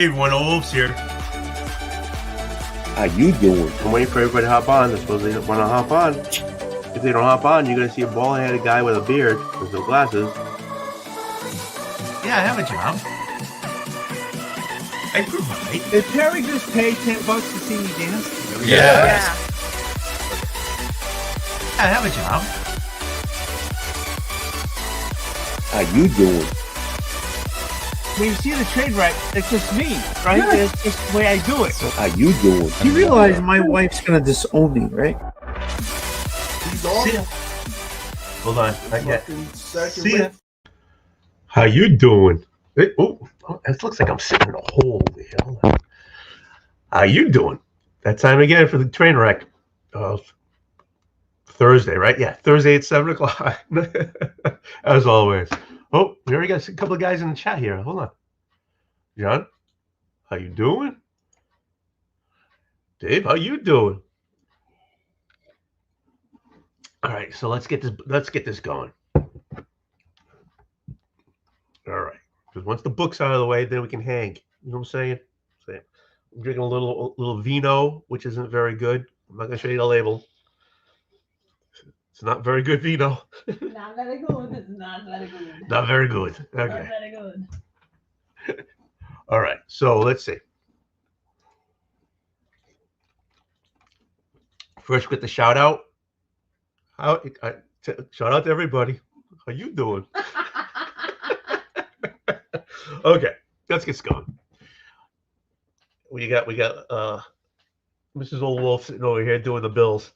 Everyone, Oldwolf's here. How you doing? I'm waiting for everybody to hop on. They're supposed to want to hop on. If they don't hop on, you're going to see a bald-headed guy with a beard with no glasses. Yeah, I have a job. I provide. Did Terry just pay $10 to see me dance? Yeah. I have a job. How you doing? When you see the train wreck, it's just me, right? Yeah. It's just the way I do it. How you doing? You realize my wife's gonna disown me, right? See ya. Hold on. Not yet. See ya. How you doing? Hey, oh, it looks like I'm sitting in a hole over here. Hold on. How you doing? That time again for the train wreck. Thursday, right? Yeah, Thursday at 7 o'clock. As always. Oh, we already got a couple of guys in the chat here. Hold on. John, how you doing? Dave, how you doing? All right, so let's get this going. All right. Because once the book's out of the way, then we can hang. You know what I'm saying? I'm drinking a little vino, which isn't very good. I'm not gonna show you the label. It's not very good vino. Not very good. It's not very good. Not very good. Okay. Not very good. All right. So let's see. First, get the shout out. Shout out to everybody. How you doing? Okay, let's get going. We got Mrs. Oldwolf sitting over here doing the bills.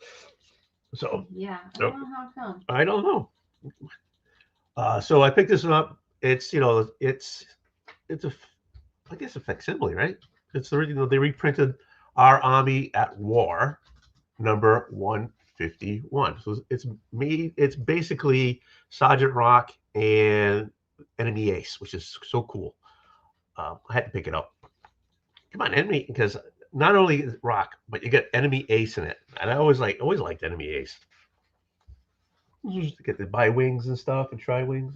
So Yeah, I don't know how come. I don't know. So I picked this one up. It's it's a I guess a facsimile, right? It's the original. They reprinted Our Army at War, number 151. So it's basically Sergeant Rock and Enemy Ace, which is so cool. I had to pick it up. Come on, Enemy, because not only is it Rock, but you get Enemy Ace in it, and I always liked Enemy Ace. Just get to buy wings and stuff and try wings.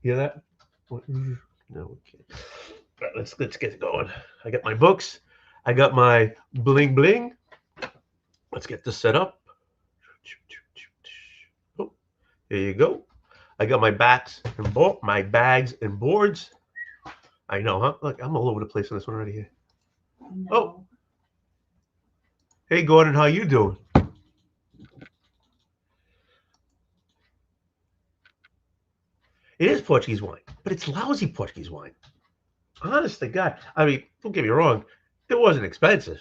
Hear that? No, okay. All right, let's get going. I got my books. I got my bling bling. Let's get this set up. Oh, there you go. I got my bags and boards. I know, huh? Look, I'm all over the place on this one right here. No. Oh. Hey, Gordon, how you doing? It is Portuguese wine, but it's lousy Portuguese wine. Honest to God. I mean, don't get me wrong. It wasn't expensive.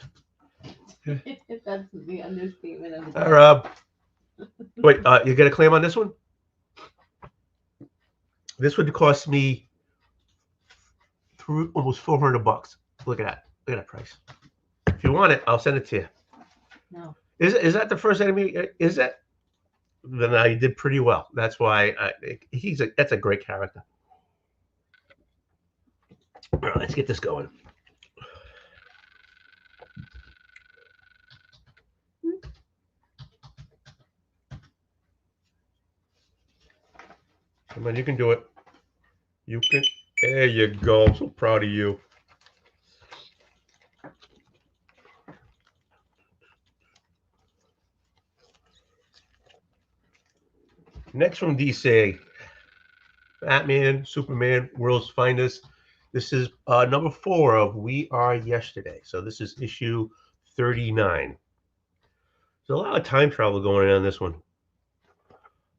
That's the understatement of the All right. Wait, you got a claim on this one? This would cost me almost $400. Look at that. Look at that price. If you want it, I'll send it to you. No. Is that the first enemy? Is that? Then I did pretty well. That's why that's a great character. All right, let's get this going. Come on, you can do it. You can. There you go. I'm so proud of you. Next from DC, Batman, Superman, World's Finest. This is number 4 of We Are Yesterday. So this is issue 39. There's a lot of time travel going on in this one.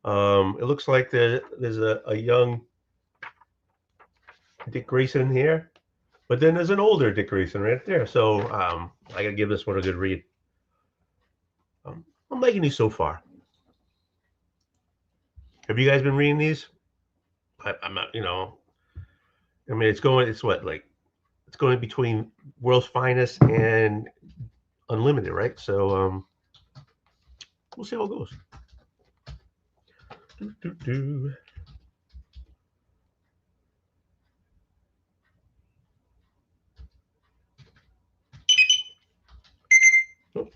It looks like there's a young Dick Grayson here, but then there's an older Dick Grayson right there. So I gotta give this one a good read. I'm liking these so far. Have you guys been reading these? I'm not, I mean, it's going between World's Finest and Unlimited, right? So we'll see how it goes. Oh.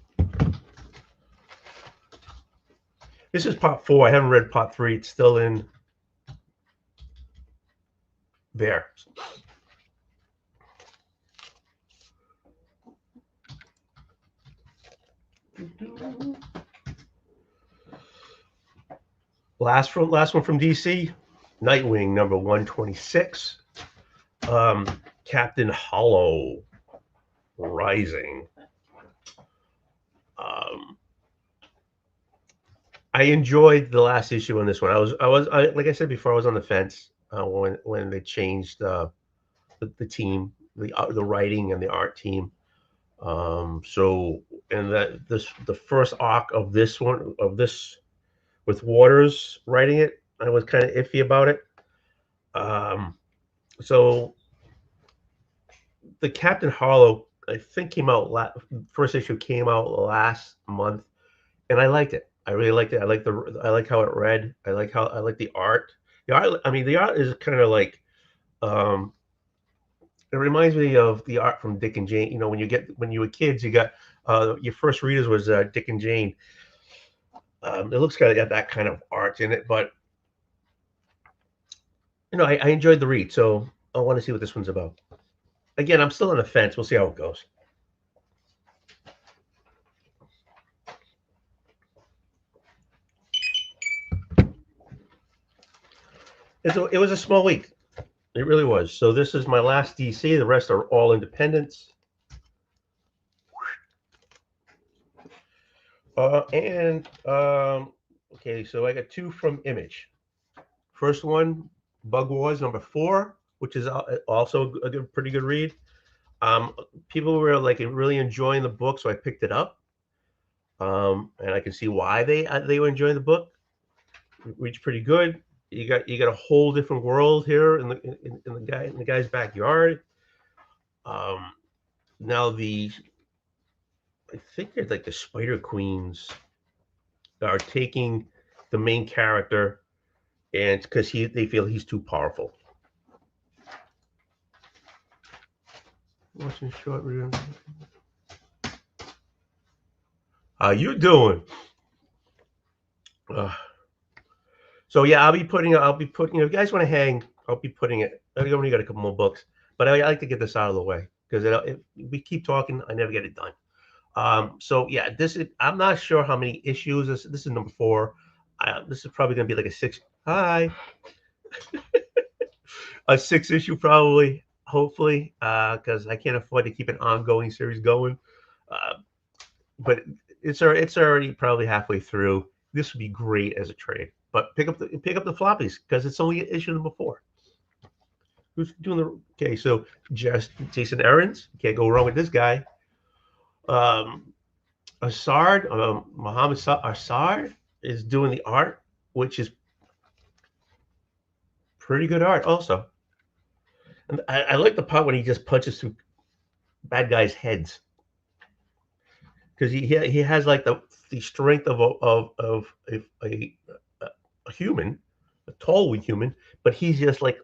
This is part 4. I haven't read part 3. It's still in there. Last one from DC, Nightwing number 126. Captain Hollow Rising. I enjoyed the last issue on this one. I like I said before, I was on the fence when they changed the team, the writing and the art team. So and that the first arc of this with Waters writing it, I was kind of iffy about it. So the Captain Harlow, I think first issue came out last month, and I liked it. I really liked it. I like how it read. I like the art. The art. I mean, the art is kind of like, it reminds me of the art from Dick and Jane. You know, when you were kids, you got your first readers was Dick and Jane. It looks kind of got that kind of art in it, but you know, I enjoyed the read, so I want to see what this one's about. Again, I'm still on the fence. We'll see how it goes. It was a small week. It really was. So this is my last DC. The rest are all independents. Okay, so I got 2 from Image. First one, Bug Wars number 4, which is also a pretty good read. People were like really enjoying the book, so I picked it up. And I can see why they were enjoying the book. It reads pretty good. You got a whole different world here in the guy's backyard. Now I think they're like the Spider Queens are taking the main character, and because they feel he's too powerful. Watching short review. How you doing? So yeah, I'll be putting. If you guys want to hang, I'll be putting it. I only got a couple more books, but I like to get this out of the way because if we keep talking, I never get it done. So yeah, I'm not sure how many issues this is number 4. This is probably gonna be like a 6. Hi. A 6 issue probably, hopefully, because I can't afford to keep an ongoing series going. But it's already probably halfway through. This would be great as a trade. But pick up the floppies because it's only issue number 4. Who's doing the okay? So just Jason Aaron's. Can't go wrong with this guy. Assad, Muhammad Assad is doing the art, which is pretty good art also. And I like the part when he just punches through bad guys' heads because he has like the strength of a human, a tall human, but he's just like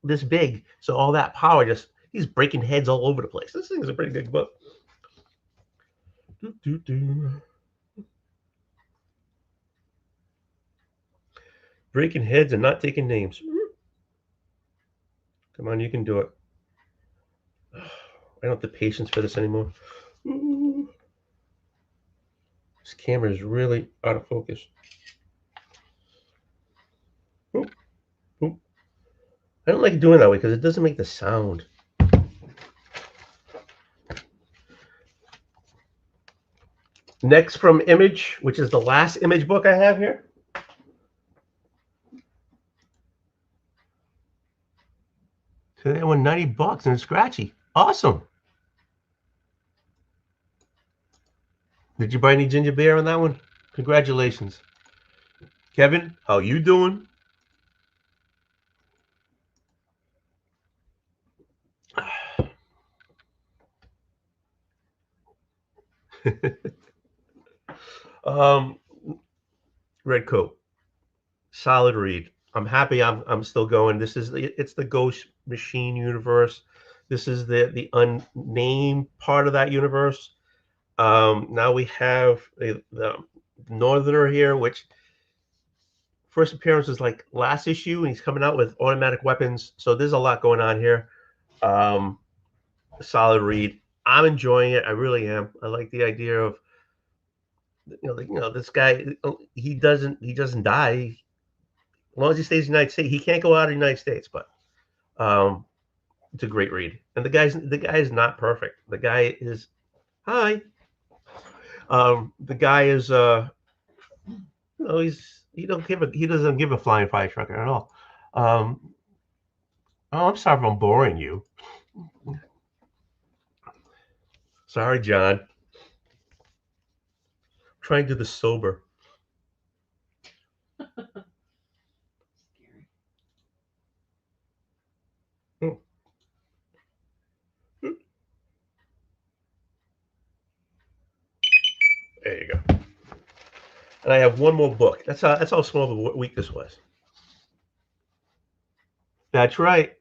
this big. So all that power he's breaking heads all over the place. This thing is a pretty good book. Breaking heads and not taking names. Come on, you can do it. I don't have the patience for this anymore. This camera is really out of focus. I don't like doing that way because it doesn't make the sound. Next from Image, which is the last Image book I have here. So that one $90 and it's scratchy. Awesome. Did you buy any ginger beer on that one? Congratulations. Kevin, how you doing? Red Coat. Solid read. I'm happy I'm still going. It's the Ghost Machine universe. This is the unnamed part of that universe. Now we have the Northerner here, which first appearance is like last issue, and he's coming out with automatic weapons. So there's a lot going on here. Solid read. I'm enjoying it. I really am. I like the idea of this guy, he doesn't die as long as he stays in the United States. He can't go out of the United States, but it's a great read. And the guy is not perfect. The guy is hi. The guy is he doesn't give a flying fire truck at all. Oh, I'm sorry if I'm boring you. Sorry, John. I'm trying to do this sober. There you go. And I have one more book. That's how small of a week this was. That's right.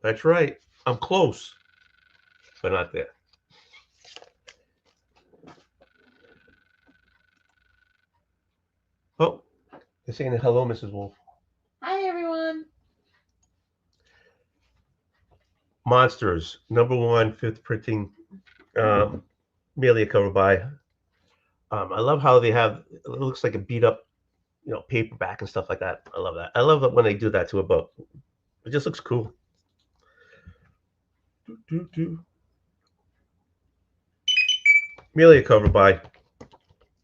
That's right. I'm close, but not there. Oh, they're saying hello, Mrs. Wolf. Hi, everyone. Monsters, #1, 5th printing, merely a cover by. I love how they have. It looks like a beat up, paperback and stuff like that. I love that. I love it when they do that to a book. It just looks cool. Merely a cover by,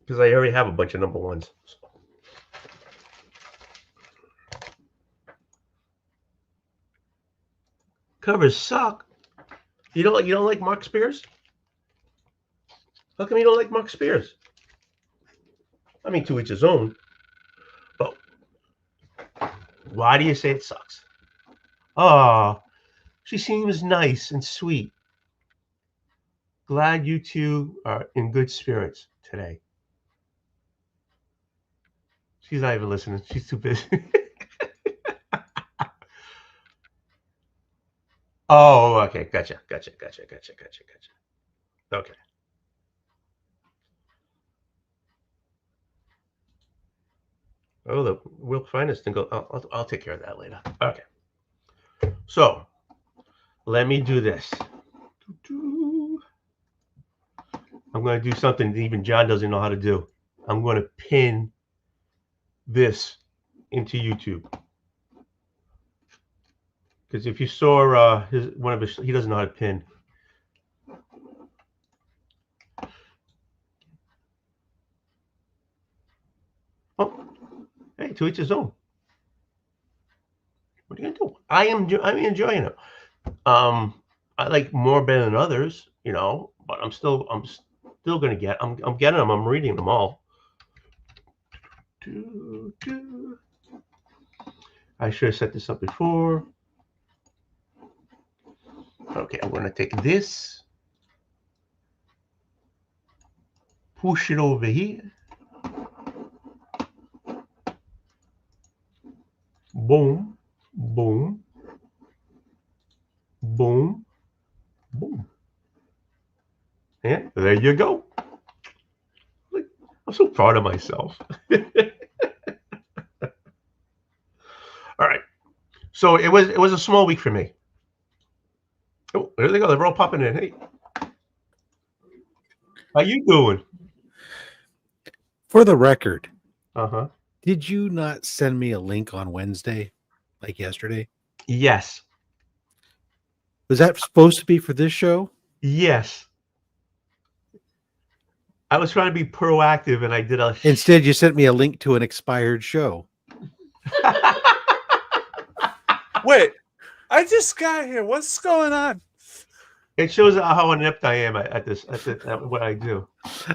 because I already have a bunch of #1s. Covers suck. You don't like Mark Spears? How come you don't like Mark Spears? I mean, to each his own. But why do you say it sucks? Oh, she seems nice and sweet. Glad you two are in good spirits today. She's not even listening. She's too busy. Oh, okay. Gotcha. Okay. Oh, the Will Finest thing. I'll take care of that later. Okay. So, let me do this. I'm going to do something that even John doesn't know how to do. I'm going to pin this into YouTube. Because if you saw he doesn't know how to pin. Oh, hey, to each his own. What are you gonna do? I'm enjoying it. I like more better than others, but I'm still gonna get. I'm getting them. I'm reading them all. I should have set this up before. Okay, I'm gonna take this, push it over here. Boom, boom, boom, boom. And there you go. I'm so proud of myself. All right. So it was a small week for me. Oh, there they go. They're all popping in. Hey. How you doing? For the record, Uh-huh. did you not send me a link on Wednesday, like yesterday? Yes. Was that supposed to be for this show? Yes. I was trying to be proactive, and I did a. Instead, you sent me a link to an expired show. Wait, I just got here. What's going on? It shows how inept I am at what I do.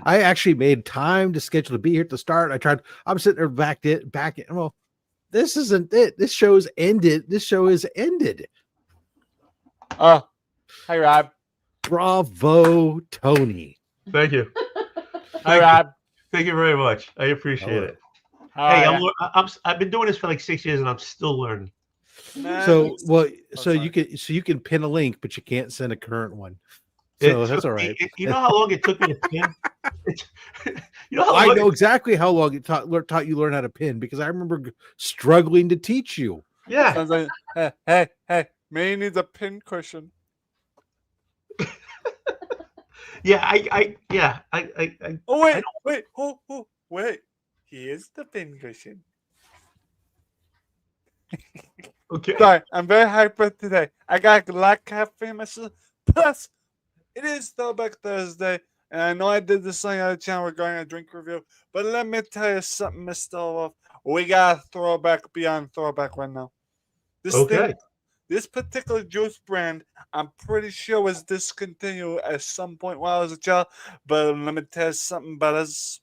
I actually made time to schedule to be here at the start. I'm sitting there back in. Well, this isn't it. This show's ended. This show is ended. Oh, hi, Rob. Bravo, Tony. Thank you. Hi, Rob. Thank you very much. I appreciate it. Hi. I've been doing this for like 6 years, and I'm still learning. So you can pin a link, but you can't send a current one. So that's all right. You know how long it took me to pin? I know exactly how long it taught you learn how to pin, because I remember struggling to teach you. Yeah. Sounds like, hey, May needs a pin cushion. Yeah, I Oh wait, wait. Here's the pincushion. okay. Sorry, I'm very hyper today. I got a lot of caffeine myself. Plus, it is Throwback Thursday, and I know I did this on the channel regarding a drink review, but let me tell you something, Mr. Oldwolf. We got a throwback beyond throwback right now. Okay. This particular juice brand, I'm pretty sure was discontinued at some point while I was a child. But let me tell you something about us.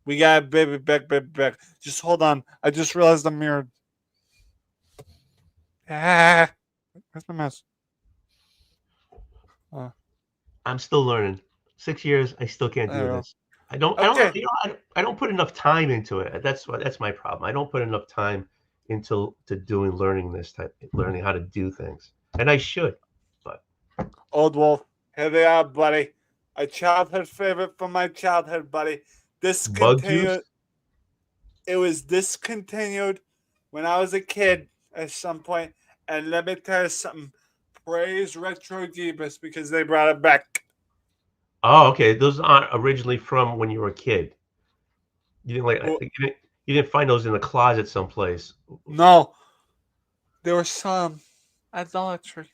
We got baby back. Just hold on. I just realized I'm mirrored. Ah, where's my mouse? I'm still learning. 6 years, I still can't There do we go. this. I don't. Okay. I don't put enough time into it. That's my problem. I don't put enough time into learning learning how to do things, and I should. But Oldwolf, here they are, buddy. A childhood favorite from my childhood, buddy. bug juice. Discontinued. It was discontinued when I was a kid at some point. And let me tell you something. Praise Retro Jeebus because they brought it back. Oh, okay. Those aren't originally from when you were a kid. You didn't like. Well, You didn't find those in the closet someplace. no, there was some idolatry.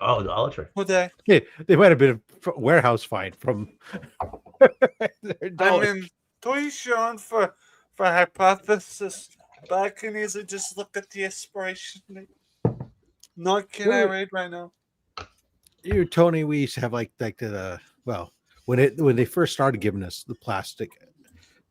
Oh, Dollar Tree. Were they? Yeah, they might have been a warehouse find from. I mean, to each your own for hypothesis, but I can easily just look at the inspiration. Not can I read right now? You, Tony, we used to have like the well when they first started giving us the plastic.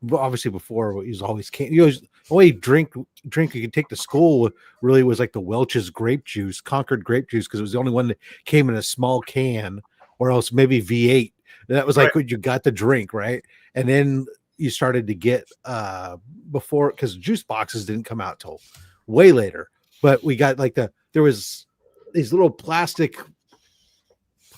Well, obviously before it was always can. You always only drink you could take to school really was like the Welch's grape juice, Concord grape juice, because it was the only one that came in a small can, or else maybe V8. That was like what you got to drink, right? And then you started to get before, because juice boxes didn't come out till way later. But we got like there was these little plastic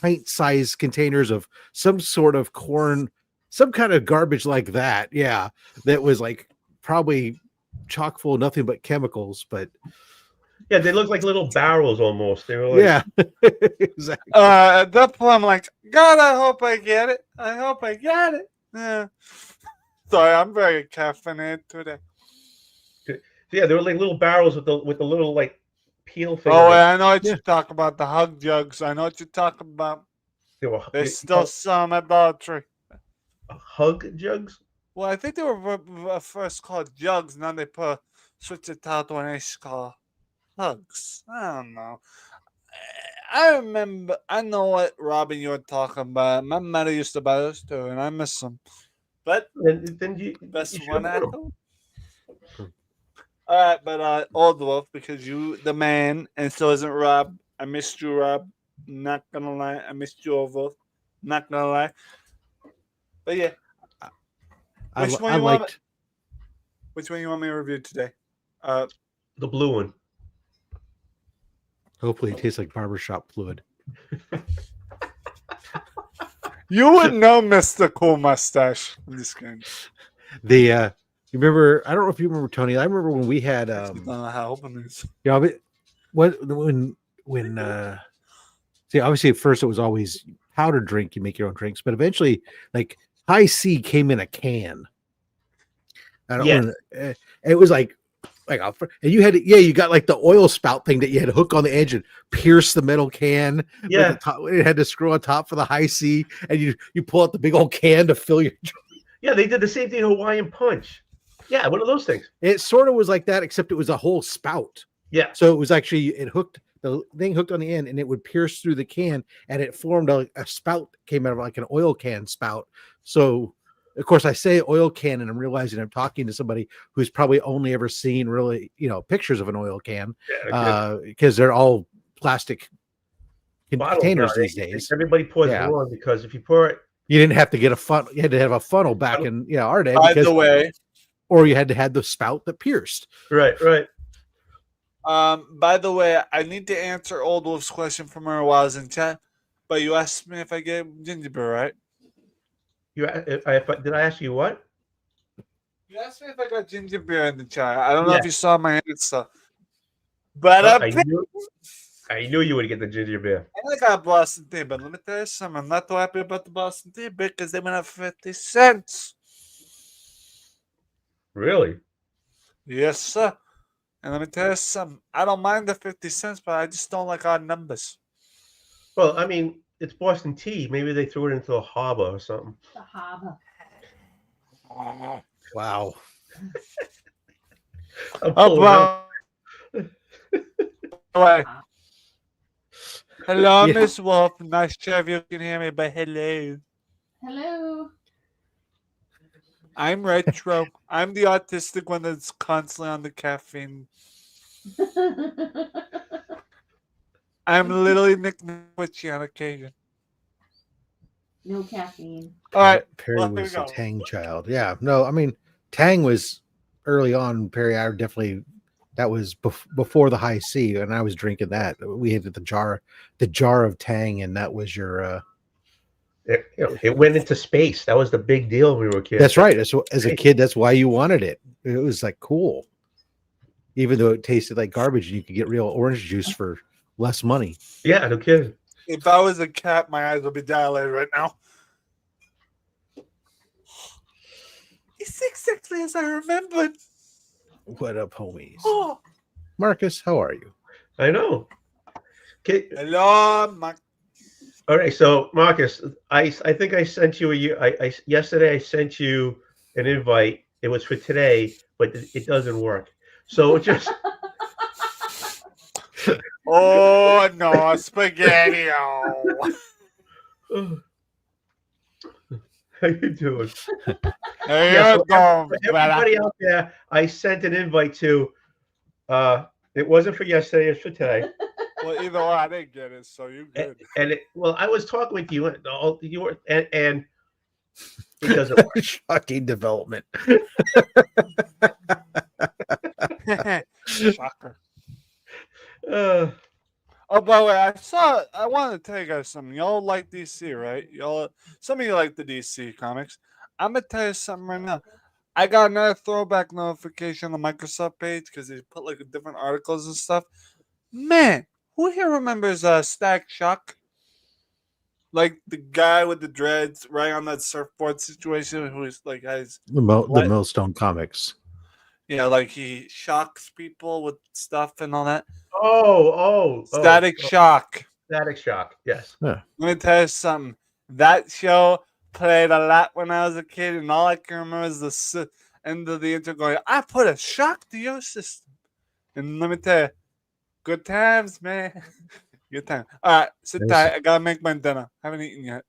pint-sized containers of some sort of corn, some kind of garbage like that. Yeah, that was like probably chock full of nothing but chemicals. But Yeah, they look like little barrels almost. They were like, yeah, exactly. At that point, I'm like, God, I hope I get it. I hope I get it. Yeah. Sorry, I'm very caffeinated today. Yeah, they were like little barrels with the little like peel thing. Oh, like, I know what you talk about. The hug jugs. I know what you're talking about. they were There's still some idolatry. hug jugs. Well, I think they were first called jugs. Now they switch it out to an ace called hugs. I don't know. I remember. I know what Robin you were talking about. My mother used to buy those too, and I miss them. But Then you best you one should I put 'em. know. All right, but Oldwolf, because you the man, and so isn't Rob. I missed you, Rob. Not gonna lie, I missed you, Oldwolf. Not gonna lie. But yeah, which one you want me to review today? The blue one. Hopefully, it tastes like barbershop fluid. You would know, Mr. Cool Mustache. I'm just kidding. You remember? I don't know if you remember, Tony. I remember when we had I don't know how open it is. yeah, but when see, obviously at first it was always powdered drink, you make your own drinks, but eventually like High C came in a can. I don't know. It was like and you had you got like the oil spout thing that you had to hook on the edge and pierce the metal can. Yeah, It had to screw on top for the High C, and you pull out the big old can to fill your. yeah, they did the same thing in Hawaiian Punch. Yeah, one of those things. It sort of was like that, except it was a whole spout. Yeah. So it was actually the thing hooked on the end, and it would pierce through the can, and it formed a spout that came out of like an oil can spout. So, of course, I say oil can, and I'm realizing I'm talking to somebody who's probably only ever seen really, pictures of an oil can, because they're all plastic containers these days. Everybody pours it wrong, because if you pour it, you didn't have to get a funnel. You had to have a funnel back in our day. By the way, or you had to have the spout that pierced. Right. By the way, I need to answer Old Wolf's question from her while I was in chat, but you asked me if I get ginger beer, right? Did I ask you what? You asked me if I got ginger beer in the chat. I don't know if you saw my hand stuff, but I knew you would get the ginger beer. I got Boston tea, but let me tell you something. I'm not too happy about the Boston tea because they went up 50 cents. Really? Yes, sir. And let me tell you something. I don't mind the 50 cents, but I just don't like odd numbers. Well, I mean, it's Boston tea. Maybe they threw it into a harbor or something. The harbor. Wow. I'm Oh, pulling out. boy. Hello, Yeah. Miss Wolf. Nice to have you can hear me, but hello. Hello. I'm retro. I'm the autistic one that's constantly on the caffeine. I'm literally nicknamed Witchy on occasion. No caffeine. All right. Perry well, here we was a go. Tang child. Yeah. No, I mean, Tang was early on. Perry, I definitely, that was before the high C, and I was drinking that. We had the jar of Tang, and that was your. It went into space. That was the big deal when we were kids. That's right. As a kid, that's why you wanted it. It was like cool, even though it tasted like garbage, and you could get real orange juice for less money. Yeah, no kidding. If I was a cat, my eyes would be dilated right now. It's exactly as I remembered. What up, homies? Oh. Marcus, how are you? I know. Okay. Hello, Mark. All right. So, Marcus, I think I sent you yesterday. I sent you an invite. It was for today, but it doesn't work. So just. Oh no, spaghetti! How you doing? Hey, Yeah, you so go, everybody out there, I sent an invite to. It wasn't for yesterday; it's for today. Well, either way, I didn't get it, so you good. Well, I was talking with you, and you were, and it doesn't work. Shocking development. Shocker. Uh, Oh, by the way, I wanted to tell you guys something. Y'all like DC, right? Some of you like the DC comics. I'm gonna tell you something right now. I got another throwback notification on the Microsoft page because they put like different articles and stuff. Man, who here remembers Stack Shock? Like the guy with the dreads right on that surfboard situation who's like has The Millstone Comics. yeah, like he shocks people with stuff and all that. Static Shock. Static Shock. Yes. Let me tell you something. That show played a lot when I was a kid, and all I can remember is the end of the intro going, I put a shock to your system. And let me tell you, good times, man. Good time. All right, sit tight. I gotta make my dinner. Haven't eaten yet.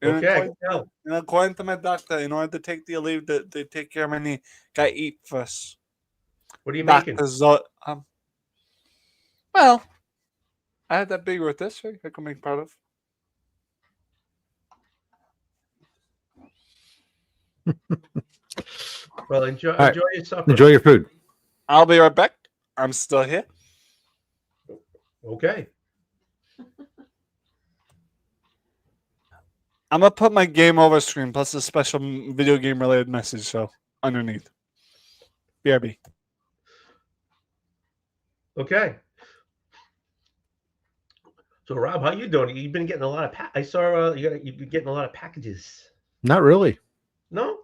Okay. And according to my doctor, in order to take the leave that they take care of my knee, gotta eat first. What are you making? Well, I had that big rotisserie I can make part of. Well, enjoy your supper. Enjoy your food. I'll be right back. I'm still here. Okay. I'm gonna put my game over screen plus a special video game related message so underneath. BRB. Okay. So, Rob, how you doing? You've been getting a lot of I saw you've been getting a lot of packages. Not really. No,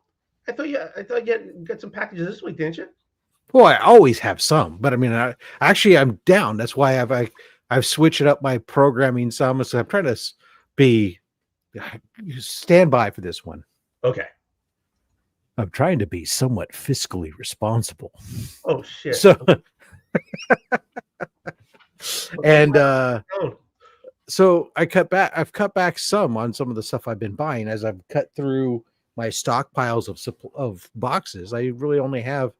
I thought you got some packages this week, didn't you? Well, I always have some, but I mean, I'm down. That's why I've switched up my programming some. So I'm trying to be stand by for this one. Okay. I'm trying to be somewhat fiscally responsible. Oh shit. So, and so I've cut back some on some of the stuff I've been buying as I've cut through my stockpiles of boxes. I really only have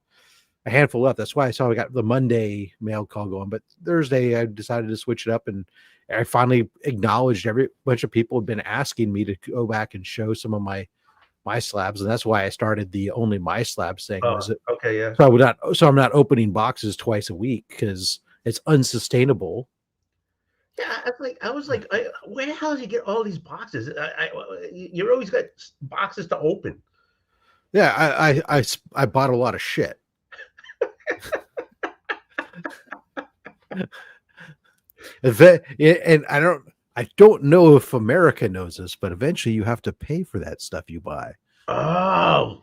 a handful left. That's why I saw I got the Monday mail call going, but Thursday I decided to switch it up, and I finally acknowledged every bunch of people had been asking me to go back and show some of my slabs, and that's why I started the only my slabs thing. Okay, yeah. So I'm not opening boxes twice a week because it's unsustainable. Yeah, I was like, where the hell did you get all these boxes? You always got boxes to open. Yeah, I bought a lot of shit. And I don't know if America knows this, but eventually you have to pay for that stuff you buy. Oh,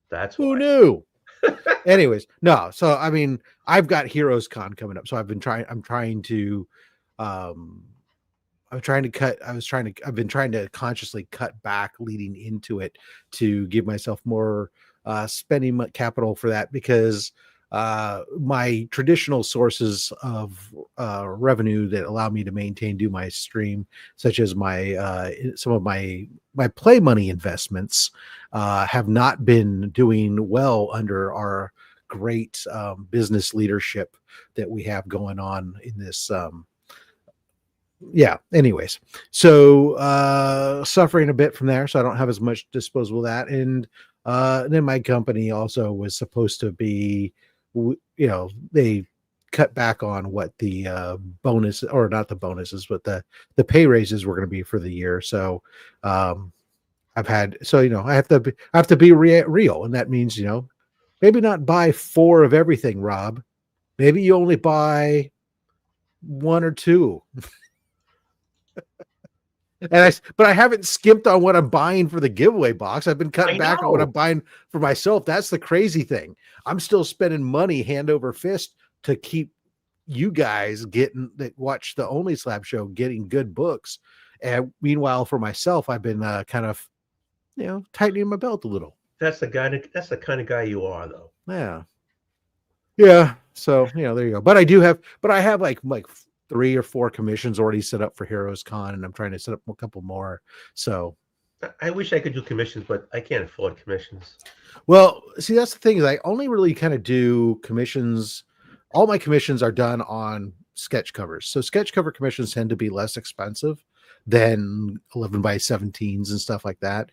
that's Who why. knew? Anyways, no. So I mean, I've got Heroes Con coming up, so I've been trying. I'm trying to, I'm trying to cut. I've been trying to consciously cut back leading into it to give myself more spending capital for that, because my traditional sources of revenue that allow me to do my stream, such as my some of my play money investments, have not been doing well under our great business leadership that we have going on in this. Yeah. Anyways, so suffering a bit from there, so I don't have as much disposable of that, and then my company also was supposed to be, they cut back on what the bonus, or not the bonuses, but the pay raises were going to be for the year. So I have to be real, and that means, maybe not buy 4 of everything, Rob. Maybe you only buy 1 or 2. But I haven't skimped on what I'm buying for the giveaway box. I've been cutting back on what I'm buying for myself. That's the crazy thing. I'm still spending money hand over fist to keep you guys that watch the Only Slab show getting good books. And meanwhile, for myself, I've been kind of, tightening my belt a little. That's the kind of guy you are, though. Yeah. So, there you go. But I have like 3 or 4 commissions already set up for Heroes Con, and I'm trying to set up a couple more. So I wish I could do commissions, but I can't afford commissions. Well, see, that's the thing, is I only really kind of do commissions. All my commissions are done on sketch covers. So sketch cover commissions tend to be less expensive than 11 by 17s and stuff like that.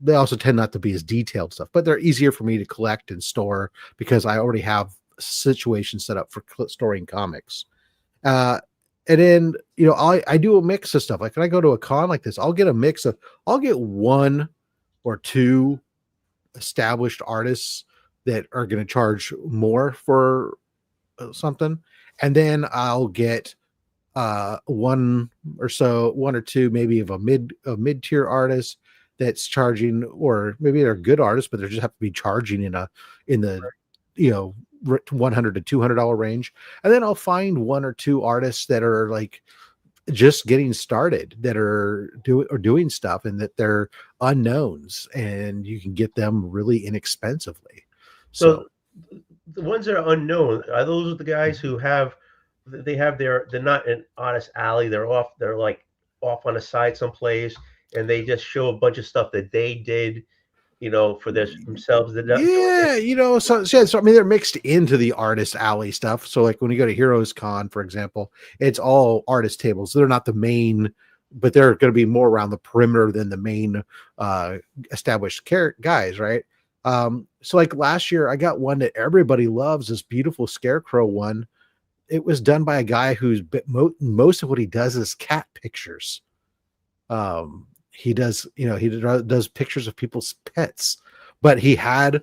They also tend not to be as detailed stuff, but they're easier for me to collect and store because I already have situations set up for storing comics. And then, I do a mix of stuff. Like when I go to a con like this, I'll get 1 or 2 established artists that are going to charge more for something. And then I'll get 1 or 2, maybe of a mid-tier artist that's charging, or maybe they're good artists, but they just have to be charging in the $100 to $200 range. And then I'll find 1 or 2 artists that are like just getting started, that are doing stuff, and that they're unknowns, and you can get them really inexpensively. So the ones that are unknown, are those the guys who they're not in Artist Alley, they're like off on the side someplace, and they just show a bunch of stuff that they did, for themselves. Yeah, so I mean, they're mixed into the Artist Alley stuff. So like when you go to Heroes Con, for example, it's all artist tables. They're not the main, but they're going to be more around the perimeter than the main established guys, right? So like last year, I got one that everybody loves, this beautiful Scarecrow one. It was done by a guy who's most of what he does is cat pictures. He does pictures of people's pets, but he had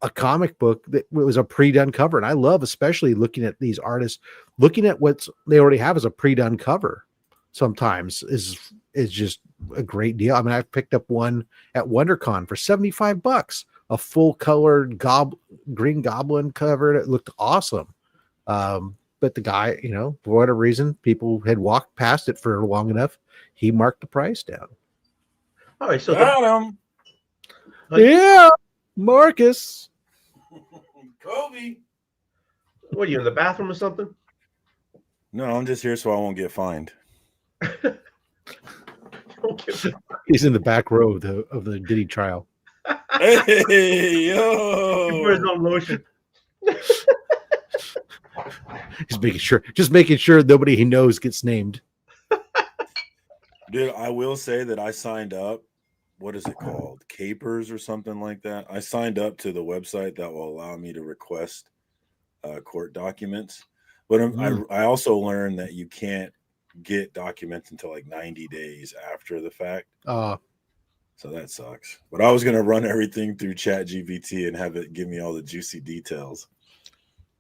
a comic book that was a pre-done cover. And I love, especially looking at these artists, looking at what they already have as a pre-done cover sometimes is just a great deal. I mean, I picked up one at WonderCon for $75, a full colored Green Goblin cover. It looked awesome. But the guy, for whatever reason, people had walked past it for long enough. He marked the price down. All right, so yeah, Marcus. Kobe. What are you in the bathroom or something? No, I'm just here so I won't get fined. He's in the back row of the Diddy trial. Hey, yo! For his own lotion. He's making sure nobody he knows gets named. Dude, I will say that I signed up. What is it called? Capers or something like that. I signed up to the website that will allow me to request court documents. But I also learned that you can't get documents until like 90 days after the fact. So that sucks. But I was going to run everything through ChatGPT and have it give me all the juicy details.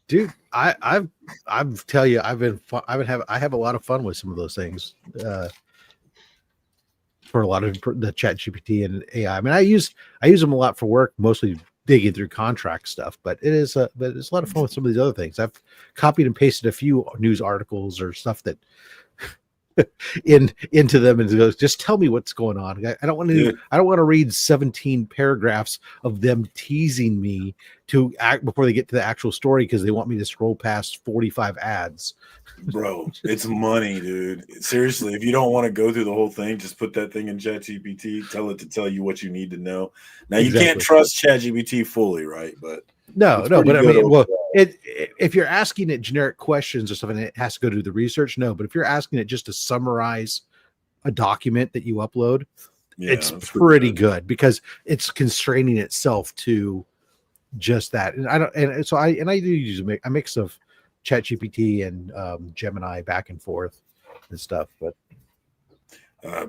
dude, I've tell you, I have a lot of fun with some of those things. For a lot of the Chat GPT and AI. I mean, I use them a lot for work, mostly digging through contract stuff, but it's a lot of fun with some of these other things. I've copied and pasted a few news articles or stuff that into them and goes, just tell me what's going on. I don't want to I don't want to read 17 paragraphs of them teasing me to act before they get to the actual story because they want me to scroll past 45 ads. Bro, it's money, dude. Seriously, if you don't want to go through the whole thing, just put that thing in ChatGPT, tell it to tell you what you need to know. Now you can't trust ChatGPT fully, right? But but I mean, well, if you're asking it generic questions or something, it has to go do the research. No, but if you're asking it just to summarize a document that you upload, it's pretty good because it's constraining itself to just that. And I do use a mix of ChatGPT and Gemini back and forth and stuff. But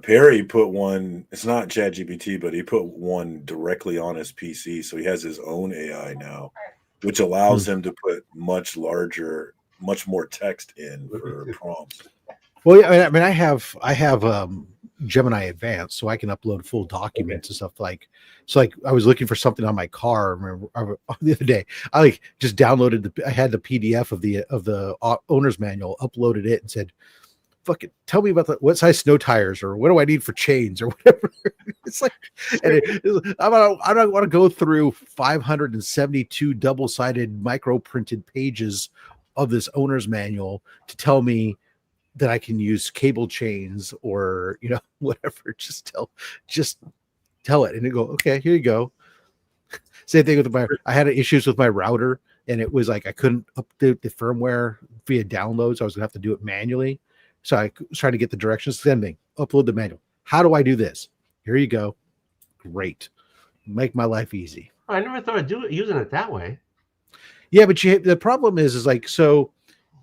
Perry put one. It's not ChatGPT, but he put one directly on his PC, so he has his own AI now, which allows him to put much more text in for prompts. Well, yeah, I mean, I have Gemini Advanced, so I can upload full documents and stuff like. So, like, I was looking for something on my car. Remember, the other day, I just downloaded I had the PDF of the owner's manual, uploaded it, and said, "Fuck it, tell me about what size snow tires or what do I need for chains or whatever." It's like, and I don't want to go through 572 double-sided micro-printed pages of this owner's manual to tell me that I can use cable chains or whatever. Just tell it, and it go, okay, here you go. Same thing with I had issues with my router, and it was like I couldn't update the firmware via downloads. I was gonna have to do it manually. So I was trying to get the directions. Same thing. Upload the manual. How do I do this? Here you go. Great. Make my life easy. I never thought of using it that way. Yeah, but the problem is like, so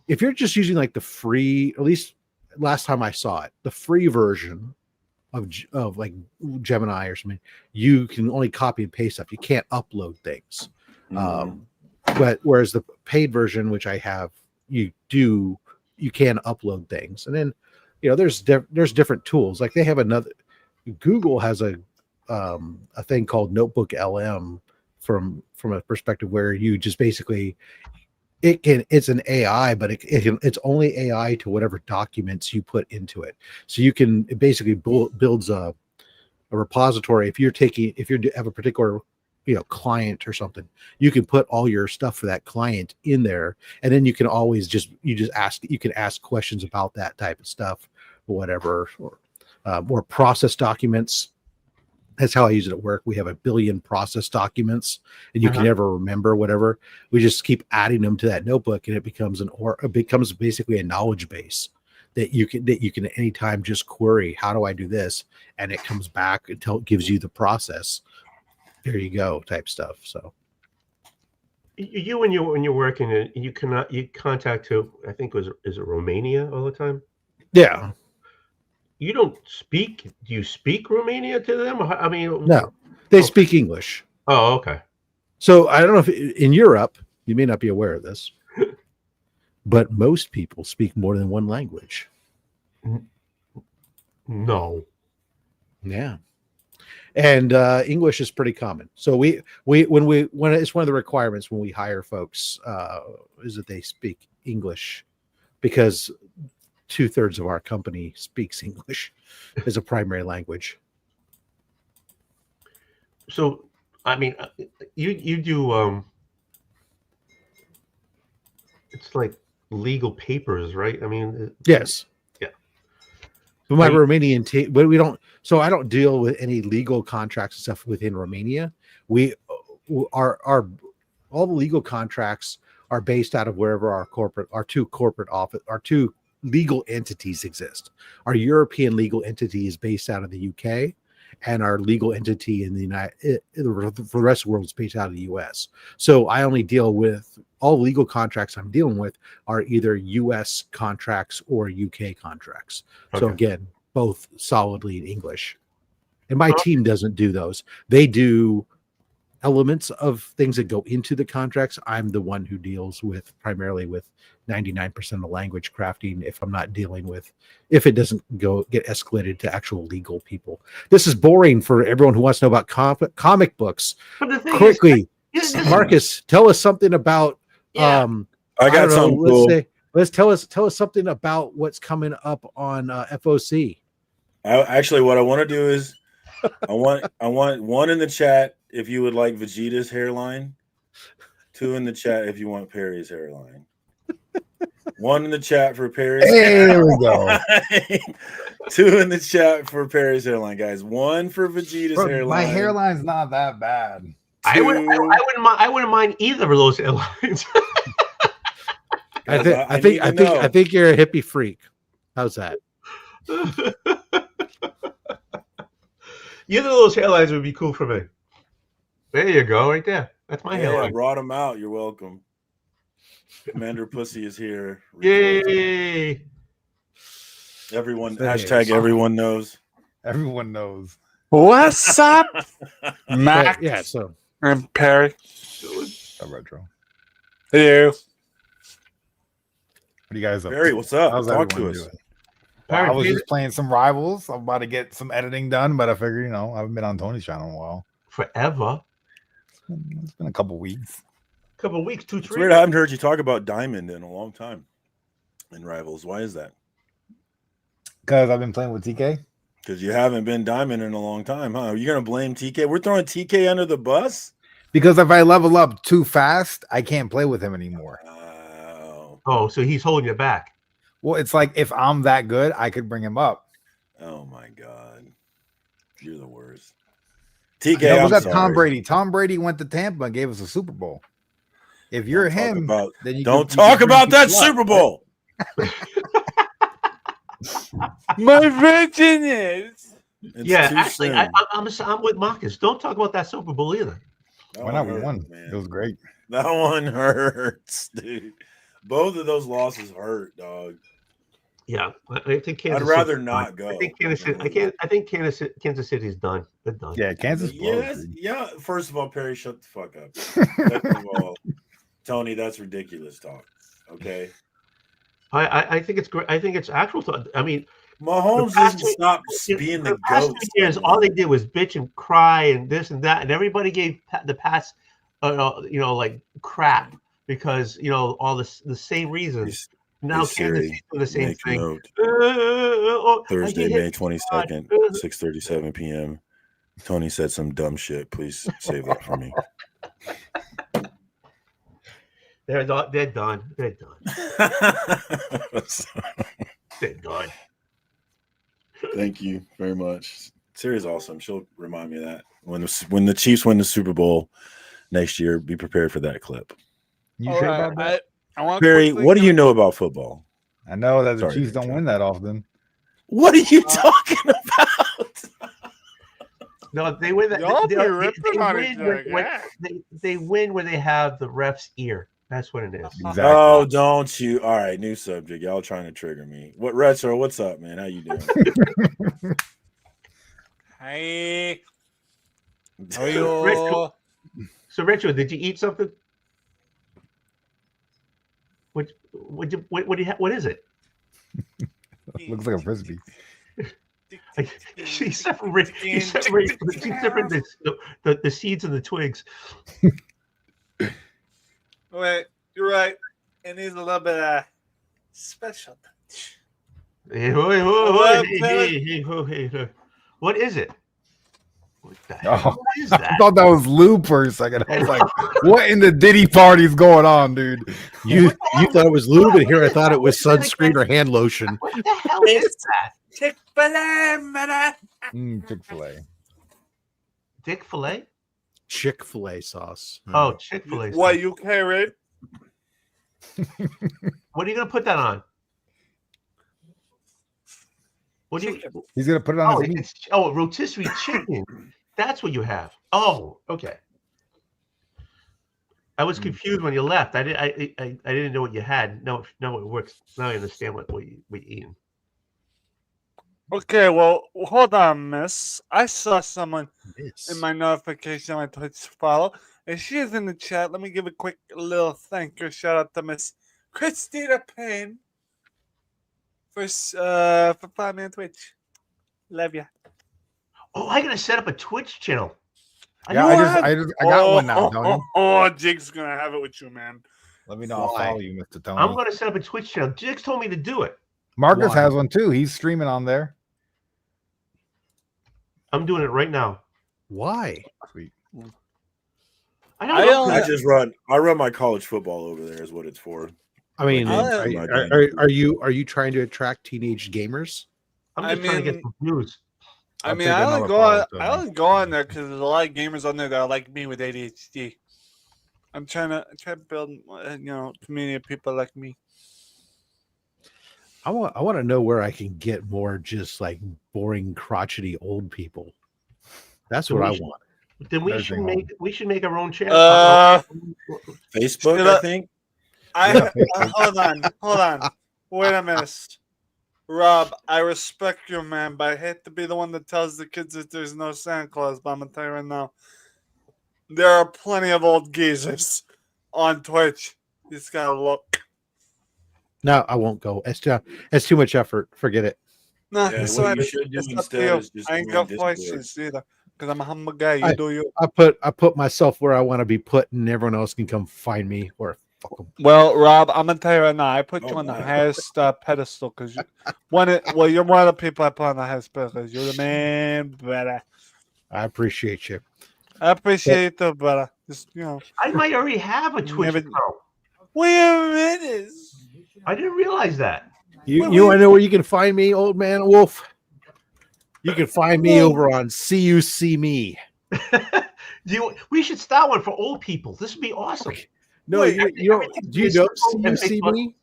if you're just using like the free, at least last time I saw it, the free version of like Gemini or something, you can only copy and paste stuff. You can't upload things. But whereas the paid version, which I have, you can upload things. And then, there's different tools. Like they have Google has a thing called Notebook LM from a perspective where you just basically, it's an AI, but it's only AI to whatever documents you put into it. So you can, it basically builds a repository. If you have a particular client or something, you can put all your stuff for that client in there, and then you can always ask questions about that type of stuff or whatever, or process documents. That's how I use it at work. We have 1 billion process documents, and you can never remember whatever. We just keep adding them to that notebook, and it becomes basically a knowledge base that you can at any time just query, how do I do this? And it comes back until it gives you the process. There you go, type stuff. So you when you're working, you contact who I think is it Romania all the time? Yeah. You don't speak. Do you speak Romania to them? I mean, no, they speak English. Oh, okay. So I don't know if in Europe, you may not be aware of this, but most people speak more than one language. No. Yeah. And English is pretty common. So when it's one of the requirements when we hire folks is that they speak English, because 2/3 of our company speaks English as a primary language. So, I mean, you do it's like legal papers, right? I mean, yes. Yeah. But my Romanian team, but we don't. So I don't deal with any legal contracts and stuff within Romania. All the legal contracts are based out of wherever our two legal entities exist. Our European legal entity is based out of the UK, and our legal entity in for the rest of the world is based out of the US. So I only deal with all legal contracts I'm dealing with are either US contracts or UK contracts. Okay. So again, both solidly in English. And my team doesn't do those. They do elements of things that go into the contracts. I'm the one who deals with primarily with 99% of the language crafting. If I'm not dealing with, if it doesn't get escalated to actual legal people, this is boring for everyone who wants to know about comic books. But the thing Quickly, is, Marcus, tell us something about. Yeah. I got something cool. Let's tell us something about what's coming up on FOC. Actually, what I want to do is, I want one in the chat if you would like Vegeta's hairline, 2 in the chat if you want Perry's hairline, 1 in the chat for Perry's. There we go. 2 in the chat for Perry's hairline, guys. 1 for Vegeta's hairline. My hairline's not that bad. I wouldn't mind either of those airlines. I think you're a hippie freak. How's that? Either of those hairlines would be cool for me. There you go, right there. That's my hairline. I brought him out. You're welcome. Commander Pussy is here. Yay! Everyone, hashtag everyone knows. Everyone knows. What's up, Max? Yeah, so And Perry. A retro. Hello. What are you guys up Perry, to? what's up? How's Talk to everyone us. doing? Well, I was just playing some Rivals. I'm about to get some editing done, but I figure, I haven't been on Tony's channel in a while. Forever. It's been a couple weeks. Couple of weeks, 2, 3. It's weird. I haven't heard you talk about Diamond in a long time in Rivals. Why is that? Because I've been playing with TK. Because you haven't been Diamond in a long time, huh? Are you going to blame TK? We're throwing TK under the bus? Because if I level up too fast, I can't play with him anymore. Oh, so he's holding you back. Well, it's like if I'm that good, I could bring him up. Oh my God. You're the worst. TK, was I'm that sorry. Tom Brady? Tom Brady went to Tampa and gave us a Super Bowl. If you're him, then you don't can talk bring about that people up. Super Bowl. My virgin is. It's Yeah, too actually, soon. I'm with Marcus. Don't talk about that Super Bowl either. That Why not? We hurt, won. man. It was great. That one hurts, dude. Both of those losses hurt, dog. Yeah, I think Kansas. I'd rather City's not done. go. I think Kansas City. I think Kansas City's done. They're done. Yeah, Kansas. Yes, yeah. First of all, Perry, shut the fuck up. Second of all, Tony, that's ridiculous talk. Okay. I think it's great. I think it's actual. I mean, Mahomes doesn't stop being the past GOAT. 2 years, all they did was bitch and cry and this and that, and everybody gave the pass, like crap because all the same reasons. Now Kansas City's doing the same Make thing. note. I Thursday, get May hit. 22nd, 6:37 p.m. Tony said some dumb shit. Please save that for me. They're done. They're done. They're done. Thank you very much. Siri's awesome. She'll remind me of that when the Chiefs win the Super Bowl next year. Be prepared for that clip. You All sure right, about that? I want Barry, what do you know about football? I know that the Sorry, Chiefs don't Joe. win that often. What are you talking about? No, they win. Y'all They be ripping on each other, yeah. They win when they have the ref's ear. That's what it is. Exactly. Oh, don't you? All right, new subject. Y'all trying to trigger me. What Retro? What's up, man? How you doing? Hey. Retro, so, Retro, did you eat something? What is it? Looks like a frisbee. He's separating the seeds and the twigs. Wait, you're right. It needs a little bit of special touch. Hey, what is it? What the hell is I that? thought that was lube for a second. I was like, what in the Diddy party's going on, dude? You thought it was lube, and here I thought it was sunscreen or hand lotion. What the hell is that? Chick-fil-A, man. Chick-fil-A. Dick-fil-A? Chick-fil-A sauce. Oh, Chick-fil-A. What, you carried? What are you gonna put that on? What do you? He's gonna put it on Oh, his meat. it's rotisserie chicken. That's what you have. Oh, okay. I was confused when you left. I didn't know what you had. No, it works. Now I understand what you're eating. Okay, well, hold on, miss. I saw someone Yes. in my notification on my Twitch follow, and she is in the chat. Let me give a quick little thank you shout out to Miss Christina Payne for 5-minute Twitch. Love ya. Oh, I gotta set up a Twitch channel. Yeah, I got one now, Tony. Oh, Jig's gonna have it with you, man. Let me know. I'll Why? follow you, Mr. Tony. I'm gonna set up a Twitch channel. Jigs told me to do it. Marcus Why? has one too. He's streaming on there. I'm doing it right now. Why? Sweet. I don't know. I run my college football over there is what it's for. I mean, I- are you trying to attract teenage gamers? I'm just trying to get some views. I mean, I only go on there because there's a lot of gamers on there that are like me with ADHD. I'm trying to build, community of people like me. I want to know where I can get more just like boring, crotchety old people. That's what I want. Then we should make our own channel. Facebook, I think. Hold on. Wait a minute. Rob, I respect you, man, but I hate to be the one that tells the kids that there's no Santa Claus, but I'm going to tell you right now, there are plenty of old geezers on Twitch. You just got to look. No, I won't go. It's too much effort. Forget it. No, Yeah, so what you should do instead is just I ain't go on got Discord. voices either, because I'm a humble guy. You do you. I put myself where I want to be put, and everyone else can come find me or fuck them. Well, Rob, I'm gonna tell you right now. I put you Oh, on the wow. highest pedestal because you're one of the people I put on the highest pedestal. You're the man, brother. I appreciate you. I appreciate it, too, brother. Just I might already have a Twitch account. wait a minute. I didn't realize that. You want to know where you can find me, old man Wolf? You can find me over on CUC Me. We should start one for old people. This would be awesome. No, Wait, you don't. Do you know CUC Me?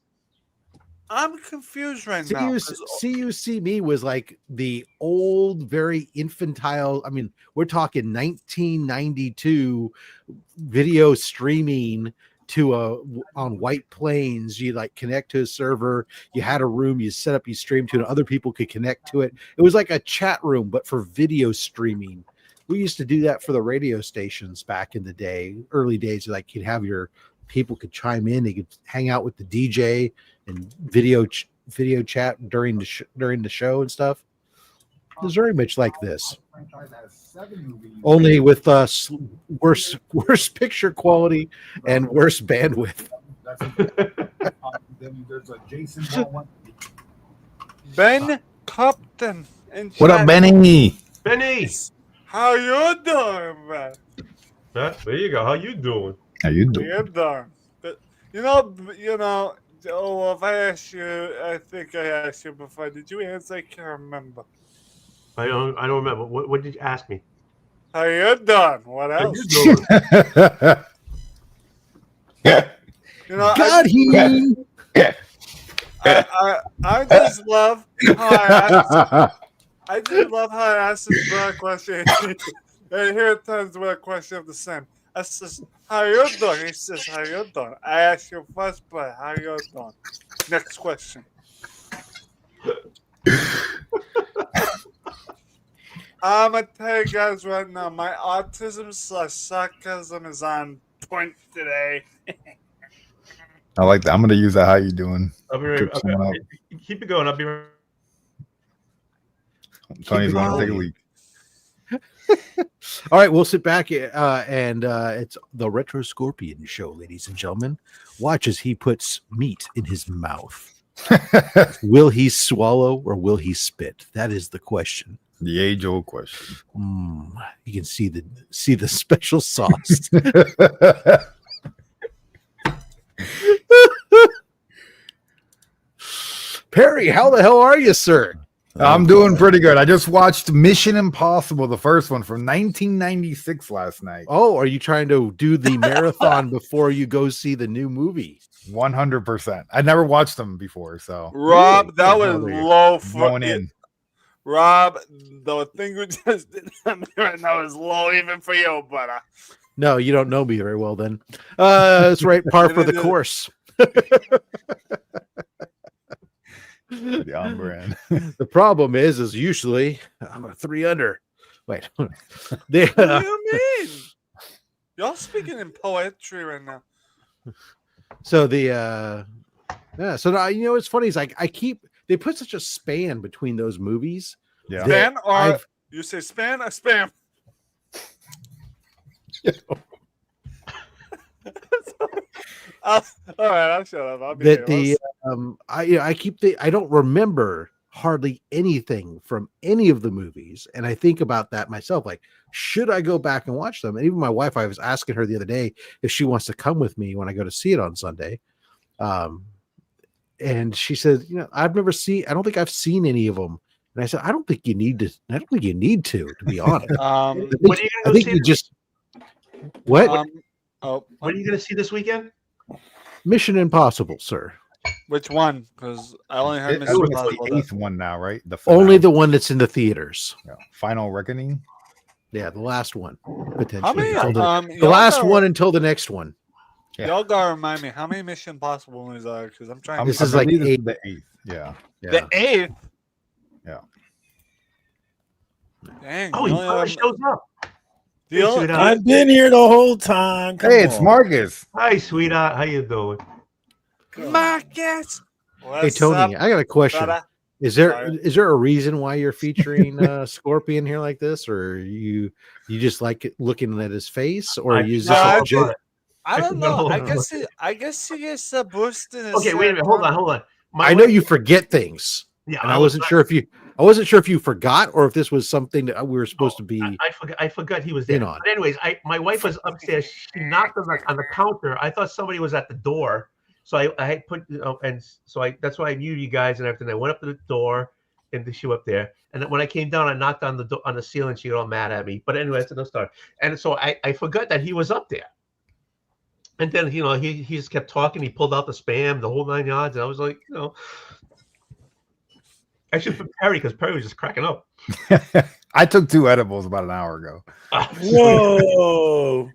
I'm confused right now. CUC Me was like the old, very infantile. I mean, we're talking 1992 video streaming to on White Plains. You like connect to a server. You had a room. You set up. You stream to it. Other people could connect to it. It was like a chat room, but for video streaming. We used to do that for the radio stations back in the day, early days. Like you'd have your people could chime in. They could hang out with the DJ and video chat during the show and stuff. It was very much like this, only with worse picture quality and worse bandwidth. Ben Copton. What up, Benny? Benny, How you doing, man? there you go. How you doing? How you doing? You're done. But oh, if I asked you, I think I asked you before. Did you answer? I can't remember. I don't remember. What did you ask me? How you doing? What How else? you doing? God, I just love how I just love how I asked this broad question. And here it turns with a question of the same. I says, how you doing? He says, how you doing? I asked you first, but how you doing? Next question. I'm gonna tell you guys right now, my autism/sarcasm is on point today. I like that. I'm gonna use that. How you doing? I'll be right. Keep it going. I'll be right. Tony's going to take a leak. All right, we'll sit back and it's the Retro Scorpion Show, ladies and gentlemen. Watch as he puts meat in his mouth. Will he swallow or will he spit? That is the question. The age-old question. You can see the special sauce. Perry, how the hell are you, sir? I'm doing pretty good. I just watched Mission Impossible, the first one from 1996 last night. Oh, are you trying to do the marathon before you go see the new movie? 100%. I never watched them before, so Rob, that was low for going in. Rob, the thing we just did right now is low even for you, brother. No, you don't know me very well then. That's right, par for the course. The on brand. The problem is usually I'm a 3 under. Wait, they, What do you mean? Y'all speaking in poetry right now. so the yeah, so now, you know what's funny is like they put such a span between those movies. Yeah. Span or I've- you say span or spam? All right, I'll shut up. I'll be That the I don't remember hardly anything from any of the movies, and I think about that myself. Like, should I go back and watch them? And even my wife, I was asking her the other day if she wants to come with me when I go to see it on Sunday. And she said, you know, I don't think I've seen any of them. And I said, I don't think you need to be honest. What are you I going to think see? you just what What are you going to see this weekend? Mission Impossible, sir. which one? Because I only heard I Mission think it's Impossible. the 8th one now, right? The Only finale. the one that's in the theaters. Yeah. Final Reckoning. Yeah, the last one potentially. How many? Until the Y'all last gotta- one until the next one. Yeah. Y'all gotta remind me how many Mission Impossible movies are there? Because I'm trying. This to is like believe this 8. the 8th. Yeah. Yeah. the 8th. Yeah. Dang. Oh, the he only finally one- shows up. the Hey, only- sweetheart. I've been here the whole time. Come Hey, it's on. Marcus. Hi, sweetheart. How you doing? Marcus. Hey What's Tony, up, I got a question. brother? Is there Sorry. a reason why you're featuring Scorpion here like this, or you just like looking at his face, or I you forgot I all just about it. I don't know. No. I guess he gets a boost in his. Okay, wait a minute. Hold on. I know you forget things, Yeah, and I wasn't sure if you forgot or if this was something that we were supposed to be. I forgot he was there. in on. But anyways, my wife was upstairs. She knocked on the counter. I thought somebody was at the door, so I had put and so that's why I knew you guys and everything. I went up to the door and she was up there. And then when I came down, I knocked on the ceiling. She got all mad at me. But anyway, that's another story. And so I forgot that he was up there. And then he just kept talking. He pulled out the spam, the whole 9 yards, and I was like, I should put Perry because Perry was just cracking up. I took 2 edibles about an hour ago. Whoa.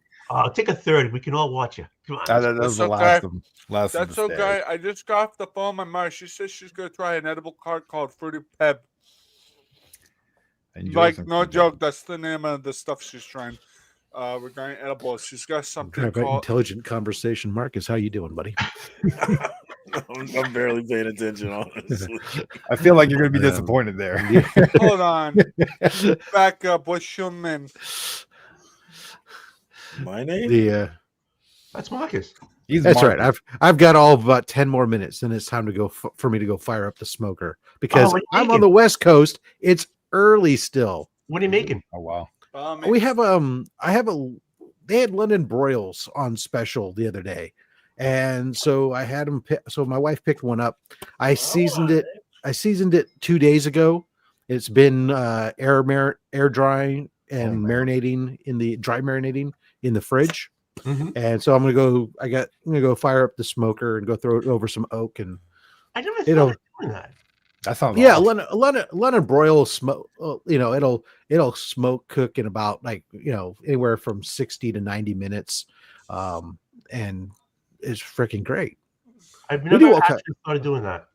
Take a third. We can all watch you. Come on. That was the That's last That's of the stay. okay. I just got off the phone with my mom. She says she's gonna try an edible card called Fruity Peb. Enjoy Like some no Fruity joke, that's the name of the stuff she's trying. Regarding edibles, she's got something called. Intelligent conversation, Marcus. How you doing, buddy? I'm barely paying attention, honestly. I feel like you're gonna be disappointed there. Hold on, back up. What's your name? My name? That's Marcus. That's right. I've got all of about 10 more minutes, then it's time to go for me to go fire up the smoker because what are you I'm on making? the West Coast. It's early still. What are you making? Oh wow. We have they had London broils on special the other day, and so I had them. So my wife picked one up. I seasoned it 2 days ago. It's been air drying and marinating in the dry marinating in the fridge. Mm-hmm. And so I'm gonna go fire up the smoker and go throw it over some oak, and I never thought It'll- of doing that. That sounds yeah, awesome. London broil smoke. It'll smoke cook in about anywhere from 60 to 90 minutes, and it's freaking great. I've We never do all actually started doing that.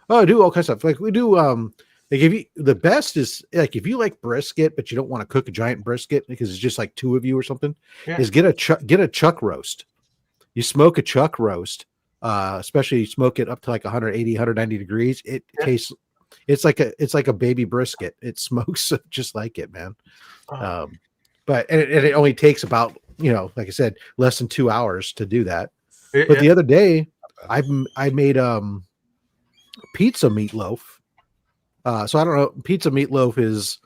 Oh, I do all kinds of stuff. Like we do like if you the best is like if you like brisket, but you don't want to cook a giant brisket because it's just like 2 of you or something, Yeah. is get a chuck roast. You smoke a chuck roast, especially you smoke it up to like 180, 190 degrees. It tastes it's like a baby brisket. It smokes just like it, man. Oh. But it only takes about, like I said, less than 2 hours to do that. Yeah, But the other day I made pizza meatloaf. So I don't know. Pizza meatloaf is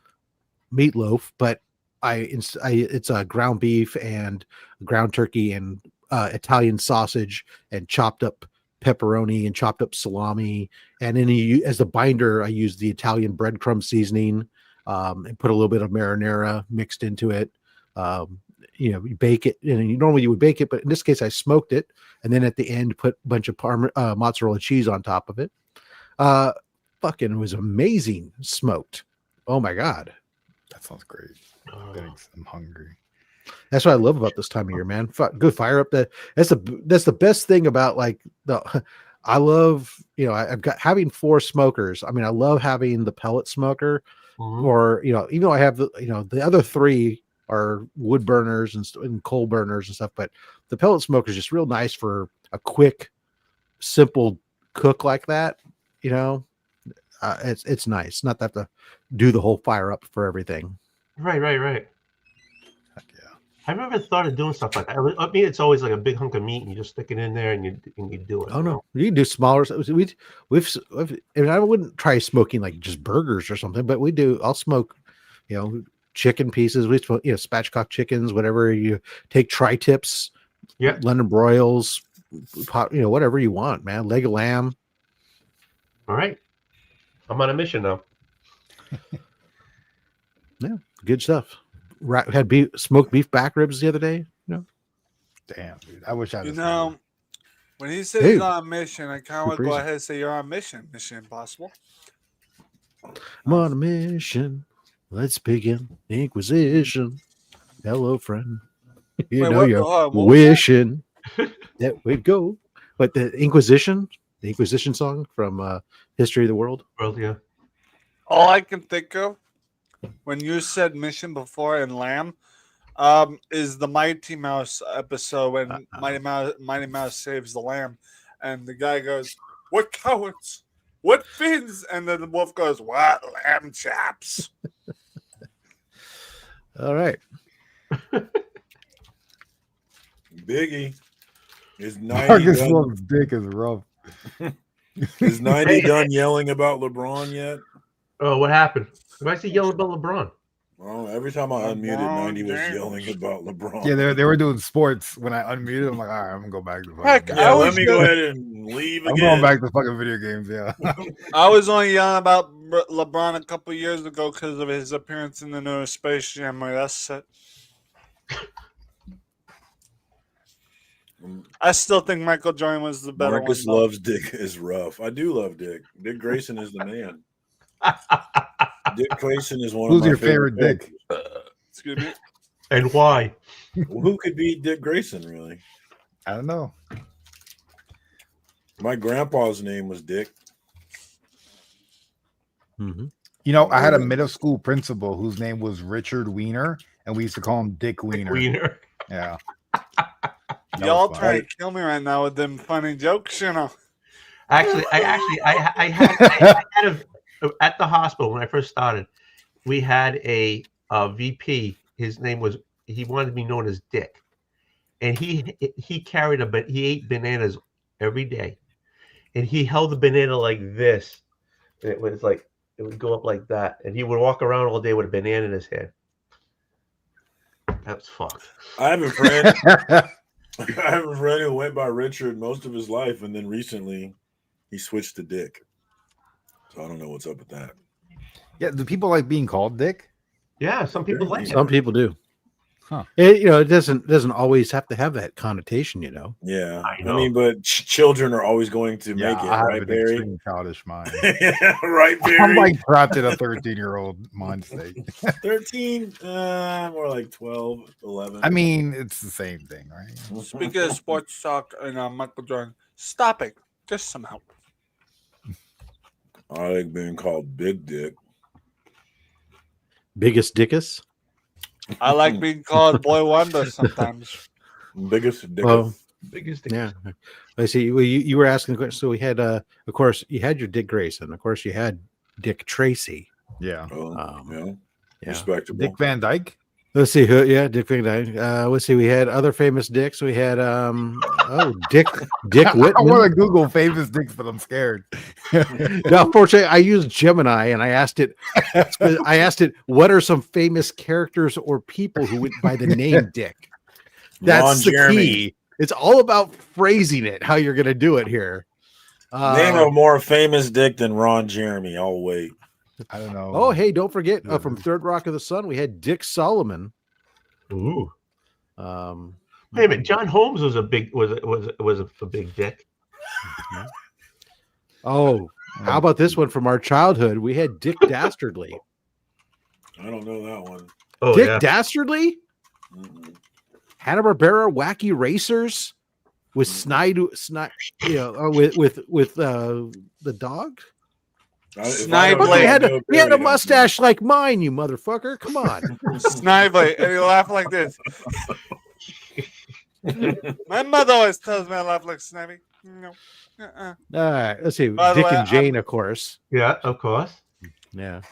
meatloaf, but it's a ground beef and ground turkey and Italian sausage and chopped up pepperoni and chopped up salami. And then as the binder, I use the Italian breadcrumb seasoning and put a little bit of marinara mixed into it. You bake it, and normally you would bake it, but in this case I smoked it, and then at the end put a bunch of mozzarella cheese on top of it. Fucking it was amazing smoked. Oh my god, That sounds great. Oh. Thanks. I'm hungry. that's what I love about this time of year, man. Go fire up that's the best thing about like I love, I've got having 4 smokers. I mean, I love having the pellet smoker, or even though I have the other 3 are wood burners and coal burners and stuff, but the pellet smoker is just real nice for a quick, simple cook like that. It's nice not to have to do the whole fire up for everything. Right. Heck yeah. I never thought of doing stuff like that. I mean, it's always like a big hunk of meat, and you just stick it in there, and you do it. Oh no, you can do smaller. We've and I wouldn't try smoking like just burgers or something, but I'll smoke, chicken pieces. We smoke, spatchcock chickens, whatever. You take tri-tips, London broils, whatever you want, man. Leg of lamb. All right, I'm on a mission now. Yeah, good stuff. Had smoked beef back ribs the other day. Damn, dude. I wish I had. When he says he's on a mission, I kind of want to go ahead and say you're on a mission. Mission Impossible. I'm on a mission. Let's begin the Inquisition. Hello, friend. You're wishing that we'd go. But the Inquisition song from History of the World. All I can think of when you said mission before in Lamb is the Mighty Mouse episode when Mighty Mouse saves the lamb, and the guy goes, "What cowards? What fins?" And then the wolf goes, "What lamb chops?" All right. Biggie is 90. Marcus Wolf's dick is rough. Is 90 done yelling about LeBron yet? Oh, what happened? Why is he yelling about LeBron? Well, every time I unmuted, 90 was yelling about LeBron. Yeah, they were doing sports. When I unmuted, I'm like, all right, I'm gonna go back to let me go ahead and leave again. I'm going back to fucking video games. Yeah, I was only yelling about LeBron a couple years ago because of his appearance in the new Space Jam. That's it. I still think Michael Jordan was the better Marcus one. loves Dick is rough. I do love Dick. Dick Grayson is the man. Dick Grayson is one of my Who's your favorite Dick? Excuse me. And why? Well, who could beat Dick Grayson, really? I don't know. My grandpa's name was Dick. Mm-hmm. I had a middle school principal whose name was Richard Wiener, and we used to call him Dick Wiener. Yeah. Y'all trying to kill me right now with them funny jokes, Actually, I had at the hospital when I first started, we had a VP. His name was, he wanted to be known as Dick, and he ate bananas every day, and he held the banana like this. And it was like, it would go up like that, and he would walk around all day with a banana in his hand. That's fucked. I have a friend. I have a friend who went by Richard most of his life, and then recently he switched to Dick. So I don't know what's up with that. Yeah, do people like being called Dick? Yeah, some people like it. Some people do. Huh. It doesn't always have to have that connotation, Yeah, I know. mean, but children are always going to make it, I have right, an Barry? extreme childish mind. Right, Barry? I'm like trapped in a 13-year-old mind state. 13, more like 12, 11. I mean, it's the same thing, right? Speaking of sports talk and Michael Jordan, stop it. Just some help. I like being called Big Dick. Biggest dickus. I like being called Boy Wonder sometimes. Biggest Dick. Well, Biggest Dick. yeah. I see. Well, you were asking a question. So we had, of course, you had your Dick Grayson. Of course, you had Dick Tracy. Yeah. Yeah. Respectable. Dick Van Dyke. Let's see who. Yeah, Dick Van Dyke. Let's see. We had other famous dicks. We had Dick Whitman. I want to Google famous dicks, but I'm scared. No, unfortunately, I used Gemini and I asked it. What are some famous characters or people who went by the name Dick? That's Ron the Jeremy. key. It's all about phrasing it. How you're going to do it here. Name a more famous Dick than Ron Jeremy. I'll wait. I don't know. Oh, hey, don't forget from Third Rock of the Sun, we had Dick Solomon. Ooh. Wait a minute, John Holmes was a big dick. Oh, how about this one from our childhood? We had Dick Dastardly. I don't know that one. Oh, Dick yeah. Dastardly? Mm-mm. Hanna-Barbera Wacky Racers? with snide, with the dog. Snively. He had a mustache like mine, you motherfucker. Come on. Snively, and he laughed like this. My mother always tells me I laugh like Snivy. No. All right, let's see. By the Dick way, and Jane, of course. Yeah, of course. Yeah.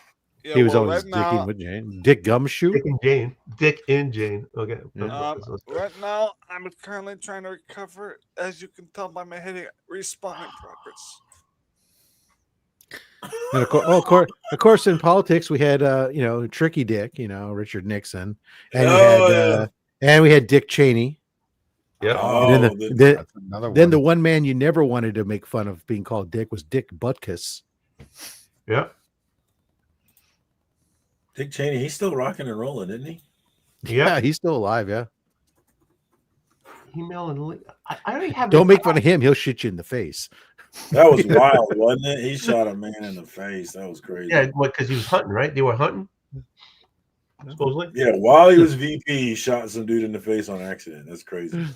Yeah, He was well, always right now, dicking with Jane. Dick Gumshoe. Dick and Jane. Dick and Jane. Okay. right now, I'm currently trying to recover, as you can tell by my headache, respawning progress. And of course, in politics, we had Tricky Dick, Richard Nixon, and we had Dick Cheney. Yeah. And That's another then one. the one man you never wanted to make fun of being called Dick was Dick Butkus. Yeah. Dick Cheney, he's still rocking and rolling, isn't he? Yeah, he's still alive. Yeah. Email and link. I already have. Don't make fun of him. He'll shit you in the face. That was wild, wasn't it? He shot a man in the face. That was crazy. Yeah, because he was hunting, right? They were hunting. Supposedly. Yeah, while he was VP, he shot some dude in the face on accident. That's crazy.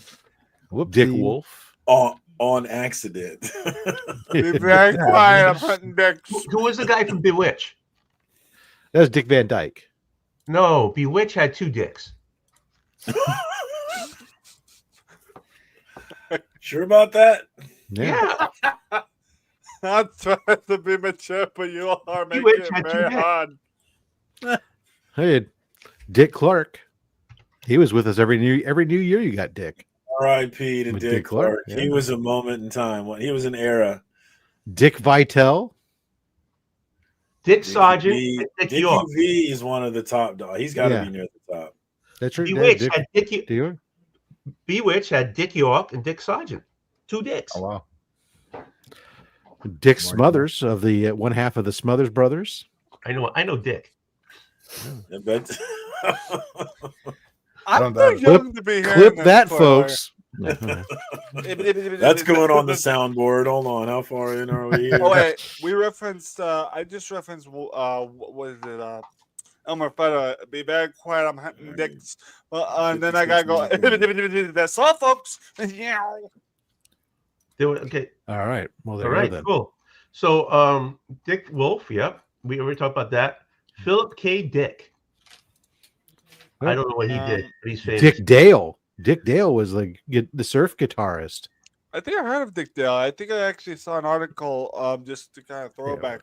Dick Wolf. On accident. Be very quiet. I'm hunting dicks. Who was the guy from Bewitch? That was Dick Van Dyke. No, Bewitch had two dicks. Sure about that? Yeah. I'm trying to be mature, but you are making Bewitch it had two very dicks. hard. Hey, Dick Clark. He was with us every new year. You got Dick. R.I.P. to With Dick Dick Clark, Clark. yeah. He was a moment in time. He was an era. Dick Vitale. Dick Sargent and Dick Dickie York. V is one of the top dogs. He's got to Yeah. be near the top. That's right. Bewitch Dick, had Dick. Dick. Bewitch had Dick York and Dick Sargent. Two dicks. Oh wow. Dick Smothers of the one half of the Smothers brothers. I know Dick. I bet. I'm Don't too young to be here. Clip that, folks. That's going on the soundboard. Hold on. How far in are we here? Oh wait, we referenced. I just referenced. What is it? Elmer Fudd. Be very quiet. I'm hunting dicks. And then I gotta go. That's all, folks. Yeah. They were, okay. All right. Well, there All you right. go then. Cool. So, Dick Wolf. Yep. We already talked about that. Philip K. Dick. I don't know what he did, but he's famous. Dick Dale. Dick Dale was the surf guitarist. I think I heard of Dick Dale. I think I actually saw an article just to kind of throw back.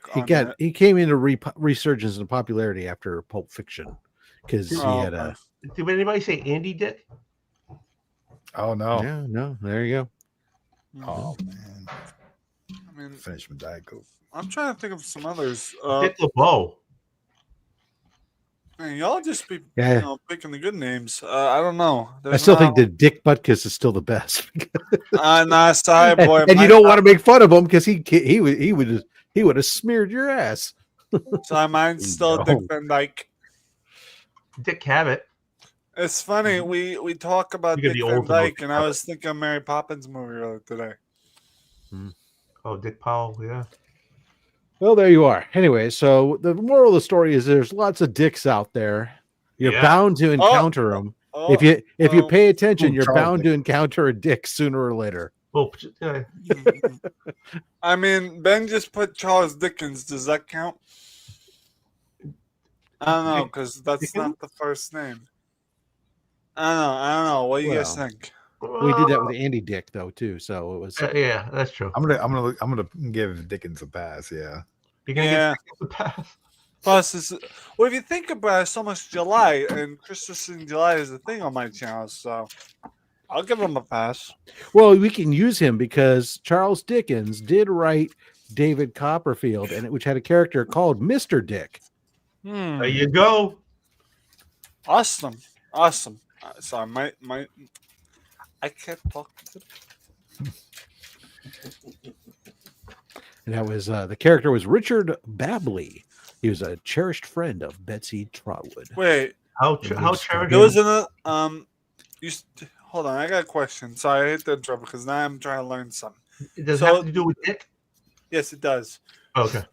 He came into resurgence in popularity after Pulp Fiction because he had a. Did anybody say Andy Dick? Oh no. Yeah, no. There you go. Oh man. I mean, Finish my Diet Coke. I'm trying to think of some others. Dick LeBeau. Man, y'all just be picking the good names. I don't know. I still think that Dick Butkus is still the best. Nah, sorry, boy. And you don't want to make fun of him because he would have smeared your ass. So mine's still Dick Van Dyke. Dick Cavett. It's funny we talk about You gotta Dick be Van old to know Dyke, Dick and I Cavett. was thinking of Mary Poppins movie earlier today. Oh, Dick Powell. Yeah. Well, there you are. Anyway, so the moral of the story is there's lots of dicks out there. You're bound to encounter them. If you pay attention, you're bound to encounter a dick sooner or later. Well, I mean, Ben just put Charles Dickens. Does that count? I don't know, because that's not the first name. I don't know. What do you guys think? We did that with Andy Dick though too, so it was. Yeah, that's true. I'm gonna give Dickens a pass. Yeah. You're gonna get the pass. Plus, if you think about it, it's almost July, and Christmas in July is a thing on my channel, so I'll give him a pass. Well, we can use him because Charles Dickens did write David Copperfield, which had a character called Mr. Dick. There you go. Awesome. Sorry, my I can't talk. And that was the character was Richard Babley. He was a cherished friend of Betsy Trotwood. Wait, how cherished? There was hold on, I got a question. Sorry, I hate to interrupt because now I'm trying to learn something. Does it have to do with Dick? Yes, it does. Okay.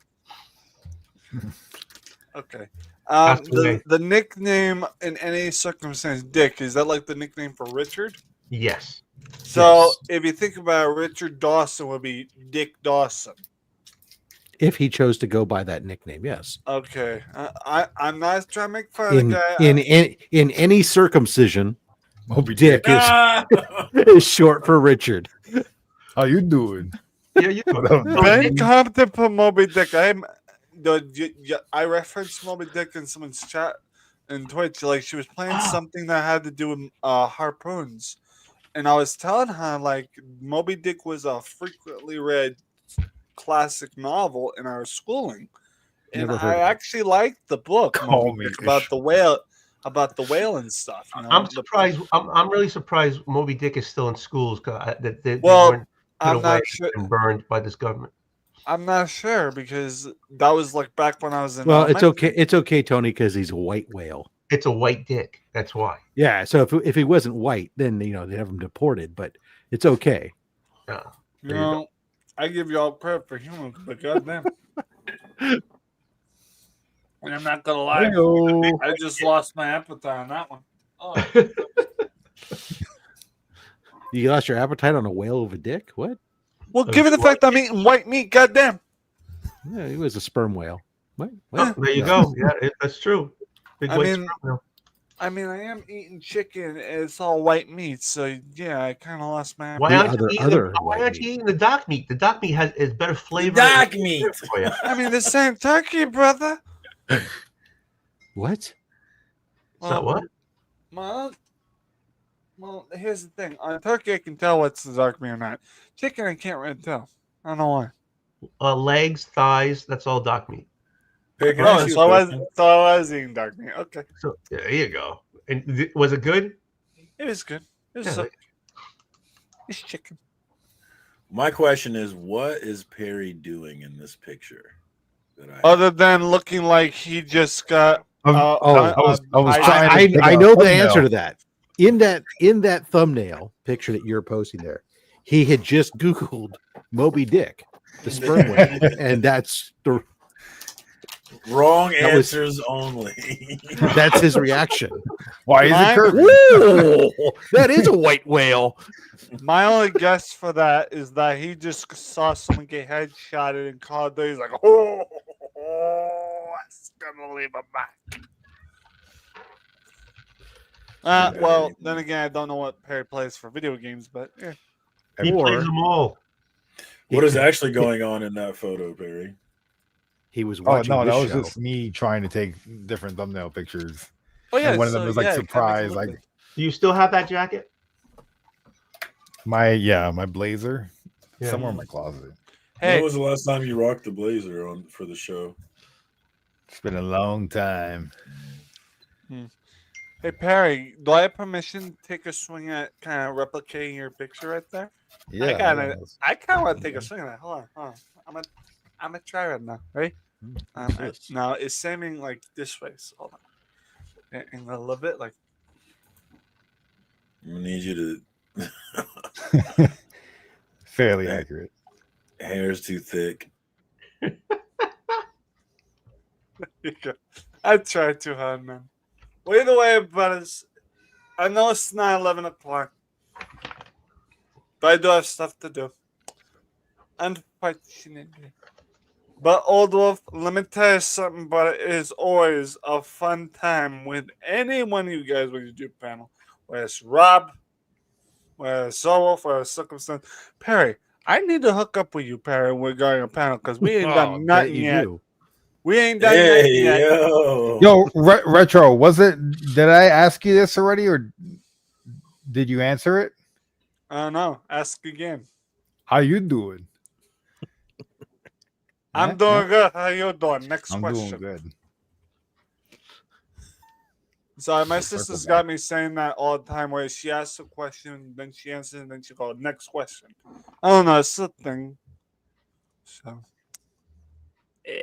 Okay. The nickname in any circumstance, Dick, is that like the nickname for Richard? Yes. So Yes. if you think about it, Richard Dawson would be Dick Dawson. If he chose to go by that nickname, yes. Okay, I'm not trying to make fun of the guy. In any circumcision, Moby Dick Dick. is short for Richard. How you doing? Yeah, you What up, Ben dude? Compton put Moby Dick. I referenced Moby Dick in someone's chat in Twitch. Like she was playing something that had to do with harpoons, and I was telling her like Moby Dick was a frequently read classic novel in our schooling, and Never heard I of it. actually liked the book Call Moby me Dick, about the whale, and stuff. You know? I'm surprised. I'm really surprised Moby Dick is still in schools. That they Well, weren't put I'm away not sure. and burned by this government. I'm not sure because that was like back when I was in. Well, it's elementary. okay. It's okay, Tony, because he's a white whale. It's a white dick. That's why. Yeah. So if he wasn't white, then they'd have him deported. But it's okay. You There you know, I give you all credit for humor, but goddamn. And I'm not gonna lie, Heyo. I just lost my appetite on that one. Oh, You lost your appetite on a whale of a dick? What? well, given the fact I'm eating white meat, goddamn. Yeah, he was a sperm whale. What? Oh, there you go. Yeah, that's true. Big I white mean- sperm whale. I mean, I am eating chicken. And it's all white meat, so yeah, I kind of lost my Why appetite. aren't you other eating? Why white aren't you meat. eating the dock meat? The dock meat is better flavor. Dog meat. For you. I mean, this ain't turkey, brother. What? It's not what? Well, here's the thing. On turkey, I can tell what's the dark meat or not. Chicken, I can't really tell. I don't know why. Legs, thighs. That's all dock meat. Hey, can I Oh, ask you so a I was, question? so I was eating dark meat. Okay, So there you go. And was it good? it was good. It was Yeah, it's chicken. My question is, what is Perry doing in this picture? That I Other than looking like he just got. I was trying to I pick know out the a thumbnail. answer to that. In that thumbnail picture that you're posting there, he had just Googled Moby Dick, the sperm whale, and that's wrong That was- answers only. that's his reaction. Why is Mine- it curvy? Whoa, that is a white whale. My only guess for that is that he just saw someone get headshotted and called there. He's like, oh, it's gonna leave a mark. Well, then again, I don't know what Perry plays for video games, but yeah. He Or- plays them all. What is actually going on in that photo, Perry? He was Oh watching no, that this was show. just me trying to take different thumbnail pictures. Oh yeah, And one of them so, was like yeah, it kinda makes surprise, it look like good. Do you still have that jacket? my blazer Yeah. somewhere in my closet. Hey, When was the last time you rocked the blazer on for the show? It's been a long time. hey Perry, do I have permission to take a swing at kind of replicating your picture right there? Yeah, I kind of yeah. want to take a swing at that. Hold on. I'm gonna try right now. Ready? Now it's seeming like this way. So hold on. And a little bit like. I need you Fairly accurate. to. Hair's too thick. I tried too hard, man. Well, either way, brothers, I know it's not 11 o'clock, but I do have stuff to do. Unfortunately. But Oldwolf, let me tell you something, but it is always a fun time with any one of you guys when you do panel. Whether it's Rob, whether it's Oldwolf, or Circumstance. Perry, I need to hook up with you, Perry, regarding a panel, because we ain't done nothing yet. We ain't done nothing Hey, yet. yo. Retro, did I ask you this already or did you answer it? I don't know. Ask again. How you doing? I'm doing good. How you doing? Next I'm question. doing good. So my sister's got me saying that all the time where she asks a question, then she answers, and then she goes, next question. I don't know, it's a thing. So yeah.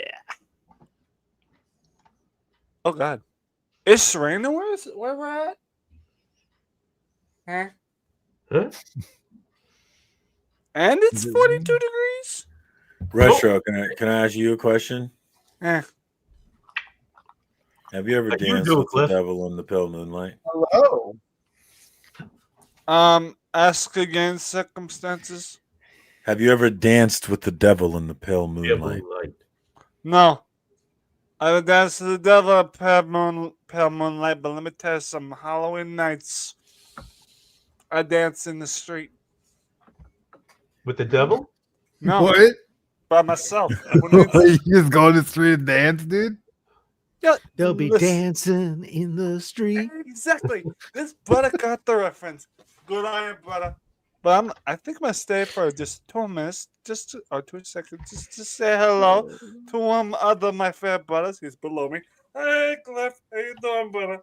Oh god. It's raining where we're at? Huh? Huh? And it's 42 degrees? Retro, can I ask you a question? Eh. Have you ever How you danced doing, with the Cliff? devil in the pale moonlight? Hello. ask against circumstances. Have you ever danced with the devil in the pale Yeah, moonlight? moonlight. No. I would dance to the devil at pale moonlight, but let me tell you some Halloween nights. I dance in the street. With the devil? No, What? by myself. Who needs- You just go on the street and dance, dude? Yeah, They'll be listen. dancing in the street. Exactly. This brother got the reference. Good on you, brother. But I think I'm gonna stay for just 2 minutes, or 2 seconds, just to say hello to one other of my fair brothers. He's below me. Hey, Cliff, how you doing, brother?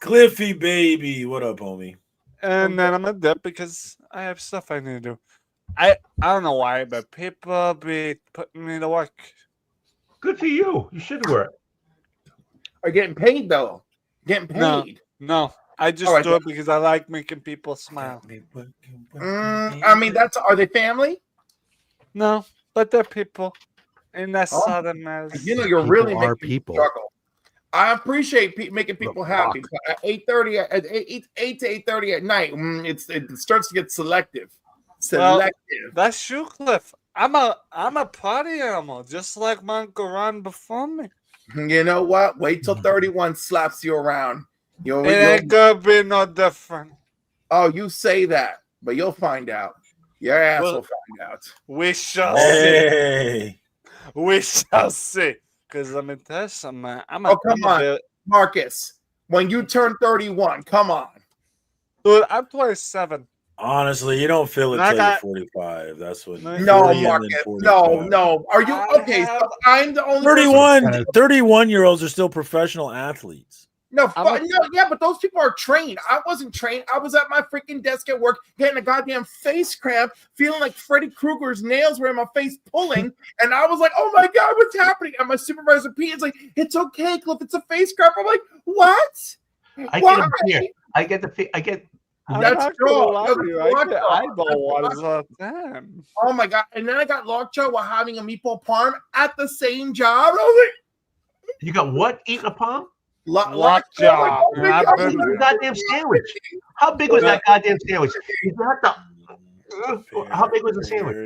Cliffy baby, what up, homie? And then I'm gonna dip because I have stuff I need to do. I don't know why, but people be putting me to work. Good for you. You should work. Are getting paid though? Getting paid? No, I just All right, do it because I like making people smile. I mean, are they family? No, but they're people, and that's Oh. all that matters. You know, you're People really are making people. struggle. I appreciate making people happy, but at 8:30, at 8 to 8:30 at night, it starts to get selective. Well, Selective. that's you, Cliff. I'm a party animal, just like my Uncle Ron before me. You know what? Wait till 31 slaps you around. It ain't gonna be no different. Oh, you say that, but you'll find out. Your ass Well, will find out. We shall Hey, see. We shall see. Because let me tell you something, man. Oh, come on, Marcus. When you turn 31, come on. Dude, I'm 27. honestly, you don't feel it And I till got- you're 45. That's what. No, 40 and then Marcus. 45. No. Are you okay? So I'm the only 31-year-olds are still professional athletes. No, yeah, but those people are trained. I wasn't trained. I was at my freaking desk at work getting a goddamn face cramp, feeling like Freddy Krueger's nails were in my face pulling. And I was like, oh my God, what's happening? And my supervisor, Pete, is like, it's okay, Cliff, it's a face cramp. I'm like, what? I Why? get a fear. I get. I'm That's not true. gonna lie That's to you. true. I get That's eyeball true. waters all the time. Oh my God. And then I got lockjaw while having a meatball parm at the same job. I was You got what? Eating a palm? like, Lockjaw. oh my I've God. been there. Goddamn sandwich. How big was that goddamn sandwich? You have to. How big was the sandwich?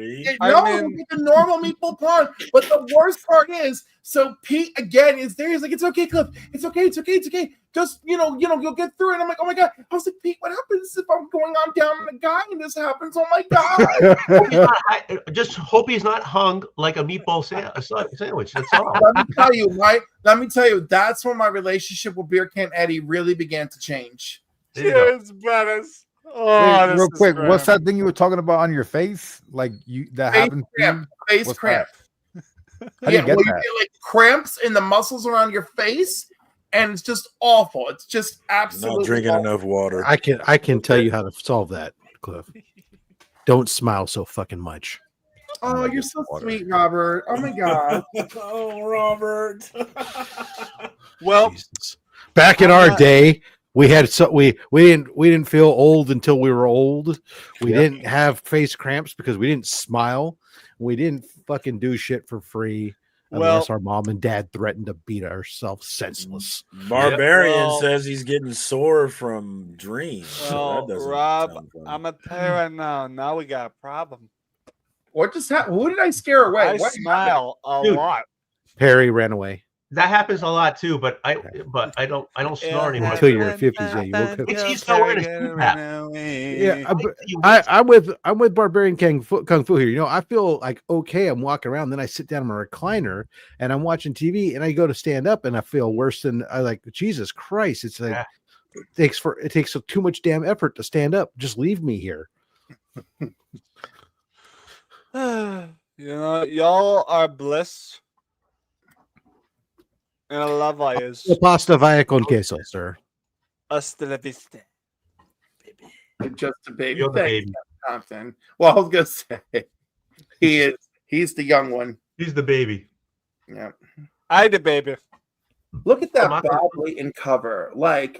No, the normal meatball parm. But the worst part is, so Pete again is there. He's like, "It's okay, Cliff. It's okay. Just you'll get through it." I'm like, "Oh my God!" I was like, "Pete, what happens if I'm going on down on the guy and this happens? Oh my God!" Just hope he's not hung like a meatball sandwich. That's all. Let me tell you, right? Let me tell you, that's when my relationship with Beer Can Eddie really began to change. Cheers, brothers. Oh, Wait, this real is quick, great. what's that thing you were talking about on your face? Like that Face happened to cramp. you? Face What's cramp. that? I didn't get you that. get like cramps in the muscles around your face, and it's just awful. It's just absolutely Not drinking awful. enough water. I can tell you how to solve that, Cliff. Don't smile so fucking much. Oh, you're so sweet, Robert. Oh my God. Oh, Robert. Well, Jesus. Back in our day, we had we didn't feel old until we were old. We didn't have face cramps because we didn't smile. We didn't fucking do shit for free unless our mom and dad threatened to beat ourselves senseless. Barbarian says he's getting sore from dreams. So well, that doesn't Rob, sound fun. I'm gonna tell you right now. Now we got a problem. What just happened? Who did I scare away? I What smile a Dude. lot. Perry ran away. That happens a lot too, but I don't snore anymore. Until you were 50s, yeah, you woke up. He's still wearing a CPAP. Yeah, I'm with Barbarian Kung Fu here. You know, I feel like okay. I'm walking around, then I sit down in my recliner and I'm watching TV, and I go to stand up, and I feel worse than I like. Jesus Christ! It's like it takes too much damn effort to stand up. Just leave me here. You know, y'all are bliss. And I love is Pasta via con queso, sir. hasta la vista. Just a baby. You're the Thanks, baby. Compton. Well, I was gonna say he's the young one. He's the baby. Yeah. I the baby. Look at that I'm not Bob Layton cover. I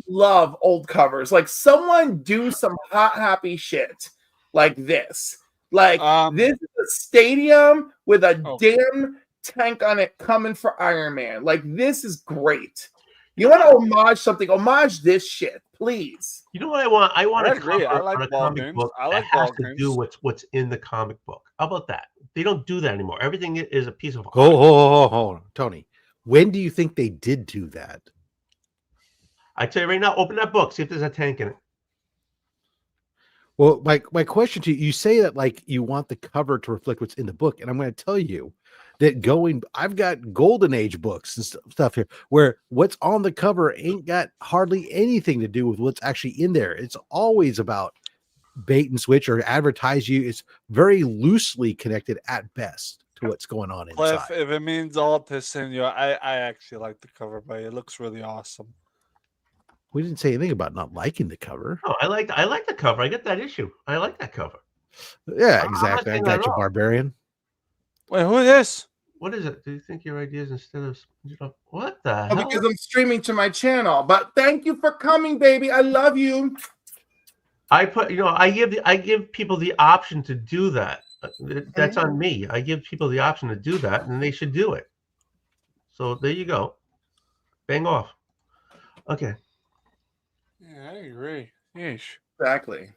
love old covers. Like someone do some hot happy shit like this. Like this is a stadium with a damn tank on it coming for Iron Man. Like this is great. You want to homage something? Homage this shit, please. You know what I want? I want I a agree. I cover like on a ball comic games. book I like that has ball to do games. what's in the comic book. How about that? They don't do that anymore. Everything is a piece of art. Hold on, Tony. When do you think they did do that? I tell you right now, open that book, see if there's a tank in it. Well, my question to you, you say that like you want the cover to reflect what's in the book, and I'm going to tell you that I've got Golden Age books and stuff here where what's on the cover ain't got hardly anything to do with what's actually in there. It's always about bait and switch or advertise you. It's very loosely connected at best to what's going on Cliff, inside. if it means all to senior, I actually like the cover, but it looks really awesome. We didn't say anything about not liking the cover. Oh, I like the cover. I get that issue. I like that cover. Yeah, I'm not exactly. I saying got that you, at all. Barbarian. Wait, who is this? What is it? Do you think your ideas instead of what the Oh, hell? because I'm streaming to my channel. But thank you for coming, baby. I love you. I give people the option to do that. That's on me. I give people the option to do that, and they should do it. So there you go. Bang off. Okay. Yeah, I agree. Yeesh. Exactly.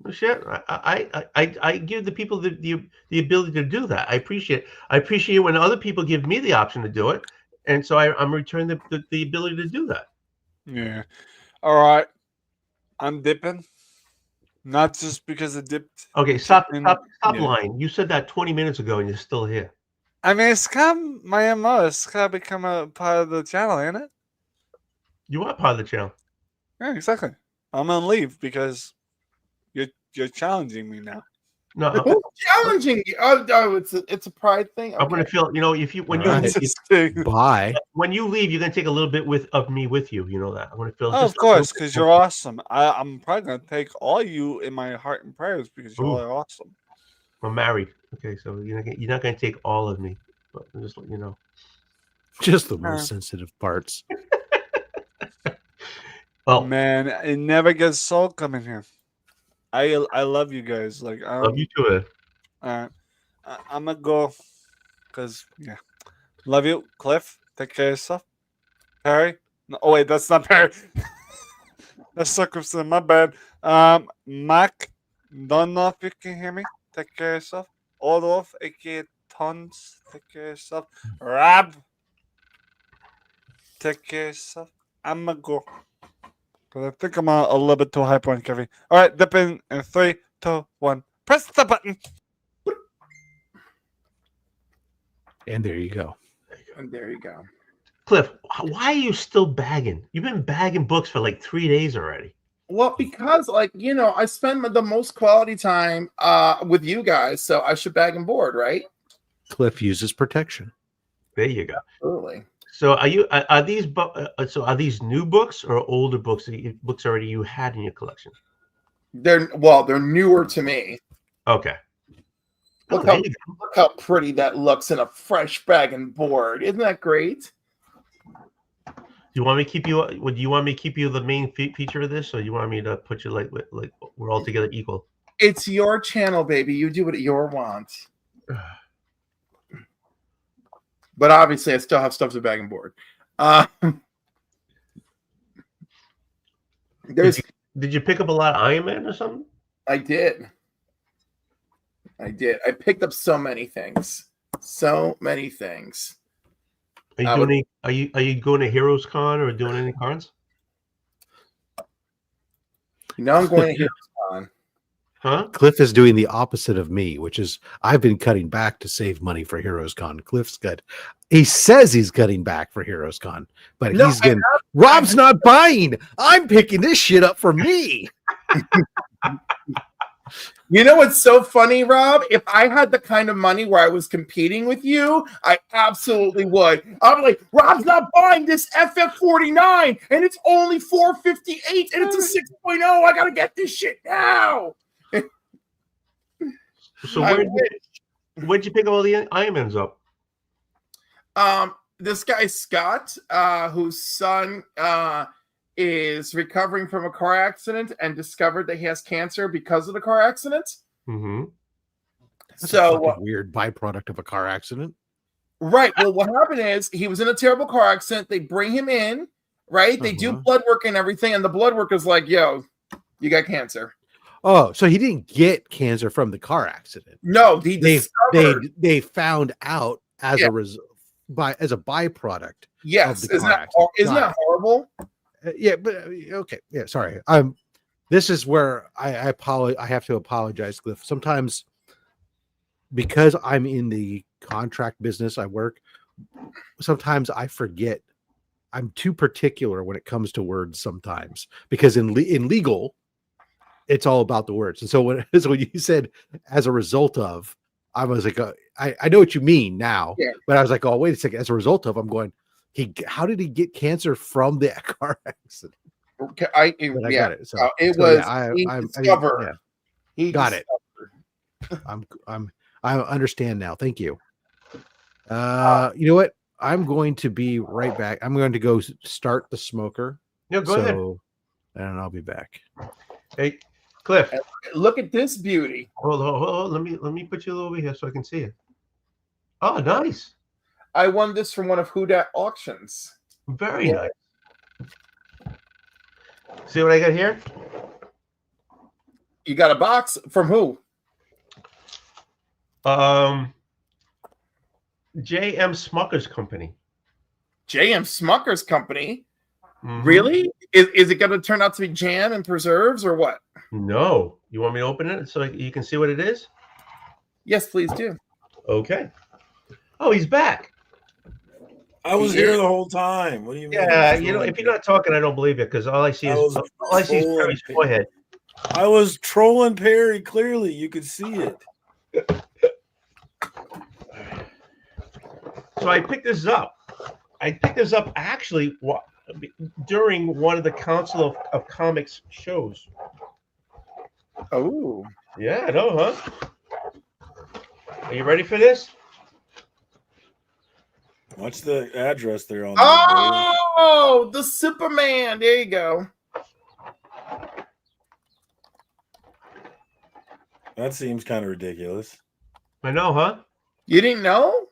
No shit. I give the people the ability to do that. I appreciate when other people give me the option to do it, and so I'm returning the ability to do that. Yeah. All right. I'm dipping. Not just because I dipped. Okay, stop Yeah. lying. You said that 20 minutes ago, and you're still here. I mean, it's kind of my MO. It's kind of become a part of the channel, ain't it? You are part of the channel. Yeah, exactly. I'm gonna leave because you're challenging me now. No, Who's challenging you? Oh, it's a pride thing. I'm gonna Okay. feel. If you when you Right. Bye. when you leave, you're gonna take a little bit of me with you. You know that. I'm gonna feel. Oh, just of a little course, bit because more. you're awesome. I'm probably gonna take all you in my heart and prayers because you all Ooh. are awesome. I'm married. Okay, so you're not gonna take all of me, but I'm just let you know. Just the most sensitive parts. Well, Man, it never gets soul coming here. I love you guys. Like I love you too. I'm gonna go because yeah, love you, Cliff. Take care of yourself. Perry. No, oh wait, that's not Perry. That's circumstance. My bad. Mac. Don't know if you can hear me. Take care of yourself. Oldwolf, aka Tons. Take care of yourself. Rab. Take care of yourself. I'm gonna go. Because I think I'm a little bit too hyper on Kevin. All right, dip in 3, 2, 1. Press the button. And there you go. And there you go. Cliff, why are you still bagging? You've been bagging books for like 3 days already. Well, because I spend the most quality time with you guys, so I should bag and board, right? Cliff uses protection. There you go. Absolutely. So are these new books or older books? Books already you had in your collection? They're newer to me. Okay. Look how pretty that looks in a fresh bag and board. Isn't that great? Do you want me to keep you? Would you want me to keep you the main feature of this, or you want me to put you like we're all together equal? It's your channel, baby. You do what you want. But obviously, I still have stuff to bag and board. Did you pick up a lot of Iron Man or something? I did. I picked up so many things. So many things. Are you going to Heroes Con or doing any cons? No, I'm going to Heroes Con. Huh? Cliff is doing the opposite of me, which is I've been cutting back to save money for Heroes Con. Cliff's good. He says he's cutting back for Heroes Con, but Rob's not buying. I'm picking this shit up for me. You know what's so funny, Rob? If I had the kind of money where I was competing with you, I absolutely would. I'm like, Rob's not buying this FF49, and it's only $458, and it's a 6.0. I gotta get this shit now. So where'd you pick all the Iron Mans up? This guy Scott, whose son is recovering from a car accident and discovered that he has cancer because of the car accident. Mm-hmm. That's a fucking weird byproduct of a car accident. Right. Well, what happened is he was in a terrible car accident. They bring him in, right? They do blood work and everything, and the blood work is like, yo, you got cancer. Oh, so he didn't get cancer from the car accident. No, they found out as a result as a byproduct. Yes, of the isn't car that horrible? Yeah, but okay. Yeah, sorry. This is where I have to apologize, Cliff. Sometimes because I'm in the contract business, I work. Sometimes I forget. I'm too particular when it comes to words. Sometimes because in legal, it's all about the words. And so when you said as a result of, I was like, I know what you mean now. Yeah. But I was like, oh, wait a second. As a result of, I'm going. How did he get cancer from the car accident? I got it. He discovered. He got it. I understand now. Thank you. You know what? I'm going to be right back. I'm going to go start the smoker. Yeah, go ahead. And I'll be back. Hey, Cliff. Look at this beauty. Hold on. Let me put you over here so I can see it. Oh, nice. I won this from one of Who Dat auctions. Very nice. See what I got here? You got a box from who? J.M. Smucker's Company. J.M. Smucker's Company? Mm-hmm. Really? Is it going to turn out to be jam and preserves or what? No. You want me to open it so you can see what it is? Yes, please do. Okay. Oh, he's back. I was here the whole time. What do you mean? Yeah, if you're not talking, I don't believe it because all I see is Perry's forehead. I was trolling Perry. Clearly, you could see it. So I picked this up. Actually during one of the Council of Comics shows. Oh. Yeah, I know, huh? Are you ready for this? What's the address there on? The Superman. There you go. That seems kind of ridiculous. I know, huh? You didn't know?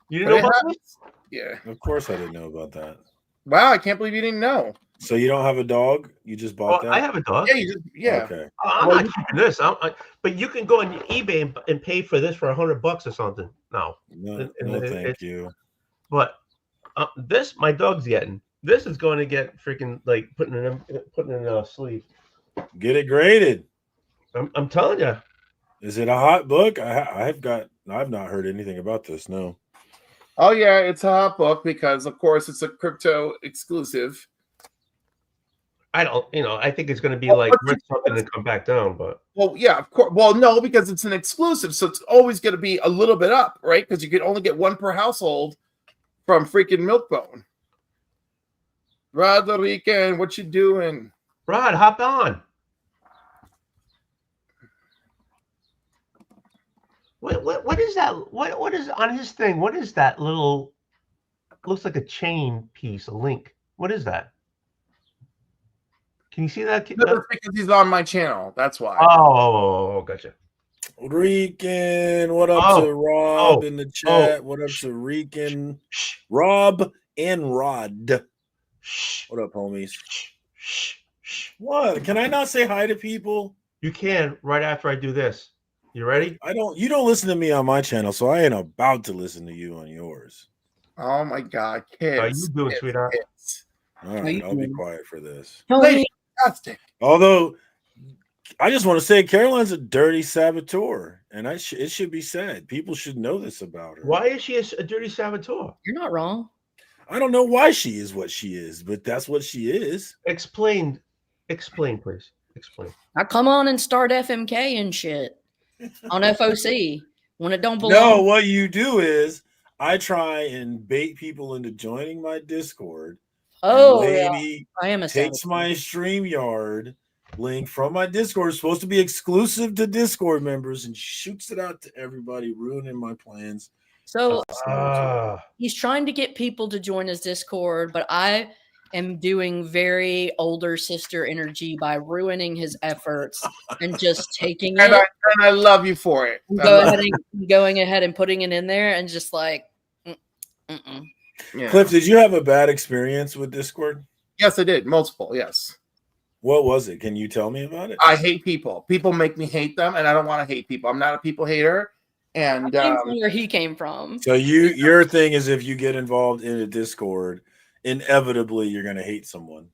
You didn't know about this? Yeah. Of course I didn't know about that. Wow, I can't believe you didn't know. So you don't have a dog? You just bought that? I have a dog. Yeah. Okay. I'm not keeping this. But you can go on eBay and pay for this for $100 or something. No, thank you. But this, my dog's getting. This is going to get freaking like putting in a sleeve. Get it graded. I'm telling you. Is it a hot book? I've not heard anything about this. No. Oh yeah, it's a hot book because of course it's a crypto exclusive. I don't, I think it's going to be like rent something and come back down, but well, yeah, of course. Well, no, because it's an exclusive, so it's always going to be a little bit up, right? Because you can only get one per household from freaking Milkbone. Rod Rican, what you doing? Rod, hop on. What is that? What is on his thing? What is that little? Looks like a chain piece, a link. What is that? Can you see that? No, that's because he's on my channel. That's why. Oh, gotcha. Rican, what up to Rob in the chat? What up to Rican? Rob and Rod. What up, homies? What? Can I not say hi to people? You can right after I do this. You ready? You don't listen to me on my channel, so I ain't about to listen to you on yours. Oh my god, kids. How you doing, sweetheart? All right, I'll be quiet for this. Fantastic. Although I just want to say Caroline's a dirty saboteur, and it should be said. People should know this about her. Why is she a dirty saboteur? You're not wrong. I don't know why she is what she is, but that's what she is. Explain, please. Explain. Now come on and start FMK and shit on FOC when it don't belong. No, what you do is I try and bait people into joining my Discord. Oh, lady I am a takes my StreamYard link from my Discord. It's supposed to be exclusive to Discord members and shoots it out to everybody, ruining my plans. So he's trying to get people to join his Discord, but I am doing very older sister energy by ruining his efforts and just taking it. And I love you for it. Going ahead and putting it in there and just like, Yeah. Cliff, did you have a bad experience with Discord? Yes, I did. Multiple. Yes. What was it? Can you tell me about it? I hate people. People make me hate them, and I don't want to hate people. I'm not a people hater. And I came from where he came from. So your thing is if you get involved in a Discord, inevitably you're gonna hate someone.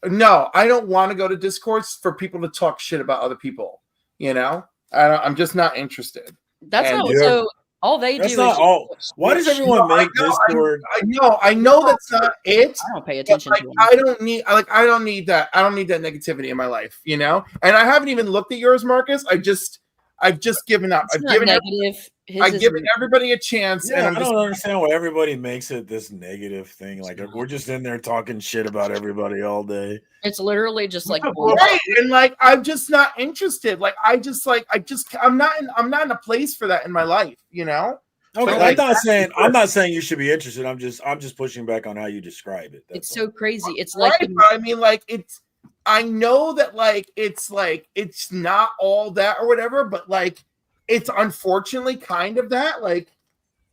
no, I don't want to go to Discords for people to talk shit about other people. You know, I'm just not interested. That's And not you're- so. All they That's do not is all. Why does everyone make Discord? I know that's not it. I don't pay But attention like, to them. I don't need that. I don't need that negativity in my life, you know. And I haven't even looked at yours, Marcus. I've just given up. It's I've not given negative. His I've is- given everybody a chance, Yeah, and I I'm just don't understand why everybody makes it this negative thing. Like we're just in there talking shit about everybody all day. It's literally just like right. And like I'm just not interested. Like I'm not in a place for that in my life, you know. Okay, So, like, I'm not saying you should be interested. I'm just pushing back on how you describe it. it's so crazy. It's right, like but I mean, like I know that it's not all that or whatever, but like it's unfortunately kind of that. Like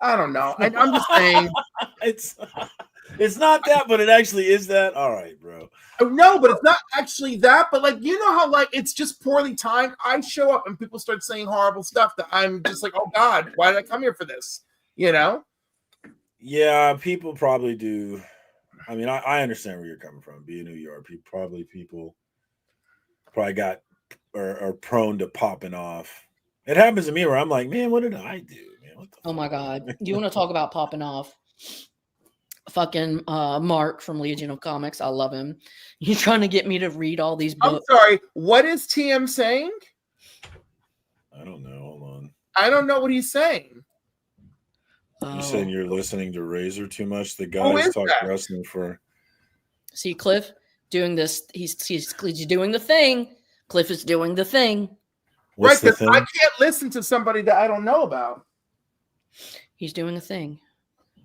I don't know. I'm just saying it's not that, but it actually is that. All right, bro. no, but it's not actually that. But like you know how like it's just poorly timed. I show up and people start saying horrible stuff that I'm just like, oh God, why did I come here for this? You know? Yeah, people probably do. I mean, I understand where you're coming from. Being New York, people probably got or are prone to popping off. It happens to me where I'm like, man, what did I do? Man, what the oh my God. You want to talk about popping off? Fucking Mark from Legion of Comics. I love him. He's trying to get me to read all these books. I'm sorry. What is TM saying? I don't know. Hold on. I don't know what he's saying. You saying you're listening to Razor too much? The Who guys is talk that? wrestling for. See Cliff doing this. He's doing the thing. Cliff is doing the thing. What's right, the because I thing? can't listen to somebody that I don't know about. He's doing a thing.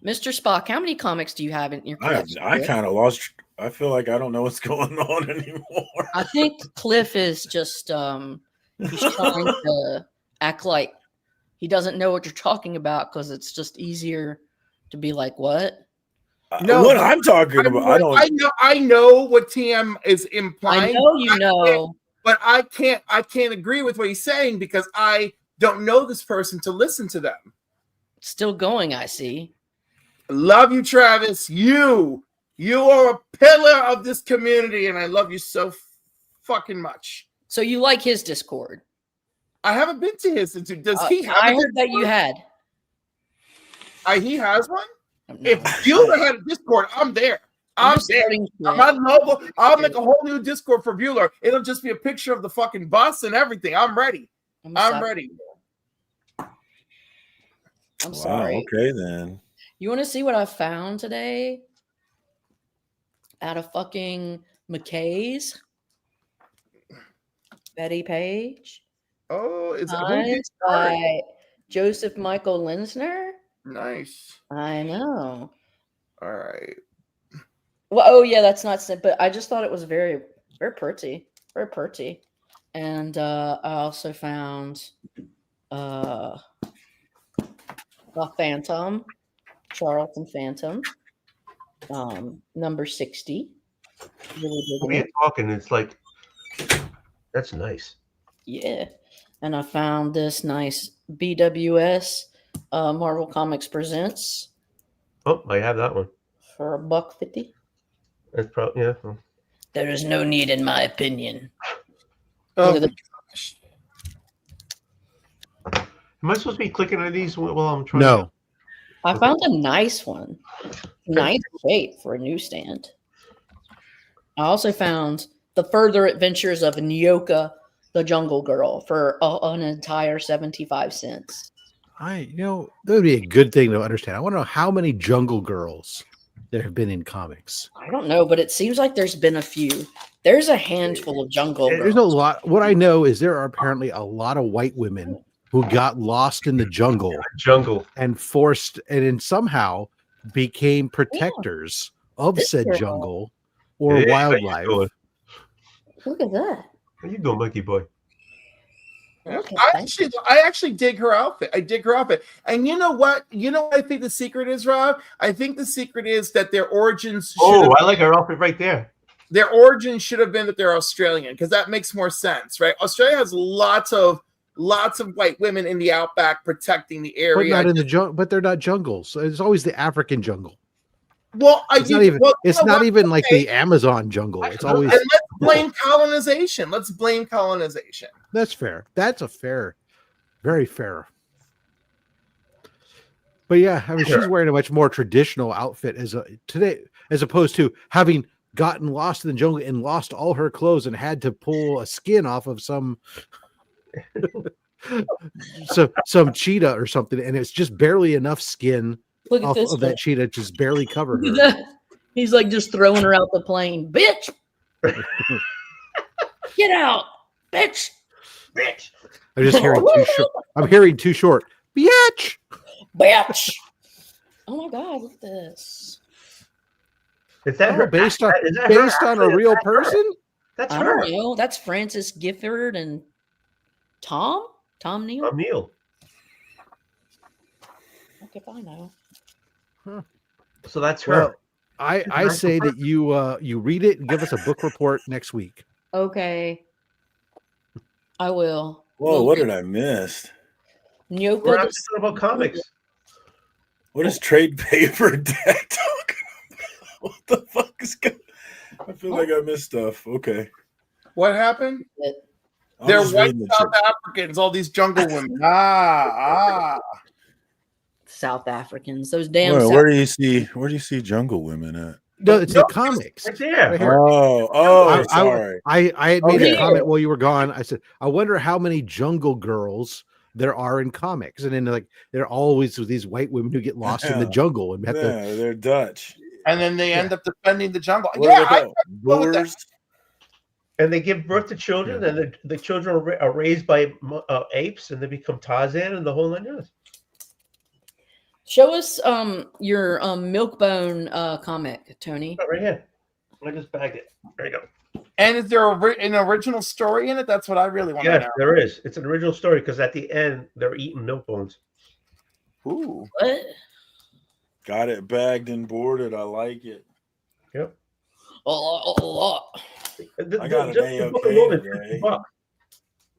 Mr. Spock, how many comics do you have in your collection? I kind of lost. I feel like I don't know what's going on anymore. I think Cliff is just he's trying to act like he doesn't know what you're talking about because it's just easier to be like, what? No, what I'm talking about, I don't. I know what TM is implying. I know you know. But I can't agree with what he's saying because I don't know this person to listen to them. Still going, I see. Love you, Travis. You are a pillar of this community, and I love you so fucking much. So you like his Discord? I haven't been to his. Does he have? I heard that you had. He has one. No. If you had a Discord, I'm there. I'm there. My logo. I'll make a whole new Discord for Bueller. It'll just be a picture of the fucking bus and everything. I'm ready. I'm ready. I'm sorry. Okay, then. You want to see what I found today? Out of fucking McKay's. Betty Page. Oh, is nice by Joseph Michael Linsner. Nice. I know. All right. Well, oh yeah, that's not simple. But I just thought it was very, very pretty, very pretty. And I also found a Phantom, Charlton Phantom, number 60. Really when you're talking, it's like that's nice. Yeah, and I found this nice BWS Marvel Comics Presents. Oh, I have that one for $1.50. That's probably yeah. There is no need, in my opinion. Oh, am I supposed to be clicking on these while I'm trying? No. I found a nice one. Nice shape for a newsstand. I also found The Further Adventures of Nyoka, the Jungle Girl, for an entire 75 cents. That would be a good thing to understand. I want to know how many Jungle Girls there have been in comics. I don't know, but it seems like there's been a few. There's a handful of Jungle Girls. There's a lot. What I know is there are apparently a lot of white women who got lost in the jungle and then somehow became protectors of said jungle or wildlife. Look at that. How you doing, monkey boy? I actually dig her outfit. I dig her outfit. And you know what? You know what I think the secret is, Rob? I think the secret is that their origins. Oh, I like her outfit right there. Their origins should have been that they're Australian, because that makes more sense, right? Australia has lots of white women in the outback protecting the area. But not in the jungle. But they're not jungles. It's always the African jungle. Well, it's not even like the Amazon jungle. It's always. And let's blame colonization. Let's blame colonization. That's fair. That's a fair, very fair. But yeah, I mean, she's wearing a much more traditional outfit today, as opposed to having gotten lost in the jungle and lost all her clothes and had to pull a skin off of some cheetah or something, and it's just barely enough skin off of that cheetah to just barely cover her. He's like just throwing her out the plane, bitch. Get out, bitch. Bitch. I'm just hearing too short. I'm hearing too short. Bitch. Bitch. Oh my God! Look at this. Is that her? Based on a real person? That's I her. don't know. That's Francis Gifford and Tom Neal. Tom Neal. Okay, I know. Huh. So that's her. Well, I say that you read it and give us a book report next week. Okay. I will. Whoa, what did I miss? We're talking about comics. What is trade paper deck talking about? What the fuck is going on? I feel like I missed stuff. Okay. What happened? I'm They're just white reading the South Africans, all these jungle women. South Africans. Those damn. Where do you see jungle women at? No, it's the comics. Right there. Right here. Sorry. I had made a comment while you were gone. I said, I wonder how many jungle girls there are in comics, and then there are always these white women who get lost in the jungle and have to. They're Dutch, and then they end up defending the jungle. Boers. And they give birth to children, and the children are raised by apes, and they become Tarzan and the whole 9 yards. Show us your Milkbone comic, Tony. Right here. I just bagged it. There you go. And is there an original story in it? That's what I really want to know. Yes, there is. It's an original story because at the end they're eating milk bones. Ooh. What? Got it bagged and boarded. I like it. Yep. I got an A-OK today.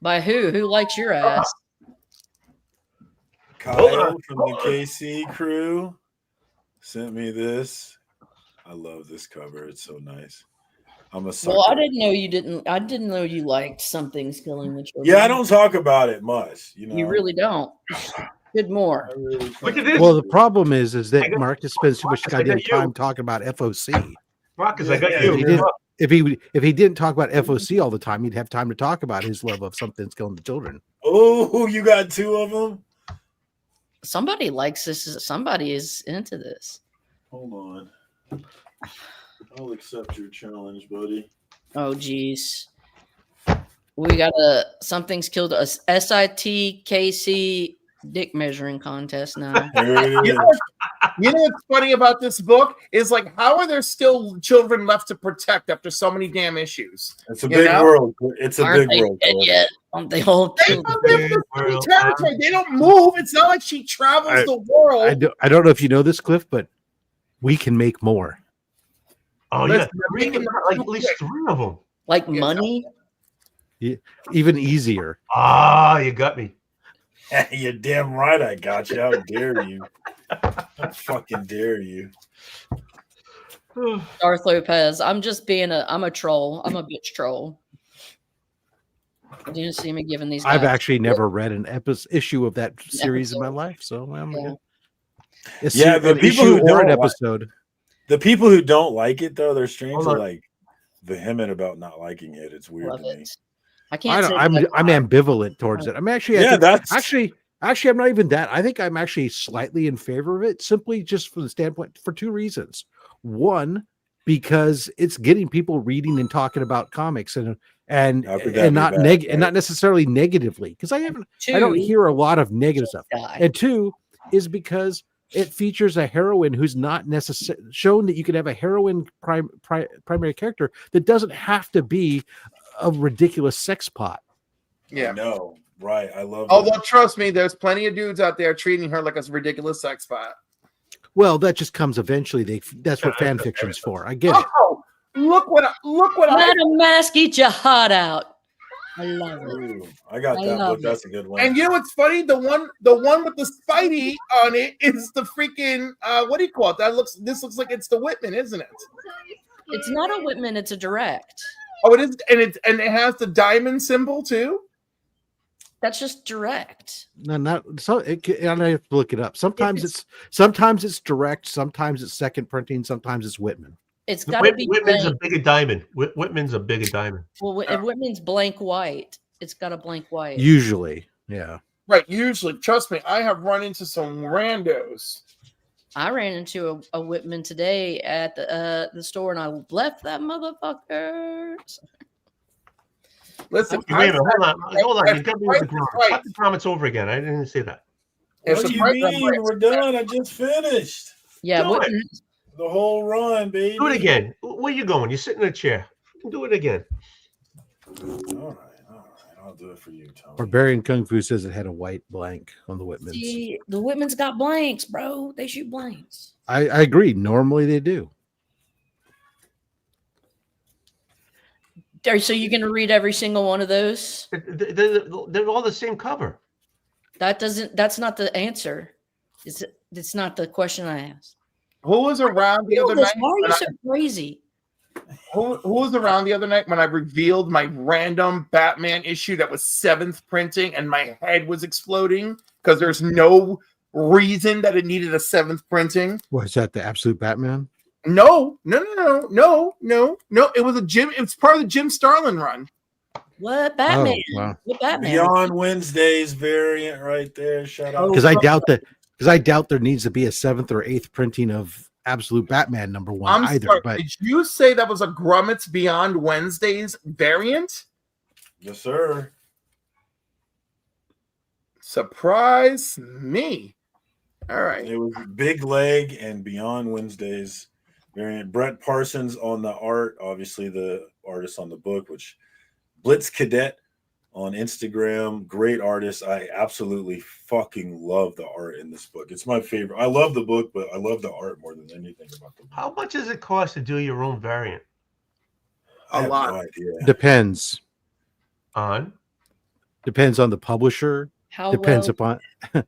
By who? Who likes your ass? Kyle from the KC crew sent me this. I love this cover. It's so nice. I'm a sucker. Well, I didn't know you didn't. I didn't know you liked Something's Killing the Children. Yeah, I don't talk about it much. You really don't. Good more. Look at this. Well, the problem is that Marcus spends too much goddamn time talking about FOC. Marcus, I got you. If he didn't talk about FOC all the time, he'd have time to talk about his love of Something's Killing the Children. Oh, you got two of them? Somebody likes this. Somebody is into this. Hold on. I'll accept your challenge, buddy. Oh, geez. We got Something's Killed a SITKC dick measuring contest now. You know what's funny about this book is how are there still children left to protect after so many damn issues? It's a big world. It's a big world. Yet? They hold territory. They don't move. It's not like she travels the world. I don't know if you know this, Cliff, but we can make more. Oh yeah, at least 3 of them. Like money. Yeah, even easier. Ah, you got me. You're damn right. I got you. How dare you? How fucking dare you? Darth Lopez. I'm just being I'm a troll. I'm a bitch troll. You see me giving these guys. I've actually never read an issue of that series in my life, so the people who don't episode. The people who don't like it though, they're strangely vehement about not liking it. It's weird to me. I can't. I'm ambivalent towards it. I'm actually actually I'm not even that. I think I'm actually slightly in favor of it, simply just from the standpoint for 2 reasons. One, because it's getting people reading and talking about comics and not necessarily negatively, because I don't hear a lot of negative stuff. And 2 is because it features a heroine who's not necessarily shown that you can have a heroine primary character that doesn't have to be a ridiculous sex pot. Yeah, no, Right. I love Although, that. trust me, there's plenty of dudes out there treating her like a ridiculous sex bot. Well, that just comes eventually. That's what fan fiction's for. I get it. Oh, look what Let a mask eat your heart out. I love it. Ooh, I got I that love book. That's a good one. And you know what's funny? The one with the Spidey on it is the freaking what do you call it? This looks like it's the Whitman, isn't it? It's not a Whitman, it's a direct. Oh, it is, and it has the diamond symbol too. That's just direct. No, not so. I have to look it up. Sometimes it's direct. Sometimes it's second printing. Sometimes it's Whitman. It's got to be Whitman's blank. a bigger diamond. Whitman's a bigger diamond. Well, if Whitman's blank white, it's got a blank white. Usually, yeah. Right. Usually, trust me, I have run into some randos. I ran into a Whitman today at the store, and I left that motherfucker. Listen, Wait a minute, hold on. You got me with the grommets. Right. Cut the grommets over again. I didn't say that. If What the do you price mean? right, We're done. I just finished Yeah, Do Whitman, the whole run, baby. Do it again. Where you going? You're sitting in a chair. Do it again. All right. I'll do it for you, Tony. Barbarian Kung Fu says it had a white blank on the Whitmans. see, the Whitman's got blanks, bro. They shoot blanks. I agree. Normally they do. So you're going to read every single one of those? They're all the same cover. That's not the answer. It's not the question I asked. who was around the other night? Why are you so crazy? Who was around the other night when I revealed my random Batman issue that was 7th printing and my head was exploding because there's no reason that it needed a 7th printing? Was that the Absolute Batman? No. It was it's part of the Jim Starlin run. What Batman? Oh, wow. What Batman? Beyond Wednesday's variant right there. Shout out. Because I doubt there needs to be a 7th or 8th printing of Absolute Batman #1 I'm either. sorry, But did you say that was a Grummets Beyond Wednesdays variant? Yes, sir. Surprise me. All right. It was Big Leg and Beyond Wednesdays variant. Brett Parsons on the art, obviously the artist on the book, which Blitz Cadet on Instagram, great artist. I absolutely fucking love the art in this book. It's my favorite. I love the book, but I love the art more than anything about the book. How much does it cost to do your own variant? I have lot. no idea. depends. On? Depends on the publisher. How Depends well? upon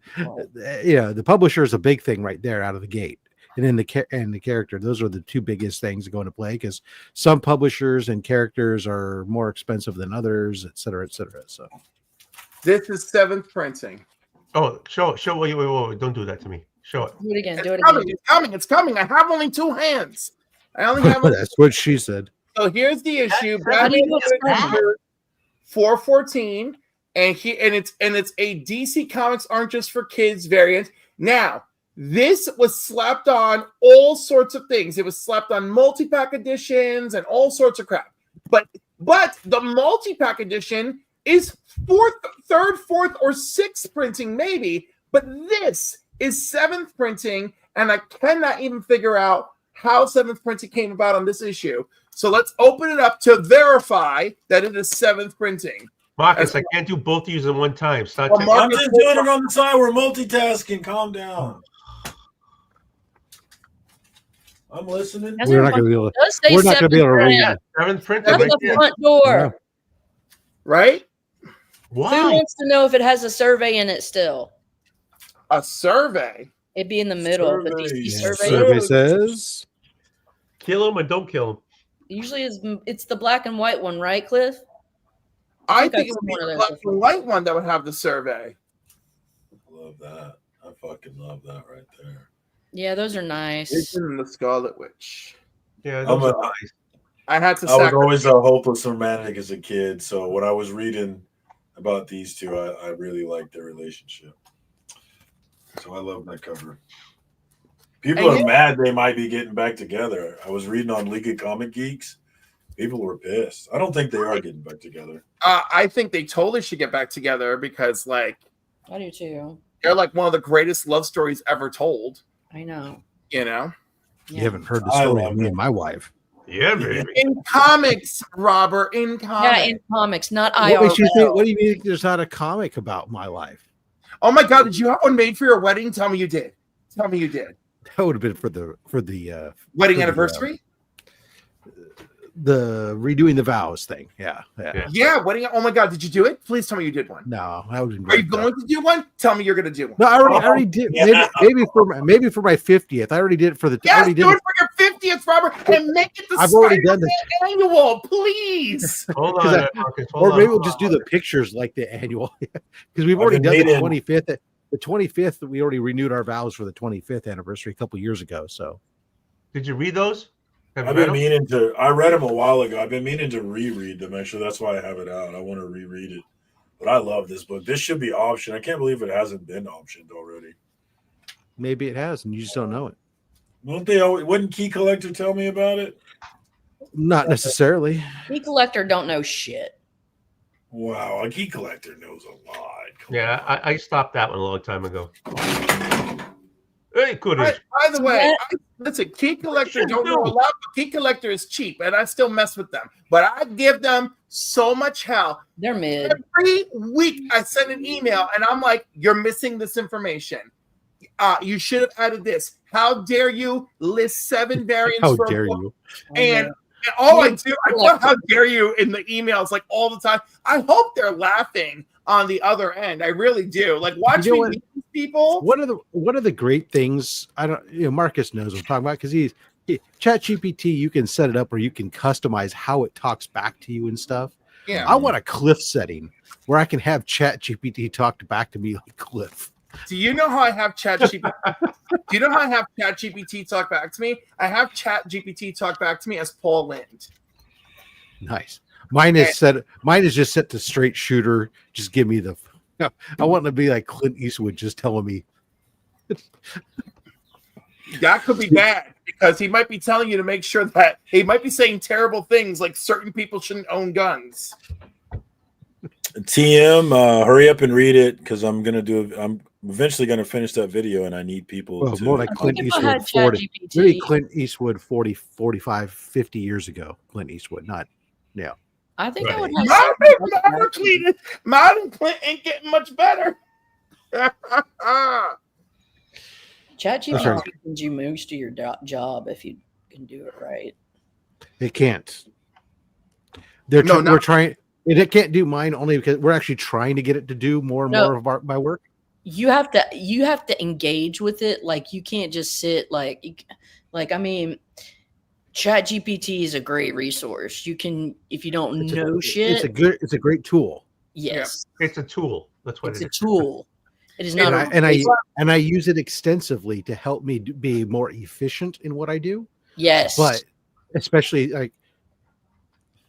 the publisher is a big thing right there out of the gate. And then the character, those are the two biggest things that go into play because some publishers and characters are more expensive than others, et cetera, et cetera. So This is 7th printing. Oh, show. Wait, don't do that to me. Show it. Do it again. Do It's it coming. again. It's coming. I have only 2 hands. I only have. that's what she said. So here's the issue. How do you Batman explain that? 414, and it's a DC Comics Aren't Just for Kids variant. Now, this was slapped on all sorts of things. It was slapped on multi-pack editions and all sorts of crap. But the multi-pack edition is 3rd, 4th, or 6th printing, maybe. But this is 7th printing, and I cannot even figure out how 7th printing came about on this issue. So let's open it up to verify that it is 7th printing. Marcus, I can't do both of these at one time. Start Well, I'm just doing it on the side. We're multitasking. Calm down. I'm listening. We're not going to be able. Does say We're not going to be able to read seventh that. 7th print. That's Right the there. front door. Right? Who Why? wants to know if it has a survey in it still? A survey. It'd be in the middle. The DC Survey. survey. Survey says Kill him or don't kill him. Usually it's the black and white one, right, Cliff? I think think I've it would seen be one of the those black and white one that would have the survey. Love that. I fucking love that right there. Yeah, those are nice. Jason and the Scarlet Witch. Yeah, I'm those a- are nice. I had to I was sacrifice. always a hopeless romantic as a kid, so when I was reading about these two, I really liked their relationship. So I love that cover. People And are mad they might be getting back together. I was reading on League of Comic Geeks. People were pissed. I don't think they are getting back together. I think they totally should get back together because, like, I do too. they're like one of the greatest love stories ever told. I know. You know? you haven't heard the I story love of me it. and my wife. Yeah, baby. In comics, Robert. In Yeah, comics. in comics, not What IRL. makes you think? What do you mean? There's not a comic about my life? Oh my God! Did you have one made for your wedding? Tell me you did. Tell me you did. That would have been for the Wedding for anniversary. The redoing the vows thing. Yeah. Yeah, wedding. Oh my God! Did you do it? Please tell me you did one. No, I would. Are you going to do one? Tell me you're going to do one. No, I already did. Maybe for my 50th. I already did it for the. I Yes, already did do it for your 50th, Robert, and make it the I've already done Spider-Man annual, please. Hold 'Cause on, I- Marcus. Or Hold maybe on, we'll hold just on. do the pictures like the annual, because we've I've already been done the meaning- 25th. The 25th, we already renewed our vows for the 25th anniversary a couple years ago. So Did you read those? Have you I've read been them? meaning to. I read them a while ago. I've been meaning to reread them. Actually, that's why I have it out. I want to reread it. But I love this book. This should be optioned. I can't believe it hasn't been optioned already. maybe it has, and you just don't know it. Won't they? Wouldn't Key Collector tell me about it? Not necessarily. Key collector don't know shit. Wow, a Key Collector knows a lot. Yeah, I stopped that one a long time ago. Hey, could By the way, listen, Key Collector don't know a lot, but Key Collector is cheap, and I still mess with them. But I give them so much hell. They're mid. Every week I send an email, and I'm like, "You're missing this information. You should have added this. How dare you list 7 variants? How for a dare book?" you? And all I do, I put "how dare you" in the emails like all the time. I hope they're laughing on the other end. I really do. Like, watch You know me what? meet these people. One of the great things, I don't, Marcus knows what I'm talking about, because ChatGPT, you can set it up where you can customize how it talks back to you and stuff. Yeah. I want a Cliff setting where I can have ChatGPT talk back to me like Cliff. Do you know how I have ChatGPT? Do you know how I have ChatGPT talk back to me? I have ChatGPT talk back to me as Paul Lind. Nice. Mine is just set to straight shooter. Just give me the. I want to be like Clint Eastwood, just telling me. That could be bad because he might be telling you to make sure that he might be saying terrible things like certain people shouldn't own guns. TM, hurry up and read it because I'm eventually gonna finish that video and I need people Well, to more like Clint Eastwood 40. Maybe Clint Eastwood 40, 45, 50 years ago. Clint Eastwood, not yeah. I think I would have modern Clint ain't getting much better. ChatGPT can do most of your job if you can do it right. It can't. We're trying. It can't do mine only because we're actually trying to get it to do more and more of my work. You have to engage with it. Like you can't just sit like I mean, ChatGPT is a great resource. You can, if you don't know shit, it's a great tool. Yes, it's a tool. That's what it's a tool. It is not. And I use it extensively to help me be more efficient in what I do. Yes, but especially like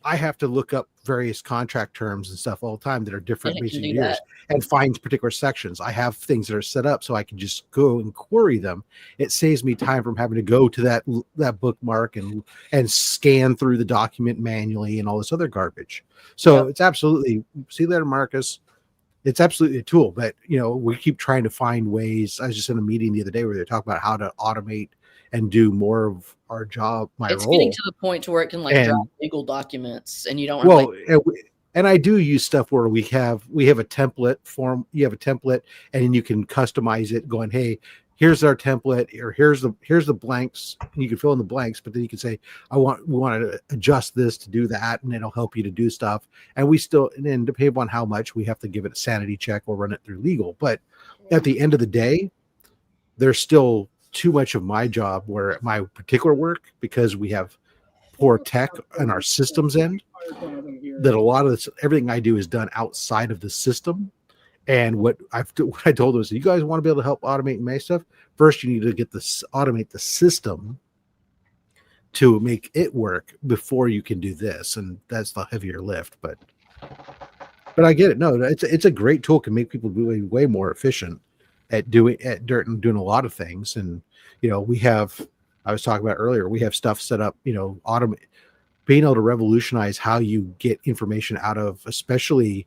I have to look up various contract terms and stuff all the time that are different recent years and find particular sections. I have things that are set up so I can just go and query them. It saves me time from having to go to that bookmark and scan through the document manually and all this other garbage. So it's absolutely, see you later, Marcus. It's absolutely a tool, but we keep trying to find ways. I was just in a meeting the other day where they're talking about how to automate and do more of our job. It's role. Getting to the point to where it can draft legal documents, and you don't. And I do use stuff where we have a template form. You have a template, and you can customize it. Going, hey, here's our template, or here's the blanks. And you can fill in the blanks, but then you can say, we want to adjust this to do that, and it'll help you to do stuff. And then depending on how much, we have to give it a sanity check or run it through legal. But at the end of the day, there's still too much of my job where my particular work, because we have poor tech on our systems end, that a lot of this, everything I do is done outside of the system. And what I told them is, you guys want to be able to help automate and make stuff, first you need to automate the system to make it work before you can do this. And that's the heavier lift, but I get it. No, it's a great tool, can make people way more efficient at doing a lot of things. And I was talking about earlier, we have stuff set up, automate, being able to revolutionize how you get information out of, especially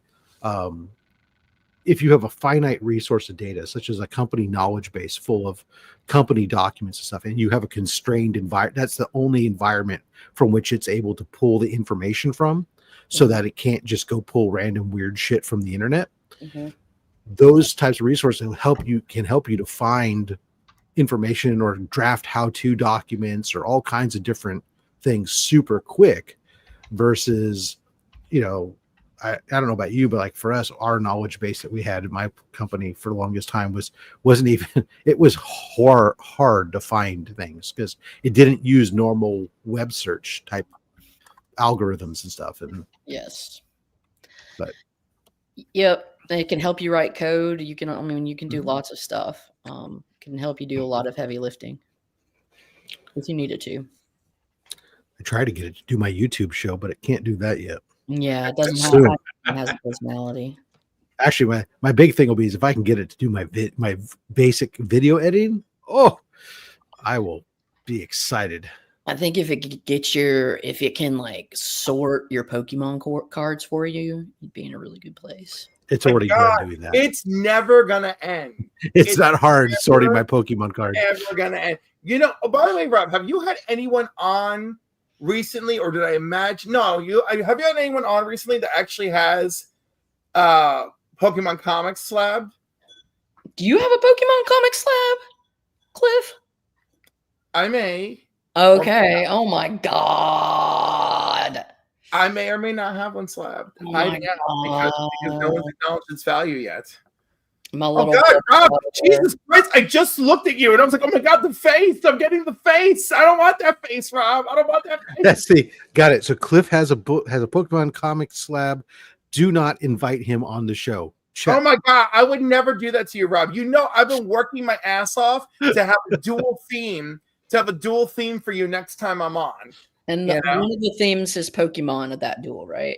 if you have a finite resource of data, such as a company knowledge base full of company documents and stuff, and you have a constrained environment, that's the only environment from which it's able to pull the information from, so that it can't just go pull random weird shit from the internet. Those types of resources can help you to find information or draft how-to documents or all kinds of different things super quick versus, I don't know about you, but like for us, our knowledge base that we had in my company for the longest time wasn't even, it was hard to find things because it didn't use normal web search type algorithms and stuff. And yes, but yep, it can help you write code. You can do lots of stuff. Can help you do a lot of heavy lifting if you need it to. I try to get it to do my YouTube show, but it can't do that yet. Yeah, it doesn't have it has a personality. Actually, my big thing will be is if I can get it to do my basic video editing, I will be excited. I think if it can like sort your Pokemon cards for you, you'd be in a really good place. It's already done doing that. It's never gonna end. It's not hard sorting my Pokemon cards. Never gonna end. Oh, by the way, Rob, have you had anyone on recently, or did I imagine? No, have you had anyone on recently that actually has Pokemon Comics slab? Do you have a Pokemon Comics slab, Cliff? I may. Okay. Oh my god. I may or may not have one slabbed. Oh I because no one's acknowledged its value yet. Oh God, Rob! Jesus Christ! I just looked at you and I was like, "Oh my God, the face! I'm getting the face! I don't want that face, Rob! I don't want that face!" Got it. So Cliff has a Pokemon comic slab. Do not invite him on the show. Check. Oh my God, I would never do that to you, Rob. I've been working my ass off to have a dual theme. For you next time I'm on. And one of the themes is Pokemon of that duel, right?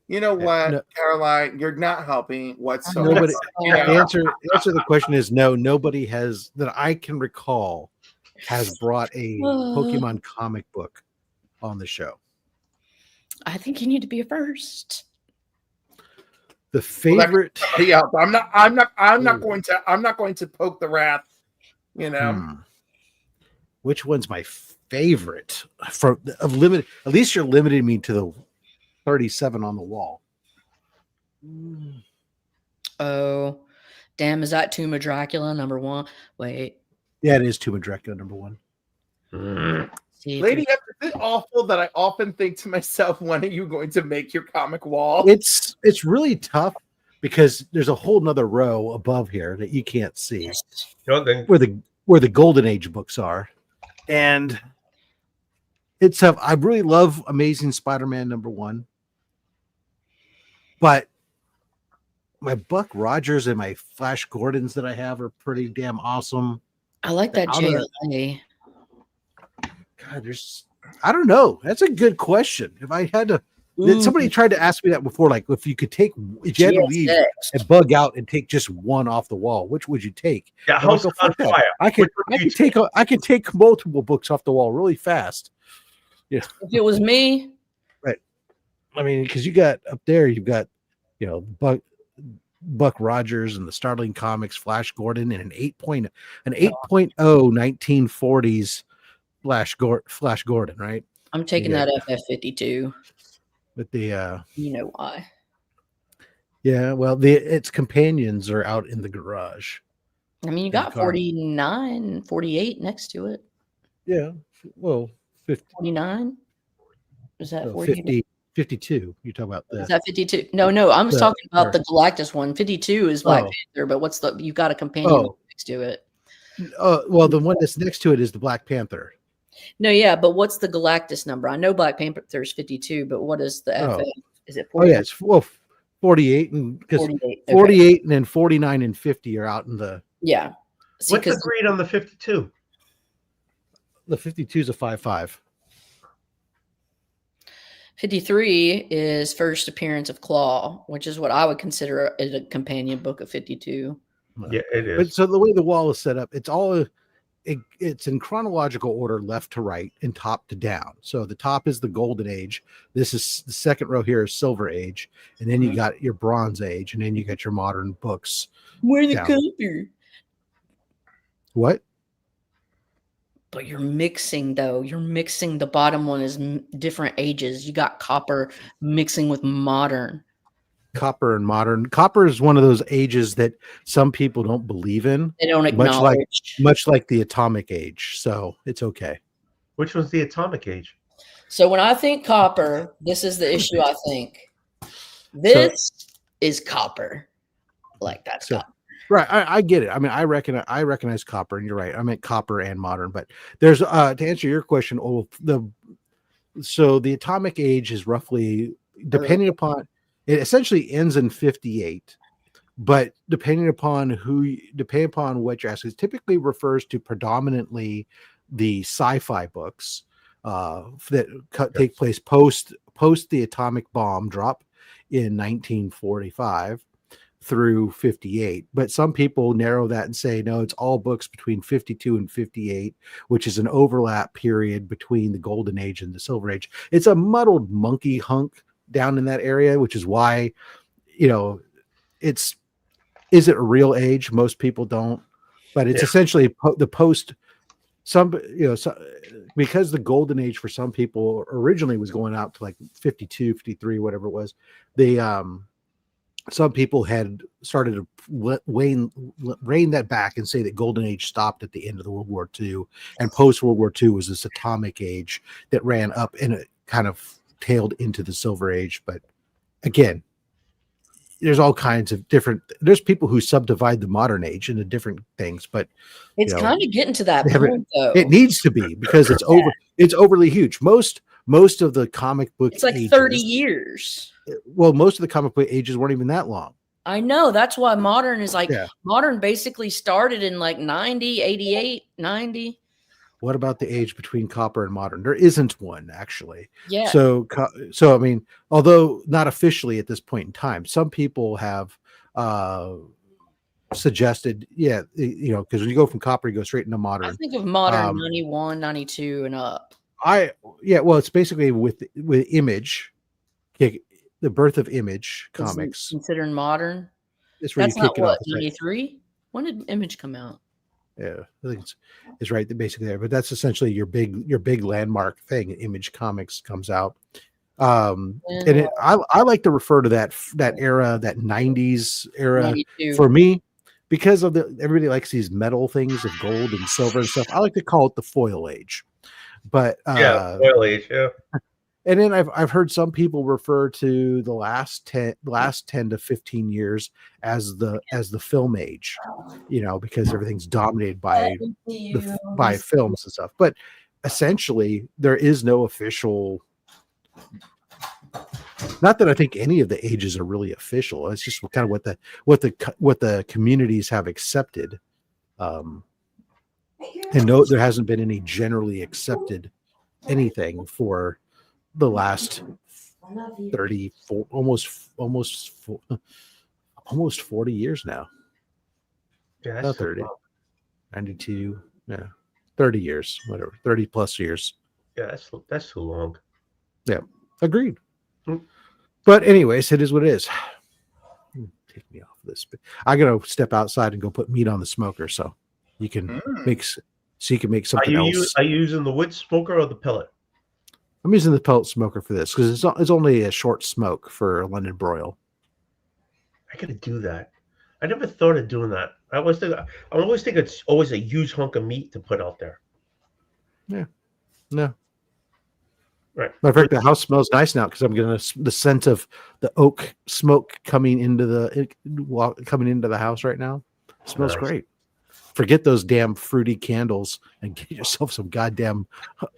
You know what, No. Caroline, you're not helping whatsoever. Nobody, answer the question is no. Nobody has that I can recall has brought a Pokemon comic book on the show. I think you need to be a first. The favorite. I'm not going to poke the wrath. Which one's my favorite of limited? At least you're limiting me to the 37 on the wall. Oh, damn! Is that Tomb of Dracula #1? Wait. Yeah, it is Tomb of Dracula #1. Lady, is it awful that I often think to myself, when are you going to make your comic wall? It's really tough because there's a whole nother row above here that you can't see where the Golden Age books are. And it's I really love Amazing Spider-Man #1, but my Buck Rogers and my Flash Gordons that I have are pretty damn awesome. I like that JLA. God, I don't know. That's a good question. If I had to, somebody tried to ask me that before, like if you had to leave and bug out and take just one off the wall, which would you take? Yeah, House on Fire. I can take multiple books off the wall really fast. Yeah. If it was me, right. I mean, because you got up there, you've got Buck Rogers and the Starling Comics, Flash Gordon, and an 8.0 1940s Flash Gordon, right? I'm taking that FF52. With the you know why? Yeah, well, its companions are out in the garage. I mean, you got 49, 48 next to it. Yeah, well, 50, 49. Is that 50? 52. You're talking about that? Is that 52? No, I'm talking about the Galactus one. 52 is Black Panther, but you got a companion next to it. Well, the one that's next to it is the Black Panther. No, yeah, but what's the Galactus number? I know Black Panther is 52, but what is the FF? Is it 48? Oh, yeah, it's 48, and because 48 and then 49 and 50 are out in the. Yeah. See, what's the grade on the 52? The 52 is a 5.5. 53 is first appearance of Claw, which is what I would consider a companion book of 52. Yeah, it is. But so the way the wall is set up, it's in chronological order, left to right and top to down. So the top is the Golden Age. This is the second row here is Silver Age, and then you got your Bronze Age, and then you got your modern books. Where the down. copper? What? But you're mixing though. You're mixing. The bottom one is different ages. You got copper mixing with modern. Copper and modern. Copper is one of those ages that some people don't believe in. They don't acknowledge. Much like the atomic age. So it's okay. Which was the atomic age? So when I think copper, this is the issue. I think this is copper. Like that's copper. Right, I get it. I mean, I recognize copper, and you're right. I meant copper and modern, but there's to answer your question. The atomic age is roughly, depending upon, it essentially ends in 58, but depending upon what you're asking, it typically refers to predominantly the sci-fi books that take place post the atomic bomb drop in 1945. Through 58, but some people narrow that and say no, it's all books between 52 and 58, which is an overlap period between the Golden Age and the Silver Age. It's a muddled monkey hunk down in that area, which is why, is it a real age? Most people don't, but it's essentially the post. Because the Golden Age for some people originally was going out to like 52, 53, whatever it was. Some people had started to rein that back and say that Golden Age stopped at the end of the World War II, and post World War II was this atomic age that ran up and it kind of tailed into the Silver Age. But again, there's all kinds of there's people who subdivide the modern age into different things, but it's kind of getting to that point though. It needs to be, because it's overly huge. Most of the comic book it's like ages, 30 years. Well, most of the comic book ages weren't even that long. I know. That's why modern is modern basically started in like 90, 88, 90. What about the age between copper and modern? There isn't one, actually. Yeah. So I mean, although not officially at this point in time, some people have suggested, because when you go from copper, you go straight into modern. I think of modern 91, 92 and up. Well, it's basically with Image, the birth of Image comics. Considering modern? That's where That's you kick it off. 93? When did Image come out? Yeah, I think it's right basically there, but that's essentially your big landmark thing. Image Comics comes out, and I like to refer to that era, that 90s era 92. For me, because of everybody likes these metal things of gold and silver and stuff. I like to call it the foil age, but foil age, yeah. And then I've heard some people refer to the last 10 to 15 years as the film age, because everything's dominated by films and stuff. But essentially, there is no official. Not that I think any of the ages are really official. It's just kind of what the communities have accepted, and no, there hasn't been any generally accepted anything for the last 34 almost 40 years now. Yeah, that's 30 92, 30 years, whatever, 30 plus years. Yeah, that's too long. Yeah, agreed. But anyways, it is what it is. Take me off this, but I gotta step outside and go put meat on the smoker so you can make something else. Are you using the wood smoker or the pellet? I'm using the pellet smoker for this because it's only a short smoke for London broil. I gotta do that. I never thought of doing that. I always think it's always a huge hunk of meat to put out there. Yeah. No. Right. Matter of fact, the house smells nice now because I'm getting the scent of the oak smoke coming into the house right now. It smells great. Forget those damn fruity candles and get yourself some goddamn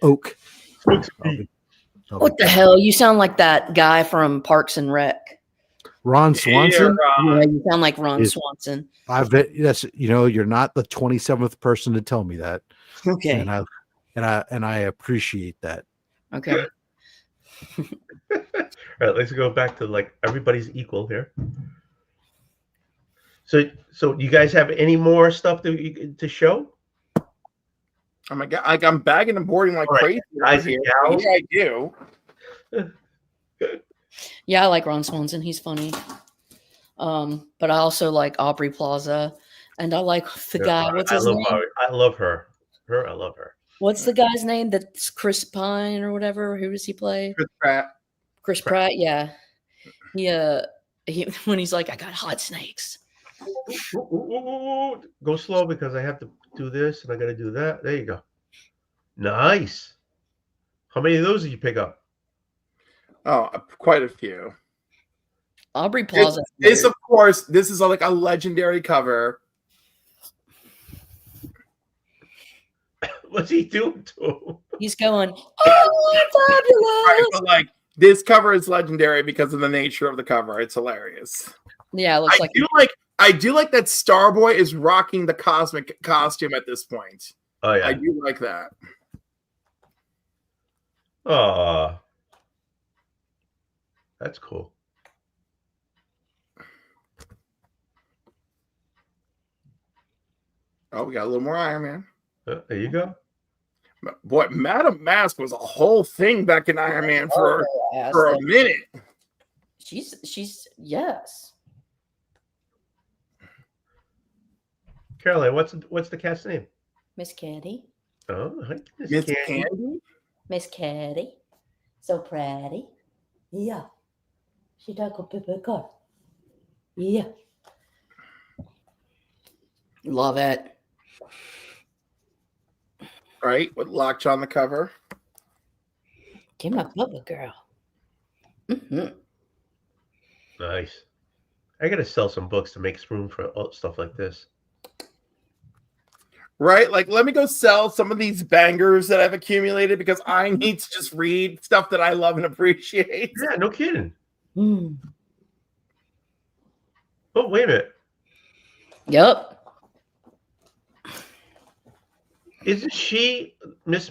oak. What the hell? You sound like that guy from Parks and Rec. Ron Swanson? Yeah, you sound like Ron Swanson. I bet you're not the 27th person to tell me that. Okay. And I appreciate that. Okay. All right, let's go back to like everybody's equal here. So you guys have any more stuff to show? Oh my god! Like I'm bagging and boarding like All right, crazy guys over and here. gals. Yeah, I do. Yeah, I like Ron Swanson. He's funny. But I also like Aubrey Plaza, and I like the guy. What's his name? I love her. I love her. What's the guy's name? That's Chris Pine or whatever. Who does he play? Chris Pratt. Chris Pratt. Yeah. He when he's like, I got hot snakes. Ooh. Go slow because I have to do this and I got to do that. There you go. Nice. How many of those did you pick up? Oh, quite a few. Aubrey Plaza. This, of course, this is like a legendary cover. What's he doing to him? He's going, oh, fabulous. Right, but like this cover is legendary because of the nature of the cover. It's hilarious. Yeah, it looks I do like that Starboy is rocking the cosmic costume at this point. Oh yeah, I do like that. Oh, that's cool. Oh, we got a little more Iron Man. There you go. Boy, Madam Mask was a whole thing back in Iron Man for a minute. She's yes. Caroline, what's the cat's name? Miss Caddy. Oh, hi, Miss Candy. Miss Caddy. So pretty. Yeah. She took a paper car. Yeah. Love it. Right, with Lockjaw on the cover. Give my bubba girl. Mm-hmm. Nice. I gotta sell some books to make room for stuff like this. Right, like let me go sell some of these bangers that I've accumulated because I need to just read stuff that I love and appreciate. Yeah, no kidding. Mm. Oh, wait a minute. Yep. Isn't she Miss?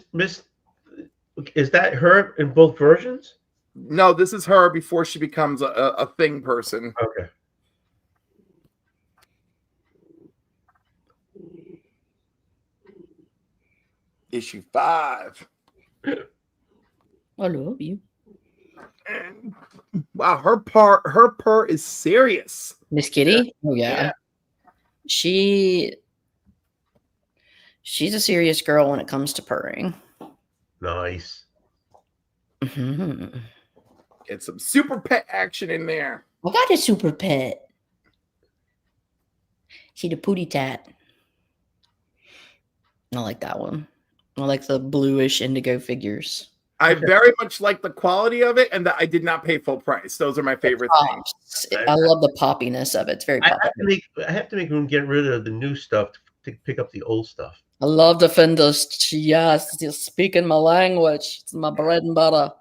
Is that her in both versions? No, this is her before she becomes a thing person. Okay. Issue 5. I love you. And, wow, her purr is serious. Miss Kitty? Oh yeah. She's a serious girl when it comes to purring. Nice. Mm-hmm. Get some super pet action in there. I got a super pet. She the pootie tat. I like that one. I like the bluish indigo figures. I very much like the quality of it and that I did not pay full price. Those are my favorite things. I love the poppiness of it. It's very poppy. I have to make room, get rid of the new stuff to pick up the old stuff. I love the Fenders. Yes, just speaking my language. It's my bread and butter.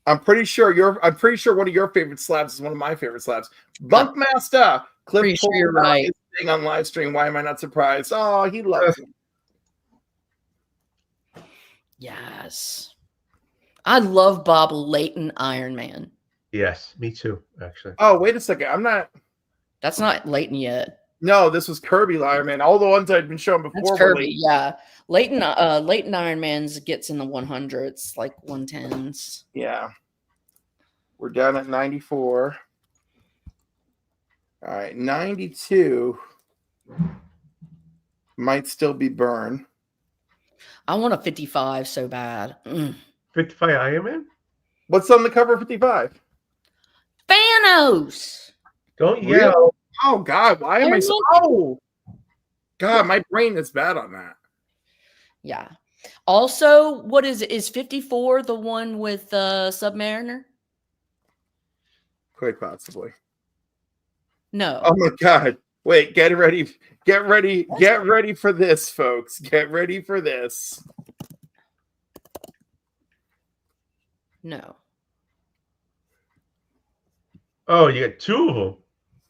I'm pretty sure one of your favorite slabs is one of my favorite slabs. Bunkmaster. Cliff Sure you're right. Thing on live stream. Why am I not surprised? Oh, he loves me. Yes. I love Bob Layton Iron Man. Yes, me too, actually. Oh, wait a second. I'm not. That's not Layton yet. No, this was Kirby Iron Man. All the ones I'd been shown before. That's Kirby, yeah. Layton Iron Man's gets in the 100s, like 110s. Yeah. We're down at 94. All right, 92 might still be Burn. I want a 55 so bad. 55 Iron Man? What's on the cover of 55? Thanos. Don't yell. Oh, God. Why am I so... Oh, God, my brain is bad on that. Yeah. Also, what is it? Is 54 the one with Submariner? Quite possibly. No. Oh, my God. Wait, get ready for this, folks. Get ready for this. No. Oh, you got two of them.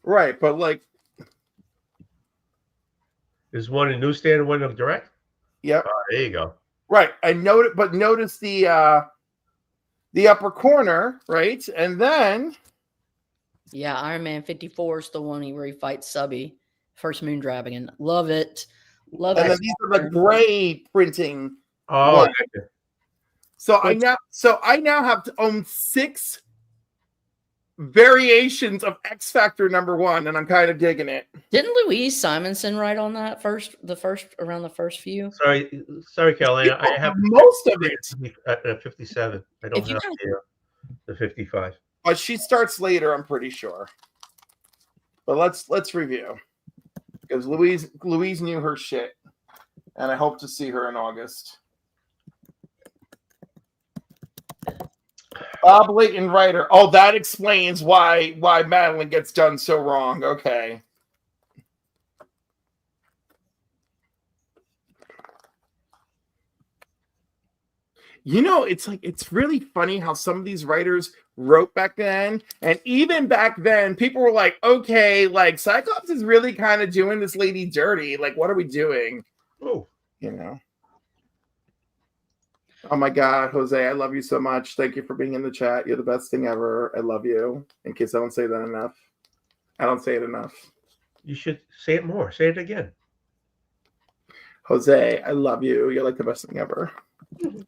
Right, but like, is one in newsstand and one in direct? Yep. Oh, there you go. Right. I noted, but notice the upper corner, right? And then Yeah, Iron Man 54 is the one where he fights Subby, first Moon Dragon. Love it. Love and then X these are the Factor. gray printing. Oh, What? gotcha. So I now have to own 6 variations of X Factor #1, and I'm kind of digging it. Didn't Louise Simonson write on that around the first few? Sorry, Carolina. I have most of it at 57. I don't If you have guys- the 55. but she starts later, I'm pretty sure. But let's review, because Louise knew her shit, and I hope to see her in August. Bob Layton writer. Oh, that explains why Madeline gets done so wrong. Okay. You know, it's really funny how some of these writers wrote back then, and even back then, people were like, okay, like Cyclops is really kind of doing this lady dirty. Like, what are we doing? Oh, You know. Oh my God, Jose, I love you so much. Thank you for being in the chat. You're the best thing ever. I love you. In case I don't say that enough. I don't say it enough. you should say it more. Say it again. Jose, I love you. You're like the best thing ever. He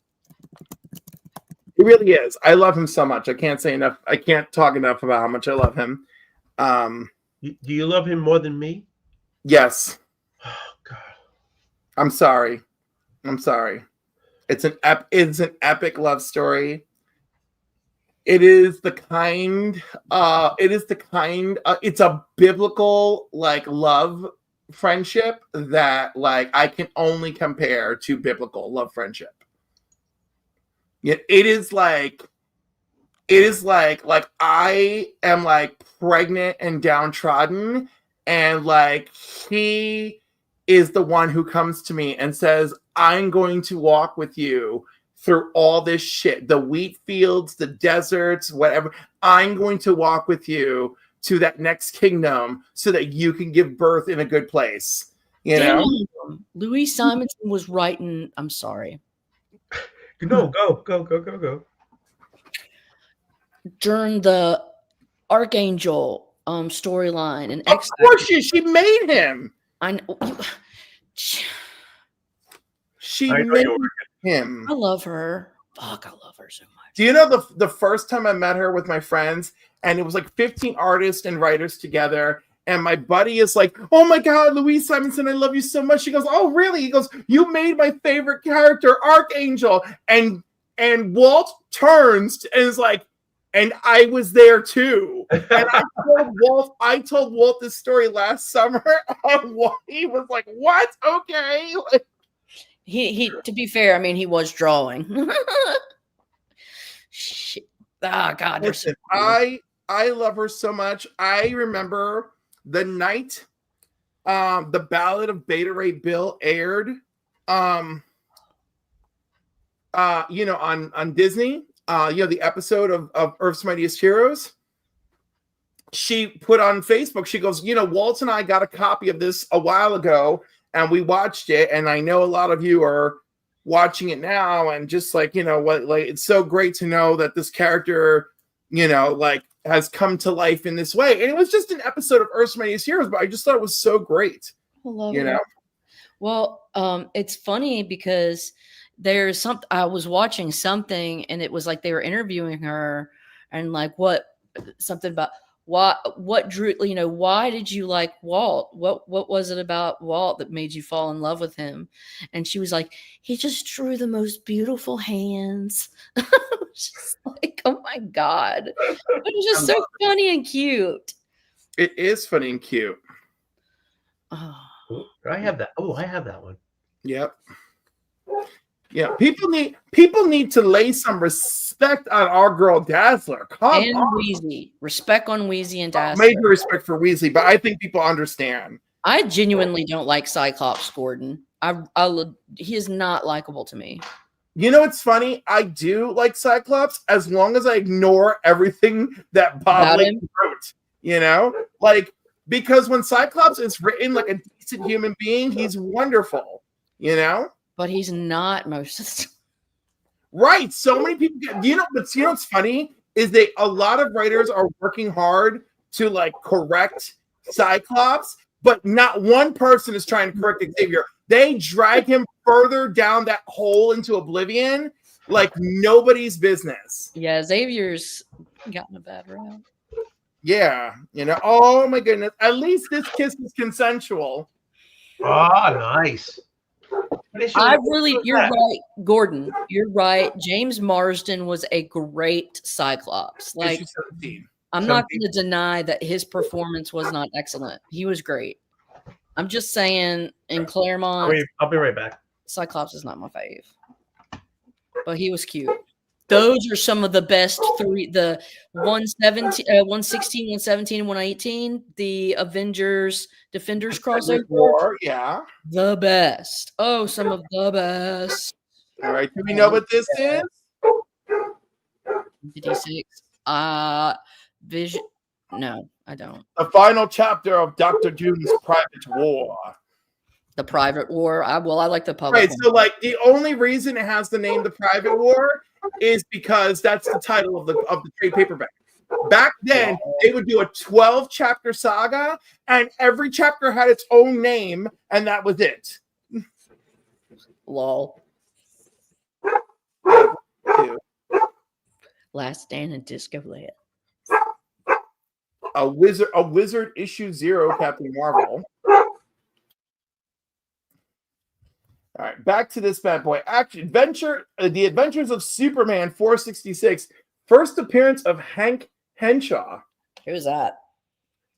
really is. I love him so much. I can't say enough. I can't talk enough about how much I love him. Do you love him more than me? Yes. Oh God. I'm sorry. It's an epic love story. It is the kind it's a biblical like love friendship that like I can only compare to biblical love friendship. Yet it is like I am like pregnant and downtrodden, and like he is the one who comes to me and says, I'm going to walk with you through all this shit, the wheat fields, the deserts, whatever. I'm going to walk with you to that next kingdom so that you can give birth in a good place. You know? Damn. Louise Simonson was writing. I'm sorry. No, go. During the Archangel storyline and Of course she made him. I know. She I know made you him. I love her. Fuck, I love her so much. Do you know the first time I met her with my friends, and it was like 15 artists and writers together, and my buddy is like, oh my God, Louise Simonson, I love you so much. She goes, oh really? He goes, you made my favorite character, Archangel. And Walt turns and is like, and I was there too. And I told Walt this story last summer. He was like, what? Okay. He to be fair, I mean he was drawing. Shit. Ah, God. Listen, so I love her so much. I remember the night the Ballad of Beta Ray Bill aired on Disney, the episode of Earth's Mightiest Heroes. She put on Facebook, she goes, Walt and I got a copy of this a while ago and we watched it, and I know a lot of you are watching it now, and just it's so great to know that this character has come to life in this way. And it was just an episode of Earth's Mightiest Heroes, but I just thought it was so great. I love it. Well, it's funny because I was watching something, and it was like they were interviewing her, and like something about what drew, why did you like Walt? What was it about Walt that made you fall in love with him? And she was like, he just drew the most beautiful hands. Just like, oh my God. But it's just so funny and cute. It is funny and cute. Oh. I have that. Oh, I have that one. Yep. Yeah, people need to lay some respect on our girl Dazzler. Come and on. Weezy. Respect on Weezy and Dazzler. Major respect for Weezy, but I think people understand. I genuinely don't like Cyclops Gordon. He is not likable to me. You know what's funny? I do like Cyclops as long as I ignore everything that Bob Layton wrote. Because when Cyclops is written like a decent human being, he's wonderful. But he's not most of the time. Right. So many people but what's funny is a lot of writers are working hard to correct Cyclops, but not one person is trying to correct Xavier. They drag him further down that hole into oblivion like nobody's business. Yeah, Xavier's gotten a bad rap. Yeah, oh my goodness. At least this kiss is consensual. Oh, nice. You're right, Gordon. You're right. James Marsden was a great Cyclops. Like, I'm not going to deny that his performance was not excellent. He was great. I'm just saying, in Claremont, I'll be right back. Cyclops is not my fave, but he was cute. Those are some of the best three. The 117, 116, 117, and 118. The Avengers Defenders crossover. War, yeah. The best. Oh, some of the best. All right. Do we know what this is? 56. Vision. No, I don't. The final chapter of Dr. Doom's Private War. The Private War. I like the public. Right. So, like, the only reason it has the name The Private War is because that's the title of the trade paperback. Back then, they would do a 12-chapter saga, and every chapter had its own name, and that was it. Lol. Last Stand in Discoland. A wizard issue 0, Captain Marvel. All right, back to this bad boy. The Adventures of Superman 466. First appearance of Hank Henshaw. Who's that?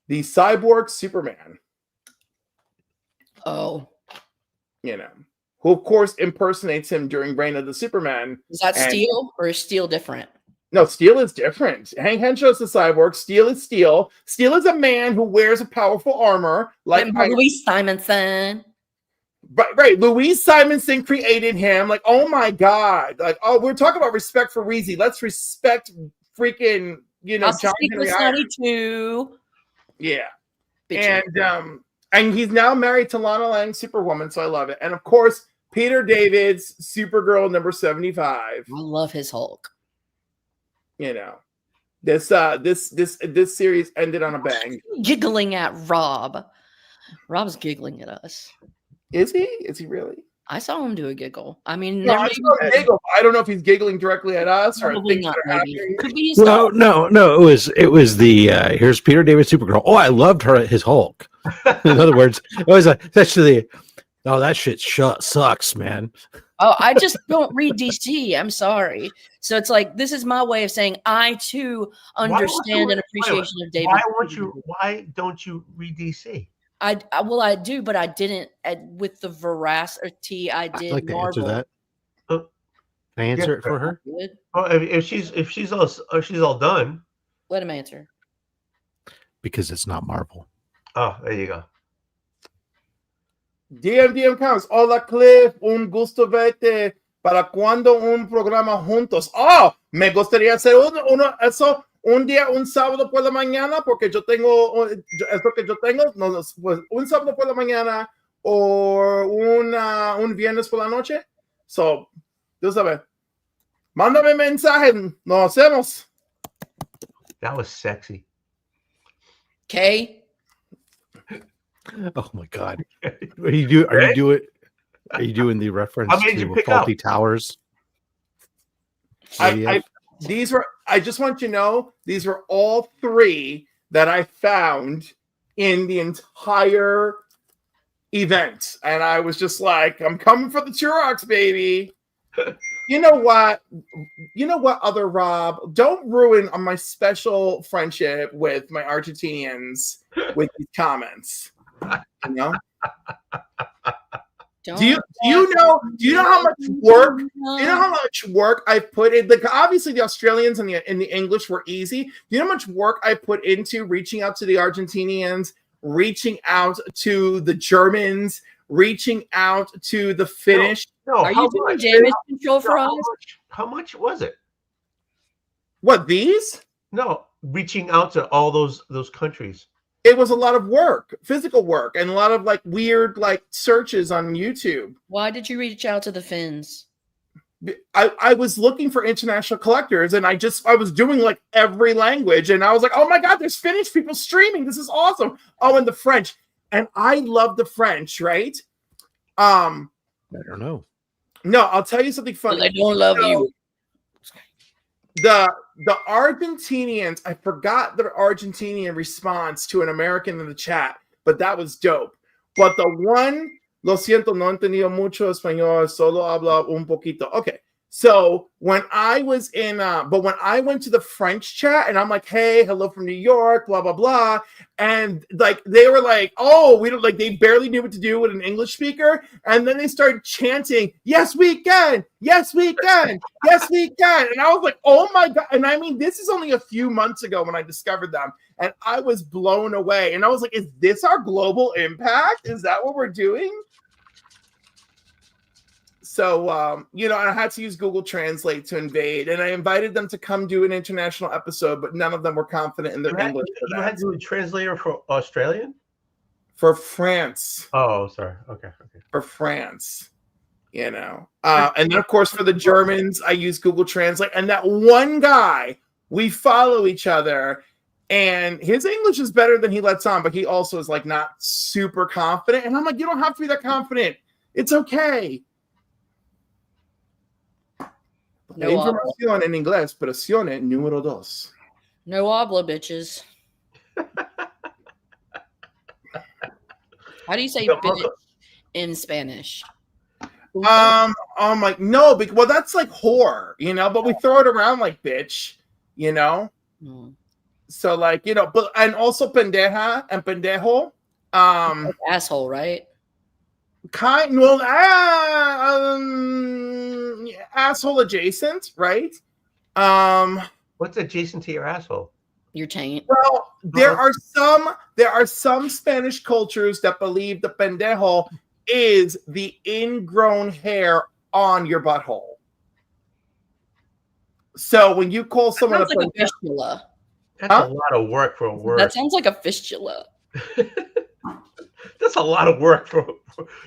The cyborg Superman. Oh. Who of course impersonates him during Reign of the Superman. Is that Steel or is Steel different? No, Steel is different. Hank Henshaw is the cyborg. Steel is Steel. Steel is a man who wears a powerful armor. Like Louise Simonson. Right. Louise Simonson created him. Like, oh my God. Like, oh, we're talking about respect for Weezy. Let's respect freaking, John Henry Iron. 92. Yeah. And he's now married to Lana Lang, Superwoman, so I love it. And of course, Peter David's Supergirl number 75. I love his Hulk. This series ended on a bang. Giggling at Rob. Rob's giggling at us. Is he? Is he really? I saw him do a giggle. I mean, no, I saw him giggle. I don't know if he's giggling directly at us or things that are happening. Could be no. It was the here's Peter David Supergirl. Oh, I loved his Hulk. In other words, it was actually, oh, that shit sucks, man. Oh, I just don't read DC. I'm sorry. So it's like, this is my way of saying I too understand and appreciation of David. Why don't you read DC? I do, but I didn't with the veracity I did. I'd like to Marvel. answer that. Can I answer it for her? Oh, if she's all done, let him answer. Because it's not Marvel. Oh, there you go. DM counts. Hola Cliff, un gusto verte. ¿Para cuándo un programa juntos? Oh, me gustaría hacer eso un día, un sábado por la mañana, porque yo tengo, pues, un sábado por la mañana o un viernes por la noche. So, tú sabes. Mándame mensaje, nos hacemos. That was sexy. Okay. Oh my God! Are you doing the reference to Faulty Towers? I just want you to know these were all three that I found in the entire event, and I was just like, I'm coming for the Turox, baby. You know what? Other Rob, don't ruin my special friendship with my Argentinians with these comments. You know? Do you know how much work? You know how much work I put in? Obviously, the Australians and the English were easy. Do you know how much work I put into reaching out to the Argentinians, reaching out to the Germans, reaching out to the Finnish? No, are you doing damage control for us? How much was it? What, these? No, reaching out to all those countries. It was a lot of work, physical work, and a lot of weird searches on YouTube. Why did you reach out to the Finns? I was looking for international collectors, and I was doing every language, and I was like, oh my God, there's Finnish people streaming. This is awesome. Oh, and the French. And I love the French, right? I don't know. No, I'll tell you something funny. They don't love you. The Argentinians, I forgot the Argentinian response to an American in the chat, but that was dope. But the one, lo siento, no entendido mucho español, solo habla un poquito. Okay. So when I was in, but when I went to the French chat and I'm like, hey, hello from New York, blah, blah, blah. And like, they were like, oh, we don't like, they barely knew what to do with an English speaker. And then they started chanting, yes, we can. Yes, we can. Yes, we can. And I was like, oh my God. And I mean, this is only a few months ago when I discovered them. And I was blown away. And I was like, is this our global impact? Is that what we're doing? So, you know, I had to use Google Translate to invade, and I invited them to come do an international episode, but none of them were confident in their English. You had to do a translator for Australian? For France. Oh, sorry. Okay. For France, you know. And then, of course, for the Germans, I use Google Translate. And that one guy, we follow each other, and his English is better than he lets on, but he also is, like, not super confident. And I'm like, you don't have to be that confident. It's okay. No información en inglés, presione número 2. No habla, bitches. How do you say bitch in Spanish? I'm like, no, well, that's like whore, you know, but we throw it around like bitch, you know. So like, you know, but and also pendeja and pendejo. Like asshole, right? Asshole adjacent, right? What's adjacent to your asshole? Your taint. Well, there are some Spanish cultures that believe the pendejo is the ingrown hair on your butthole. So when you call someone like a fistula, that's a lot of work for a word. That sounds like a fistula. That's a lot of work for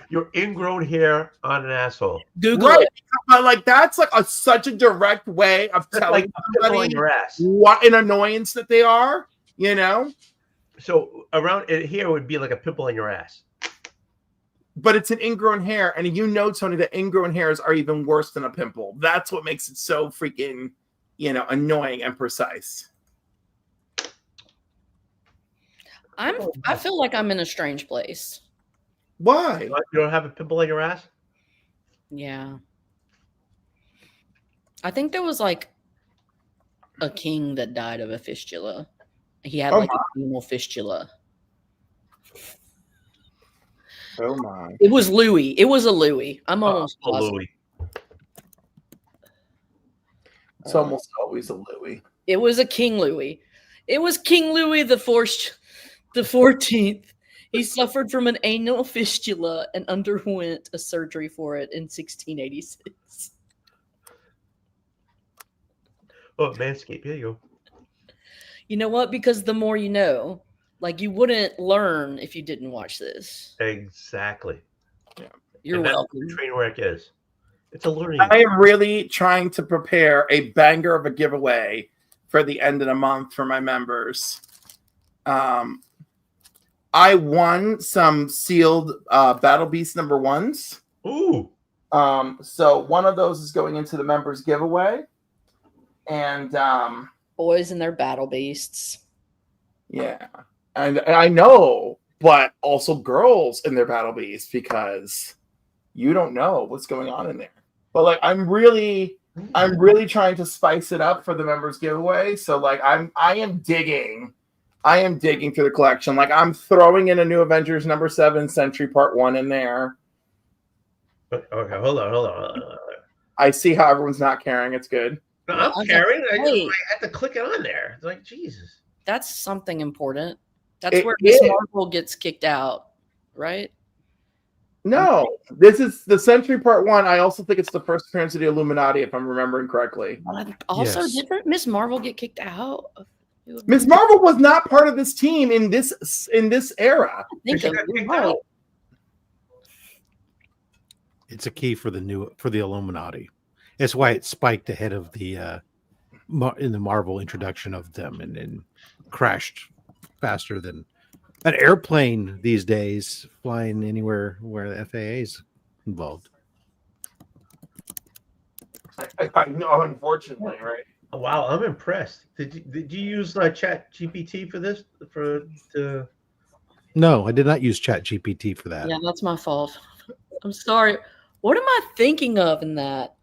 your ingrown hair on an asshole. Google right. it. But like that's like such a direct way of telling somebody your ass. What an annoyance that they are, you know. So around it here would be like a pimple in your ass. But it's an ingrown hair, and you know, Tony, that ingrown hairs are even worse than a pimple. That's what makes it so freaking, you know, annoying and precise. I feel like I'm in a strange place. Why? You don't have a pimple in your ass? Yeah. I think there was like a king that died of a fistula. He had like a female fistula. Oh my. It was Louis. It was a Louis. I'm almost positive. Louis. It's almost always a Louis. It was a King Louis. It was King Louis the 14th. He suffered from an anal fistula and underwent a surgery for it in 1686. Oh, Manscaped. Here you go. You know what? Because the more you know, like you wouldn't learn if you didn't watch this. Exactly. Yeah. You're welcome. That's what train wreck is. It's a learning. I am really trying to prepare a banger of a giveaway for the end of the month for my members. I won some sealed Battle Beast number 1s. Ooh. So one of those is going into the members giveaway. And boys and their battle beasts. Yeah. And I know, but also girls in their battle beasts because you don't know what's going on in there. But like I'm really trying to spice it up for the members giveaway. So like I am digging through the collection. Like I'm throwing in a new Avengers number 7 Century Part 1 in there. Okay, hold on. I see how everyone's not caring. It's good. No, I'm caring. I had to click it on there. It's like Jesus. That's something important. That's where Miss Marvel gets kicked out, right? No, this is the Century Part 1. I also think it's the first appearance of the Illuminati, if I'm remembering correctly. Also, didn't Miss Marvel get kicked out? Miss Marvel was not part of this team in this era. It's a key for the Illuminati. That's why it spiked ahead of the in the Marvel introduction of them and crashed faster than an airplane these days, flying anywhere where the FAA's involved. I know, unfortunately, right? Wow, I'm impressed. Did you use Chat GPT for this? No, I did not use Chat GPT for that. Yeah, that's my fault. I'm sorry. What am I thinking of in that?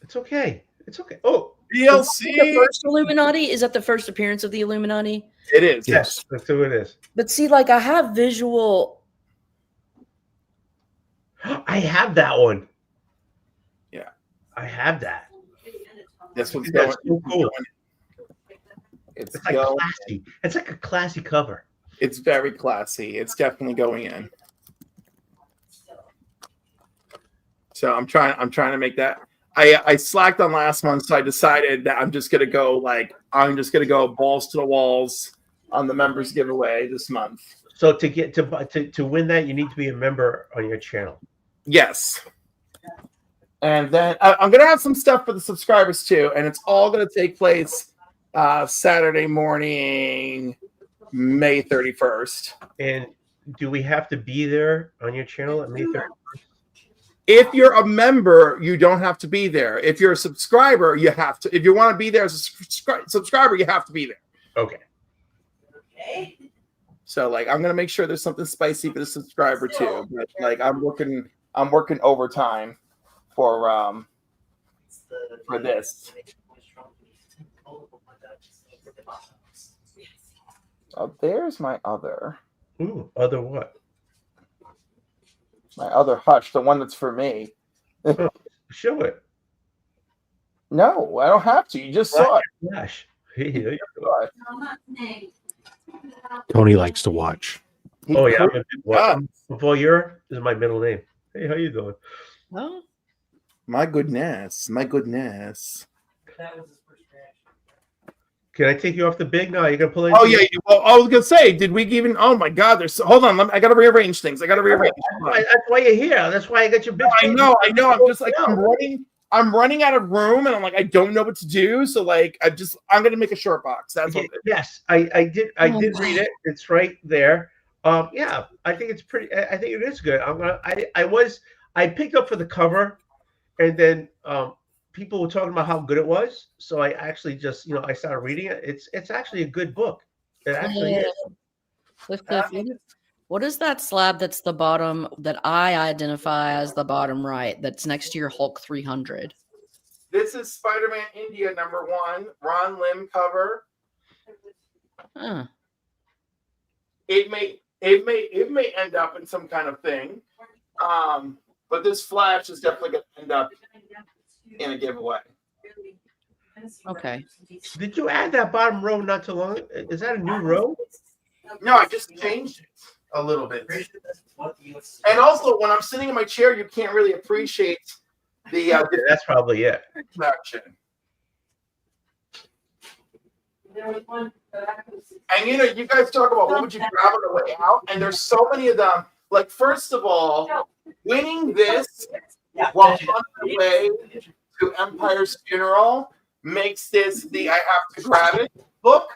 It's okay. It's okay. Oh, The DLC. first Illuminati? Is that the first appearance of the Illuminati? It is. yes, that's who it is. But see, like I have visual. I have that one. Yeah, I have that. this one's That's going. so cool. It's It's like going. classy. It's like a classy cover. It's very classy. It's definitely going in. So I'm trying to make that. I slacked on last month, so I decided that I'm just gonna go balls to the walls on the members giveaway this month. So to get to win that, you need to be a member on your channel. Yes. And then I'm gonna have some stuff for the subscribers too, and it's all gonna take place Saturday morning, May 31st. And do we have to be there on your channel at May 31st? If you're a member, you don't have to be there. If you're a subscriber, you have to. If you want to be there as a subscriber, you have to be there. Okay. So, like, I'm gonna make sure there's something spicy for the subscriber too. But like, I'm working overtime for this. Oh, there's my other. Ooh, other what? My other hush, the one that's for me. Show it. No, I don't have to. You just saw it. Flash. Hey, there you go. Tony likes to watch. Oh yeah, Voyeur is my middle name. Hey, how you doing? Oh, My goodness. My goodness. Can I take you off the big now? You gonna pull in? Oh yeah. Well, I was gonna say, did we even? Oh my God! Hold on. I gotta rearrange things. That's why you're here. That's why I got your big. I know. I'm just like I'm running out of room, and I'm like I don't know what to do. So like I'm gonna make a short box. That's all. Yes, I did read it. It's right there. Yeah, I think it's pretty. I think it is good. I picked up for the cover, and then people were talking about how good it was. So I actually just I started reading it. It's actually a good book. It actually is. What is that slab that's the bottom that I identify as the bottom right that's next to your Hulk 300? This is Spider-Man India #1, Ron Lim cover. Huh. It may end up in some kind of thing. But this Flash is definitely going to end up in a giveaway. Okay. Did you add that bottom row not too long? Is that a new row? No, I just changed it a little bit. And also, when I'm sitting in my chair, you can't really appreciate the. That's probably it. Action. And you guys talk about what would you grab on the way out, and there's so many of them. Like, first of all, winning this while on the way to Empire's funeral makes this the I have to grab it book.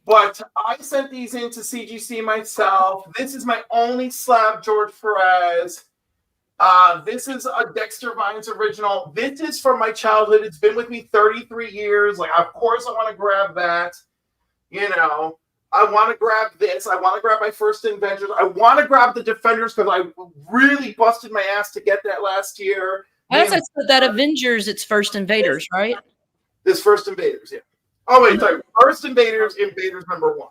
But I sent these into CGC myself. This is my only slab George Perez. This is a Dexter Vines original. This is from my childhood. It's been with me 33 years. Like, of course I want to grab that. I want to grab this. I want to grab my first Avengers. I want to grab the Defenders because I really busted my ass to get that last year. I said that Avengers, it's First Invaders, right? This First Invaders, yeah. Oh, wait, sorry. First Invaders #1.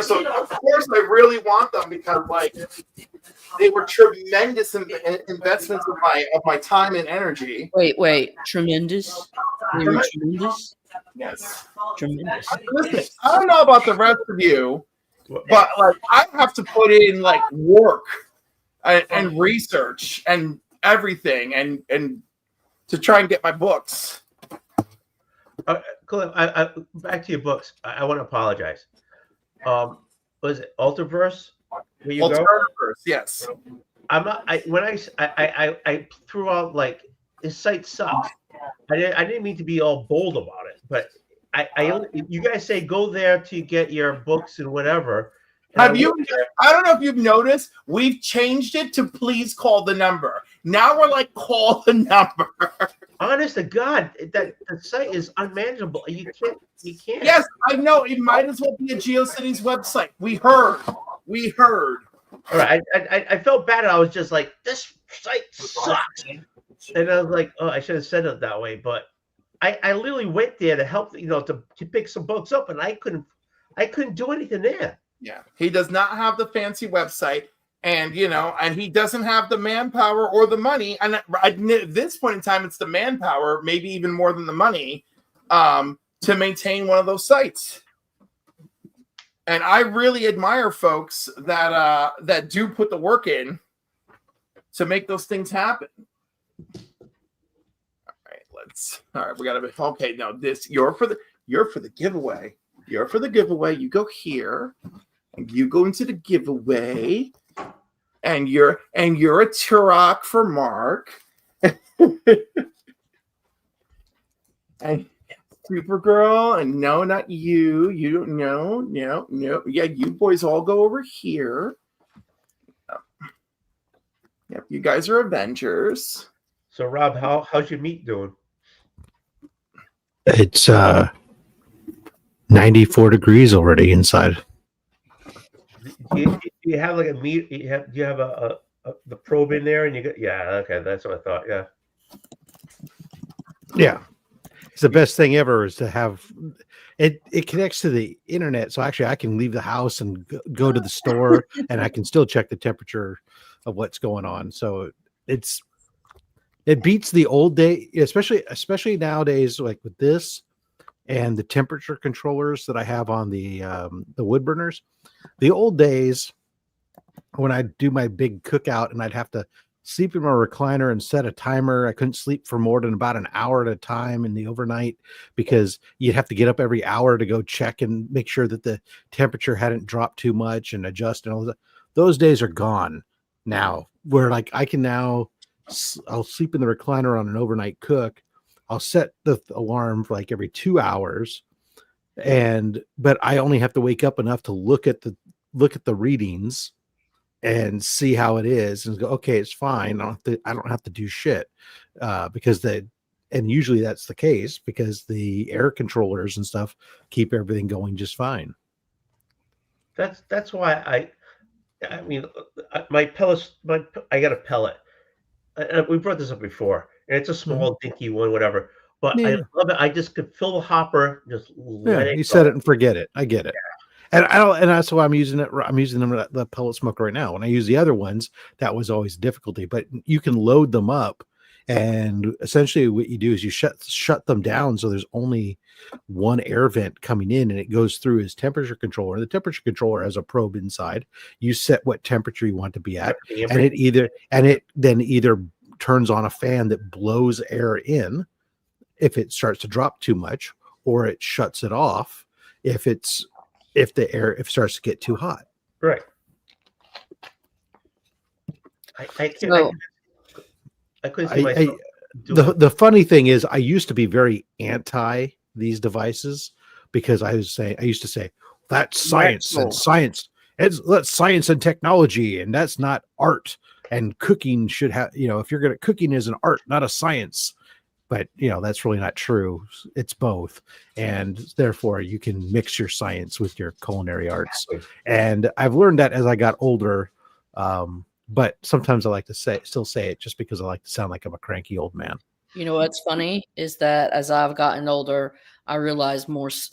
So of course I really want them because like they were tremendous investments of my time and energy. Wait, tremendous. They were tremendous. Yes, tremendous. Listen, I don't know about the rest of you, but like I have to put in like work and research and everything and to try and get my books. Cliff, back to your books. I want to apologize. Was it Ultraverse? Where you go? Ultraverse, yes. I'm not. I threw out like his site sucks. I didn't mean to be all bold about it, but you guys say go there to get your books and whatever. Have you? I don't know if you've noticed. We've changed it to please call the number. Now we're like, call the number. Honest to God, that the site is unmanageable. You can't. Yes, I know. It might as well be a GeoCities website. We heard. All right, I felt bad. I was just like, this site sucks, and I was like, oh, I should have said it that way. But I literally went there to help, to pick some books up, and I couldn't do anything there. Yeah, he does not have the fancy website, and and he doesn't have the manpower or the money. And at this point in time, it's the manpower, maybe even more than the money, to maintain one of those sites. And I really admire folks that do put the work in to make those things happen. All right, we gotta be okay. Now you're for the giveaway. You're for the giveaway. You go here, and you go into the giveaway, and you're a Turok for Mark. And Supergirl, and no, not you. You don't know. No. Yeah, you boys all go over here. Yep, you guys are Avengers. So Rob, how's your meat doing? It's 94 degrees already inside. Do you have like a meat? Do you have the probe in there? And you got okay. That's what I thought. Yeah, it's the best thing ever is to have it. It connects to the internet, so actually I can leave the house and go to the store, and I can still check the temperature of what's going on. So it beats the old day, especially nowadays, like with this and the temperature controllers that I have on the wood burners. The old days when I'd do my big cookout and I'd have to sleep in my recliner and set a timer. I couldn't sleep for more than about an hour at a time in the overnight because you'd have to get up every hour to go check and make sure that the temperature hadn't dropped too much and adjust and all that. Those days are gone now, where like I can now, I'll sleep in the recliner on an overnight cook. I'll set the alarm for like every 2 hours, but I only have to wake up enough to look at the readings and see how it is and go, okay, it's fine. I don't have to do shit and usually that's the case because the air controllers and stuff keep everything going just fine. That's why I mean, my pellets. I got a pellet. We brought this up before, and it's a small, dinky one, whatever. But I love it. I just could fill the hopper, just let it. You set it and forget it. I get it, and that's why I'm using it. I'm using the pellet smoker right now. When I use the other ones, that was always a difficulty. But you can load them up, and essentially what you do is you shut them down so there's only one air vent coming in, and it goes through his temperature controller. The temperature controller has a probe inside. You set what temperature you want to be at, and it then either turns on a fan that blows air in if it starts to drop too much, or it shuts it off if it starts to get too hot. Right. I couldn't see myself. The funny thing is, I used to be very anti these devices because I used to say that's science and science. That's science and technology, and that's not art. And cooking should have, if you're cooking is an art, not a science. But that's really not true. It's both, and therefore you can mix your science with your culinary arts. And I've learned that as I got older. But sometimes I like to still say it just because I like to sound like I'm a cranky old man. You know what's funny is that as I've gotten older, I realize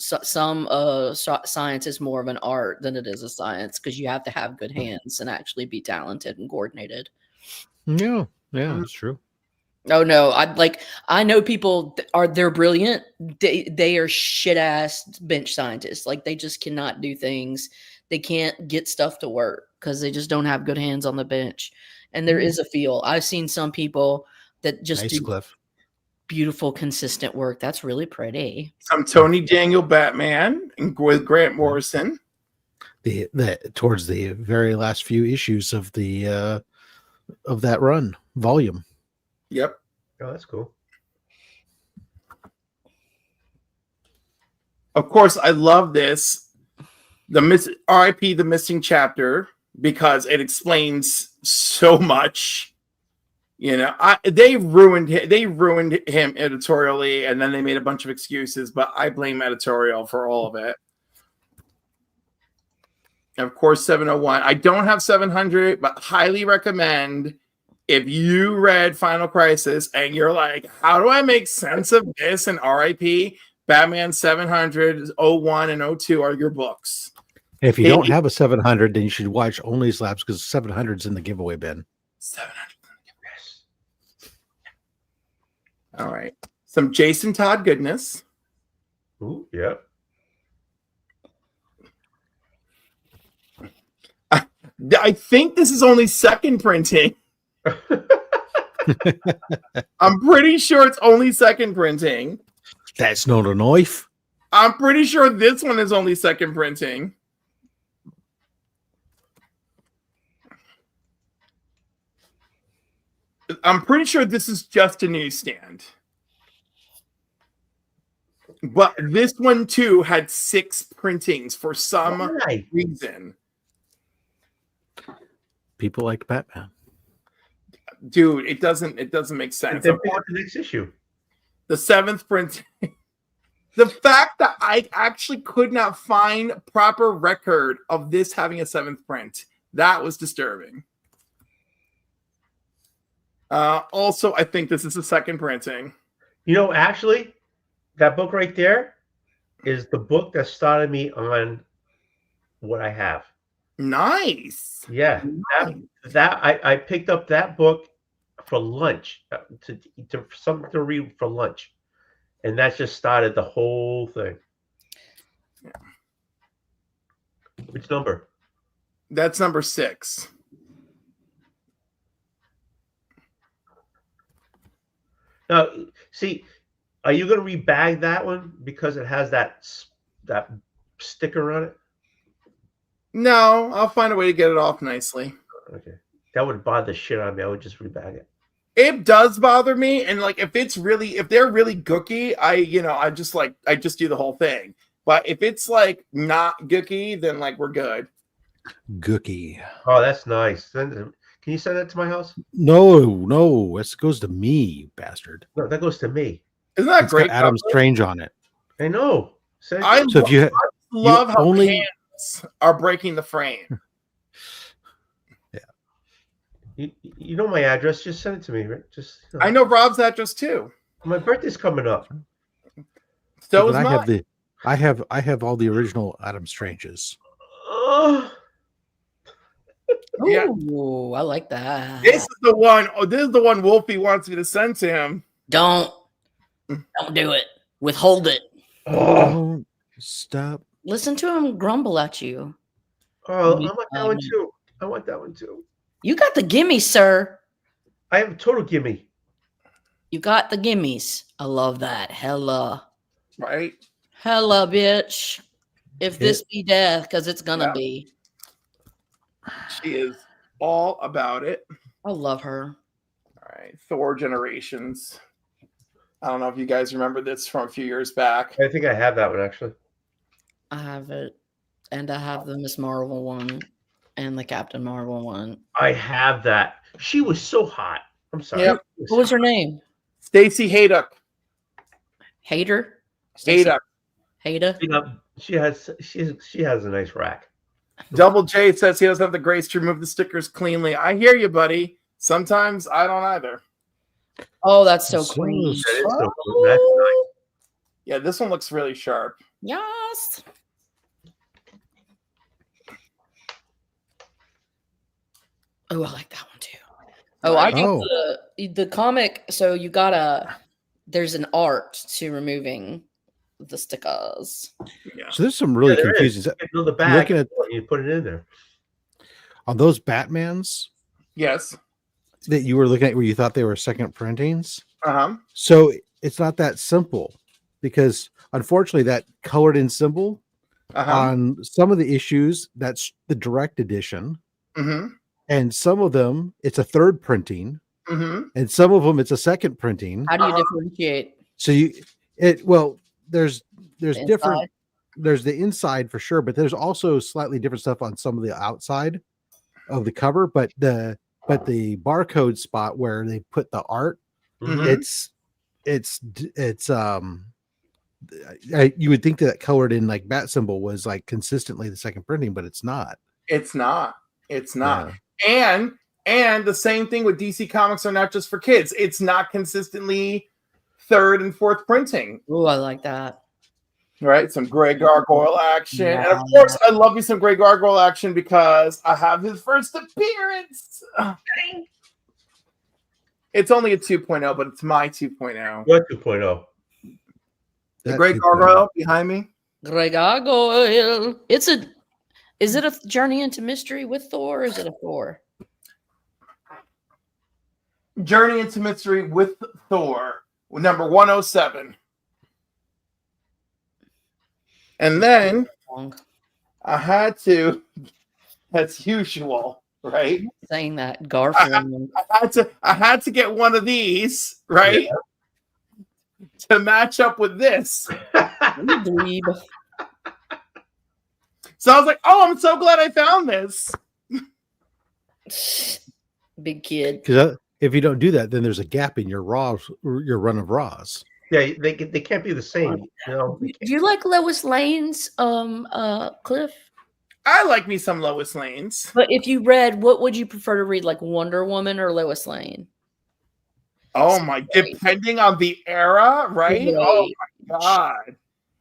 some science is more of an art than it is a science because you have to have good hands and actually be talented and coordinated. Yeah, that's true. Oh no, I know people they're brilliant. They are shit ass bench scientists. Like they just cannot do things. They can't get stuff to work because they just don't have good hands on the bench. And there is a feel. I've seen some people that just do beautiful, consistent work. That's really pretty. I'm Tony Daniel Batman and with Grant Morrison. Towards the very last few issues of the of that run volume. Yep. Oh, that's cool. Of course, I love this. The RIP, the missing chapter, because it explains so much. You know, they ruined him editorially, and then they made a bunch of excuses. But I blame editorial for all of it. And of course, 701. I don't have 700, but highly recommend. If you read Final Crisis and you're like, how do I make sense of this? And RIP, Batman 700, 01, and 02 are your books. If you don't have a 700, then you should watch Only Slaps because 700's in the giveaway bin. 700. Yes. All right. Some Jason Todd goodness. Ooh, yeah. I think this is only second printing. I'm pretty sure it's only second printing. That's not a knife. I'm pretty sure this one is only second printing. I'm pretty sure this is just a newsstand. But this one too had 6 printings for some reason. People like Batman. Dude, it doesn't make sense. The next issue. The 7th print. The fact that I actually could not find proper record of this having a 7th print, that was disturbing. Also, I think this is the second printing. You know, actually, that book right there is the book that started me on what I have. Nice. Yeah, that I picked up that book for lunch to something to read for lunch, and that just started the whole thing. Yeah. Which number? That's number 6. Now, see, are you going to rebag that one because it has that sticker on it? No, I'll find a way to get it off nicely. Okay, that would bother the shit out of me. I would just rebag it. It does bother me, and like if they're really gooky, I just do the whole thing. But if it's like not gooky, then like we're good. Gooky. Oh, that's nice. Can you send that to my house? No, this goes to me, bastard. No, that goes to me. Isn't that It's great? got Adam Strange on it. I know. I love how only hands are breaking the frame. You know my address. Just send it to me, right? Just I know Rob's address too. My birthday's coming up. So is mine. I have all the original Adam Stranges. Yeah. Ooh, I like that. This is the one. Oh, this is the one Wolfie wants me to send to him. Don't do it. Withhold it. Don't stop. Listen to him grumble at you. Oh, I want that one too. I want that one too. You got the gimme, sir. I have a total gimme. You got the gimmies. I love that. Hella. Right? Hella, bitch. If this be death, because it's gonna be. She is all about it. I love her. All right. Thor Generations. I don't know if you guys remember this from a few years back. I think I have that one actually. I have it. And I have the Miss Marvel one and the Captain Marvel one. I have that. She was so hot. I'm sorry. Yep. What was her name? Stacey Haydock. Hater? Haydock. Hater? She has a nice rack. Double J says he doesn't have the grace to remove the stickers cleanly. I hear you, buddy. Sometimes I don't either. Oh, that's so clean. That is so cool. That's nice. Yeah, this one looks really sharp. Yes. Oh, I like that one too. Oh, I got the comic. So you gotta. There's an art to removing the stickers. Yeah. So there's some really confusing. The back, you put it in there. On those Batmans, yes, that you were looking at where you thought they were second printings. So it's not that simple because unfortunately that colored in symbol on some of the issues, that's the direct edition. And some of them it's a third printing. And some of them it's a second printing. How do you differentiate? So there's different there's the inside for sure, but there's also slightly different stuff on some of the outside of the cover. But the barcode spot where they put the art, it's you would think that colored in like bat symbol was like consistently the second printing, but it's not. It's not. Yeah. And the same thing with DC Comics are not just for kids. It's not consistently third and fourth printing. Oh, I like that. Right? Some Grey Gargoyle action. And of course, I love me some Grey Gargoyle action because I have his first appearance. It's only a 2.0, but it's my 2.0. What 2.0? The Grey Gargoyle behind me. Grey Gargoyle. Is it a Journey into Mystery with Thor, or is it a Thor? Journey into Mystery with Thor, number 107. And then I had to, as usual, right? Saying that Garfield. I had to get one of these, right? Yeah. To match up with this. So I was like, oh, I'm so glad I found this. Big kid. Because if you don't do that, then there's a gap in your run of Raws. Yeah, they can't be the same. Do you like Lois Lane's Cliff? I like me some Lois Lane's. But if you read, what would you prefer to read, like Wonder Woman or Lois Lane? Oh my, depending on the era, right? Right. Oh my God.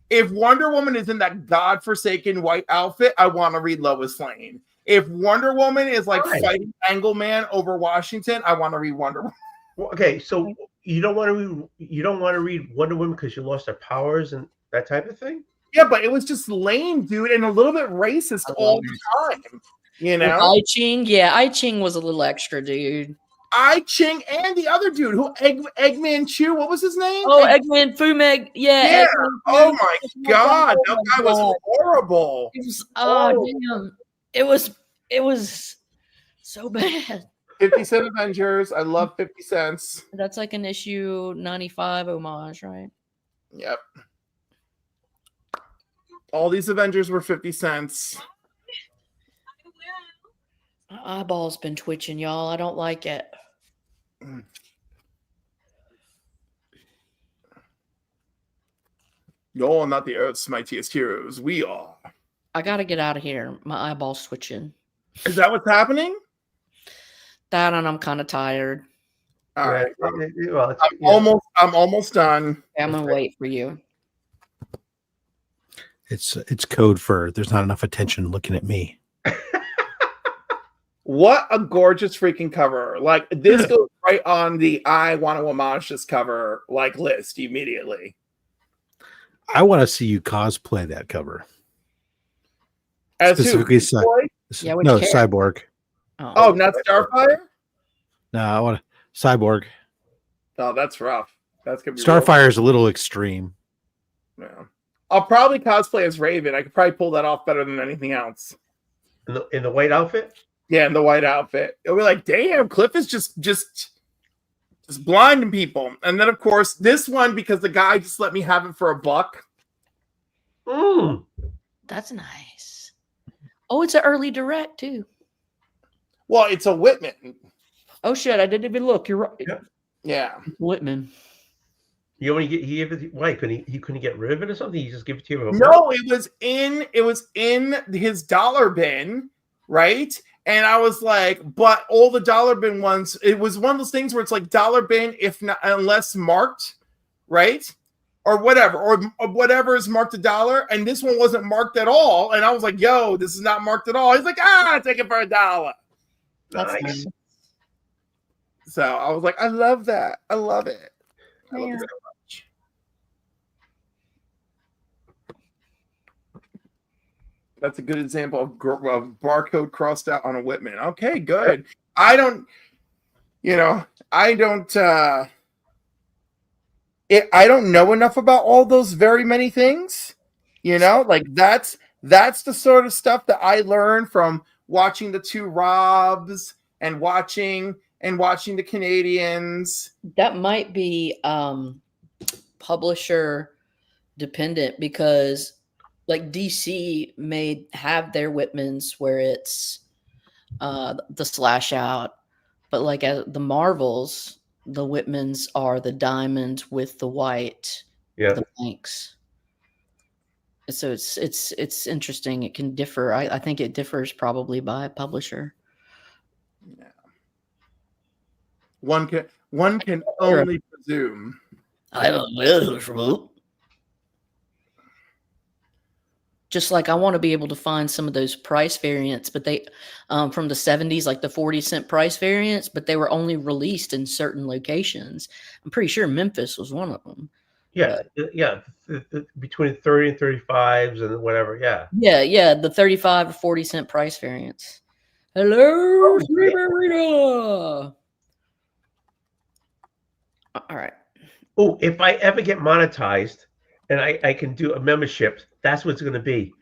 If Wonder Woman is in that godforsaken white outfit, I want to read Lois Lane. If Wonder Woman is like fighting Angleman over Washington, I want to read Wonder Woman. Well, okay, so you don't want to read Wonder Woman because you lost her powers and that type of thing? Yeah, but it was just lame, dude, and a little bit racist all the time. You know, I Ching, I Ching was a little extra, dude. I Ching and the other dude who Eggman Chu, what was his name? Oh, Eggman Fumeg, yeah. Eggman, oh my God, that guy was horrible. It was, damn, it was so bad. 50 Cent Avengers, I love 50 cents. That's like an issue 95 homage, right? Yep. All these Avengers were 50 cents. My eyeball's been twitching, y'all. I don't like it. Y'all are not the Earth's mightiest heroes. We are. I gotta get out of here. My eyeball's twitching. Is that what's happening? That, and I'm kind of tired. All right. Well, I'm almost done. I'm gonna wait for you. It's code for there's not enough attention looking at me. What a gorgeous freaking cover. Like, this goes right on the I want to homage this cover like list immediately. I want to see you cosplay that cover. As specifically no Cyborg. Oh, not Starfire? No, I want Cyborg. Oh, that's rough. That's gonna be Starfire is a little extreme. Yeah. I'll probably cosplay as Raven. I could probably pull that off better than anything else. In the white outfit? Yeah, in the white outfit. It'll be like, damn, Cliff is just blinding people. And then, of course, this one, because the guy just let me have it for $1. That's nice. Oh, it's an early direct, too. Well, it's a Whitman. Oh, shit. I didn't even look. You're right. Yeah. Whitman. You only get why couldn't he couldn't get rid of it or something? He just give it to you. No, it was in his dollar bin, right? And I was like, but all the dollar bin ones, it was one of those things where it's like dollar bin, if not unless marked, right? Or whatever, or whatever is marked $1. And this one wasn't marked at all. And I was like, yo, this is not marked at all. He's like, take it for $1. That's nice. So I was like, I love that. I love it. I love it so much. That's a good example of barcode crossed out on a Whitman. Okay, good. I don't know enough about all those very many things. Like that's the sort of stuff that I learned from watching the two Robs and watching the Canadians. That might be publisher dependent, because like DC have their Whitmans where it's the slash out, but like the Marvels, the Whitmans are the diamond with the white, the blanks. So it's interesting. It can differ. I think it differs probably by publisher. Yeah. One can only presume. Just like I want to be able to find some of those price variants, but they from the 70s, like the 40-cent price variants, but they were only released in certain locations. I'm pretty sure Memphis was one of them. Yeah, between 30 and 35s and whatever. Yeah, the 35 or 40-cent price variants. Hello, Rita. All right. Oh, if I ever get monetized and I can do a membership, that's what it's going to be.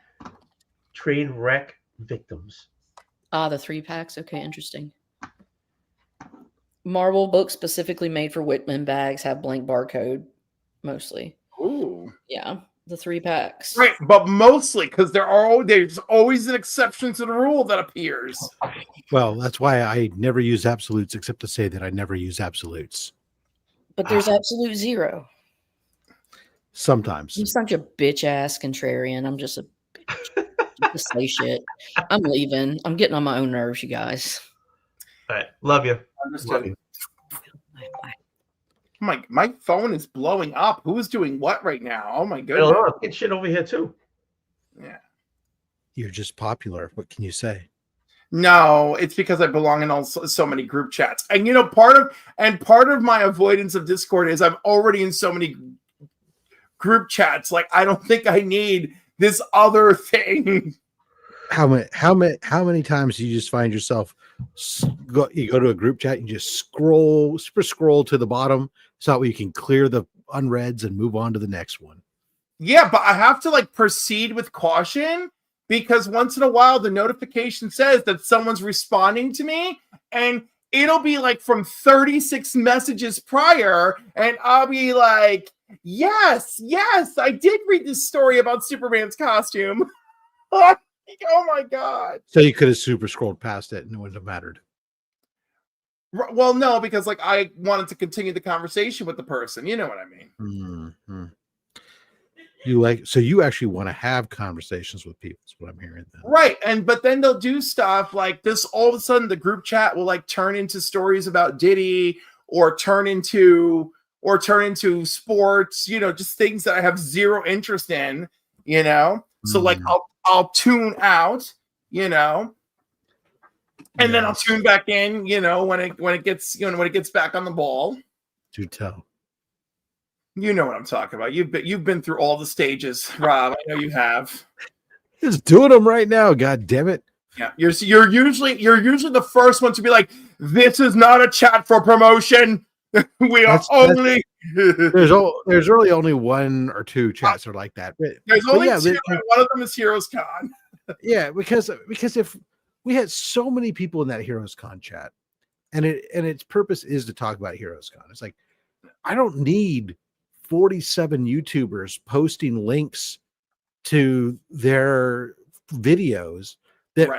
Train wreck victims. The 3-packs. Okay, interesting. Marvel books specifically made for Whitman bags have blank barcode, mostly. Ooh. Yeah, the 3-packs. Right, but mostly because there's always an exception to the rule that appears. Well, that's why I never use absolutes, except to say that I never use absolutes. But there's absolute zero. Sometimes. I'm such a bitch ass contrarian. I'm just a bitch. Just say shit. I'm leaving. I'm getting on my own nerves, you guys. All right. Love you. Understood. Love you. My phone is blowing up. Who is doing what right now? Oh my I goodness. don't know. I'm getting shit over here too. Yeah. You're just popular. What can you say? No, it's because I belong in so many group chats. And you know, part of my avoidance of Discord is I'm already in so many group chats. Like I don't think I need this other thing. How many times do you just find yourself you go to a group chat and just scroll to the bottom so that you can clear the unreads and move on to the next one? Yeah, but I have to like proceed with caution because once in a while the notification says that someone's responding to me and it'll be like from 36 messages prior and I'll be like, yes, I did read this story about Superman's costume. Oh my God. So you could have super scrolled past it and it wouldn't have mattered. Well, no, because like I wanted to continue the conversation with the person. You know what I mean? Mm-hmm. You actually want to have conversations with people, is what I'm hearing then. Right. But then they'll do stuff like this. All of a sudden the group chat will like turn into stories about Diddy or turn into sports, you know, just things that I have zero interest in, you know? So like I'll tune out, you know, and then I'll tune back in, you know, when it gets back on the ball. Do tell. You know what I'm talking about. You've been through all the stages, Rob. I know you have. Just doing them right now. God damn it. Yeah, you're usually the first one to be like, this is not a chat for promotion. There's really only one or two chats are like that. There's only two, and one of them is Heroes Con. Yeah, because if we had so many people in that Heroes Con chat, and its purpose is to talk about Heroes Con. It's like I don't need 47 YouTubers posting links to their videos that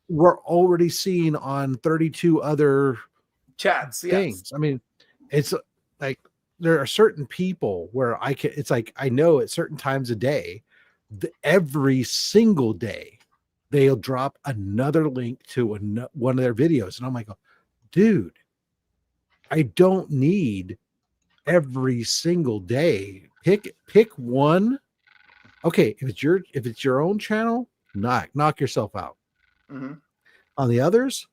we're already seeing on 32 other chats things. Yes. I mean, it's like there are certain people where it's like I know at certain times a day, every single day, they'll drop another link to one of their videos. And I'm like, dude, I don't need every single day. Pick one. Okay, if it's your own channel, knock yourself out. Mm-hmm. On the others,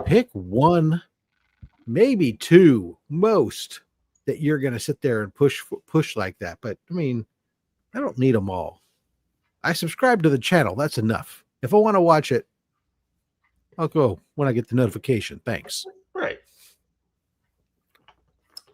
pick one, maybe two, most that you're going to sit there and push like that. But I mean, I don't need them all. I subscribe to the channel. That's enough. If I want to watch it, I'll go when I get the notification. Thanks. Right.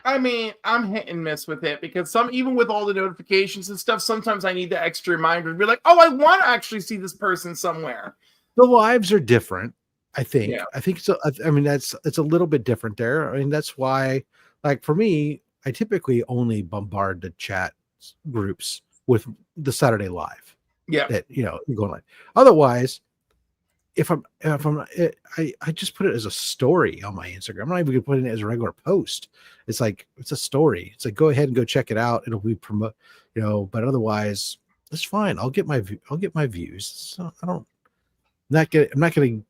I mean, I'm hit and miss with it because even with all the notifications and stuff, sometimes I need the extra reminder to be like, oh, I want to actually see this person somewhere. The lives are different, I think. Yeah. I think so. I mean, it's a little bit different there. I mean, that's why, like for me, I typically only bombard the chat groups with the Saturday Live. Yeah. that you're going like. Otherwise, I just put it as a story on my Instagram. I'm not even gonna put it as a regular post. It's like it's a story. It's like go ahead and go check it out. It'll be promote, but otherwise it's fine. I'll get my views. So I'm not gonna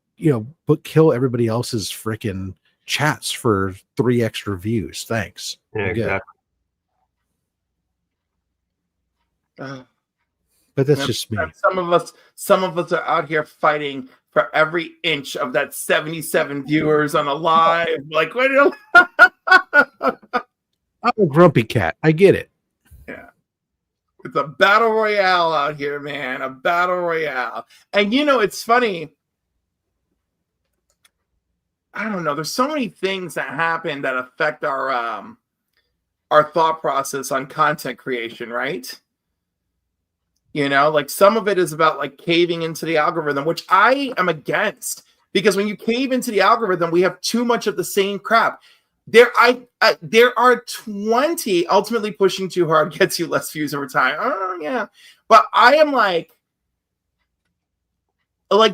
kill everybody else's freaking chats for 3 extra views. Thanks. Yeah, exactly. But that's just me. Some of us are out here fighting for every inch of that 77 viewers on a live. Like, what? I'm a grumpy cat. I get it. Yeah. It's a battle royale out here, man. A battle royale. And it's funny. I don't know. There's so many things that happen that affect our thought process on content creation, right? Like some of it is about like caving into the algorithm, which I am against, because when you cave into the algorithm, we have too much of the same crap. There are 20. Ultimately, pushing too hard gets you less views over time. Oh yeah, but I am like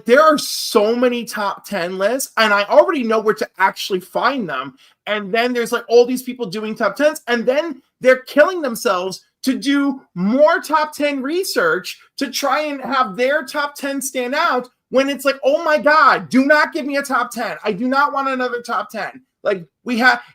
there are so many top 10 lists, and I already know where to actually find them. And then there's like all these people doing top 10s, and then they're killing themselves to do more top 10 research to try and have their top 10 stand out, when it's like, oh my God, do not give me a top 10. I do not want another top 10. Like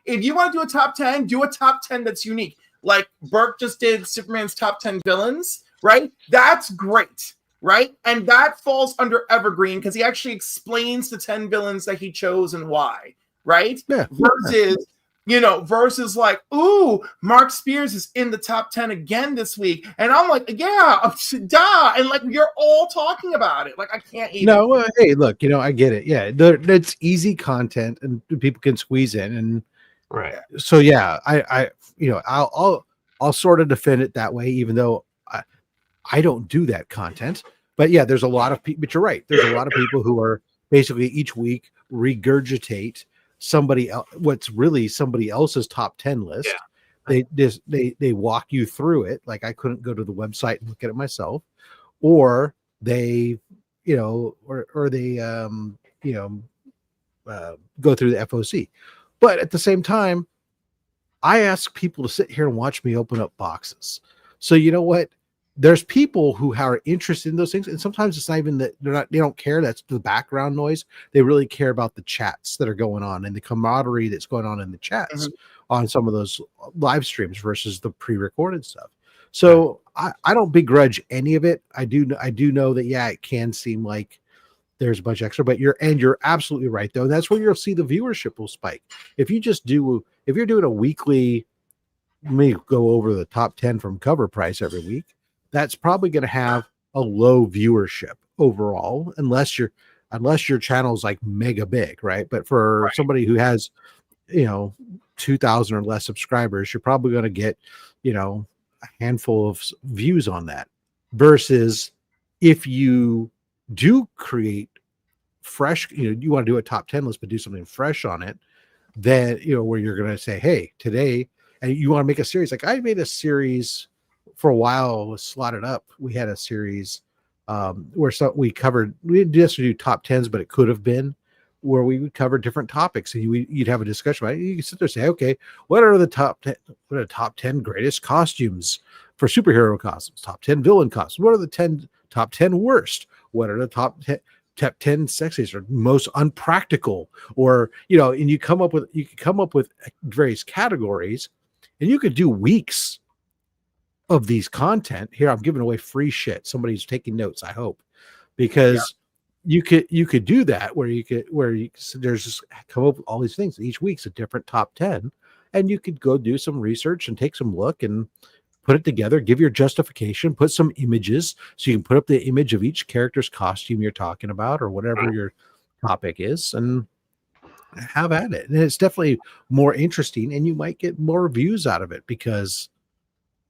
if you want to do a top 10, do a top 10 that's unique. Like Burke just did Superman's top 10 villains, right? That's great, right? And that falls under evergreen because he actually explains the 10 villains that he chose and why, right? Yeah. Versus like, ooh, Mark Spears is in the top 10 again this week. And I'm like, yeah, duh. And like, you're all talking about it. Like, I can't even. No, hey, look, I get it. Yeah. It's easy content and people can squeeze in. And right. So, yeah, I'll sort of defend it that way, even though I don't do that content. But yeah, there's a lot of people, but you're right. There's a lot of people who are basically each week regurgitate what's really somebody else's top 10 list. Yeah. They walk you through it. Like I couldn't go to the website and look at it myself, or they go through the FOC. But at the same time, I ask people to sit here and watch me open up boxes. So you know what? There's people who are interested in those things, and sometimes it's not even that they don't care. That's the background noise. They really care about the chats that are going on and the camaraderie that's going on in the chats on some of those live streams versus the pre-recorded stuff. So I don't begrudge any of it. I do know that it can seem like there's a bunch extra, but you're absolutely right though. That's where you'll see the viewership will spike. If you're doing a weekly, let me go over the top 10 from Cover Price every week, that's probably going to have a low viewership overall, unless your channel's like mega big, right? But for somebody who has, 2,000 or less subscribers, you're probably going to get, a handful of views on that. Versus if you do create fresh, you want to do a top 10 list, but do something fresh on it, then, where you're going to say, hey, today, and you want to make a series. Like I made a series for a while, was slotted up. We had a series where we didn't just do top 10s, but it could have been where we would cover different topics, and you'd have a discussion about it. You can sit there and say, okay, what are the top 10 greatest costumes for superhero costumes? Top 10 villain costumes. What are the top 10 worst? What are the top 10 sexiest or most unpractical? Or and you come up with various categories, and you could do weeks of these content. Here, I'm giving away free shit. Somebody's taking notes, I hope, because you could do that where you there's just come up with all these things. Each week's a different top 10, and you could go do some research and take some look and put it together, give your justification, put some images so you can put up the image of each character's costume you're talking about or whatever your topic is, and have at it. And it's definitely more interesting, and you might get more views out of it because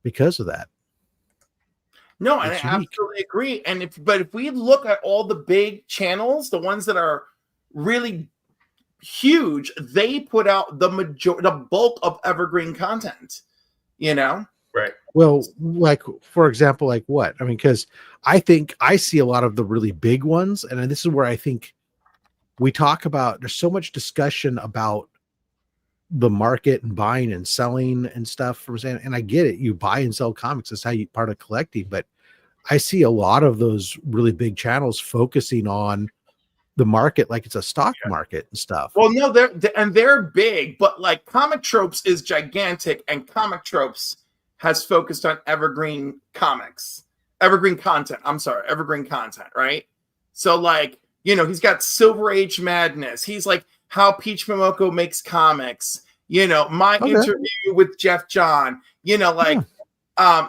of that. No, and I absolutely agree. And if we look at all the big channels, the ones that are really huge, they put out the bulk of evergreen content, Right. Well, like for example, like what? I mean, because I think I see a lot of the really big ones, and this is where I think we talk about. There's so much discussion about the market and buying and selling and stuff. From saying, and I get it. You buy and sell comics. That's how you part of collecting. But I see a lot of those really big channels focusing on the market like it's a stock market and stuff. Well, no, they're big, but like Comic Tropes is gigantic, and Comic Tropes has focused on evergreen content. Evergreen content, right? So, like, you know, he's got Silver Age Madness. He's like How Peach Momoko Makes Comics. You know, my interview with Jeff John. You know, like.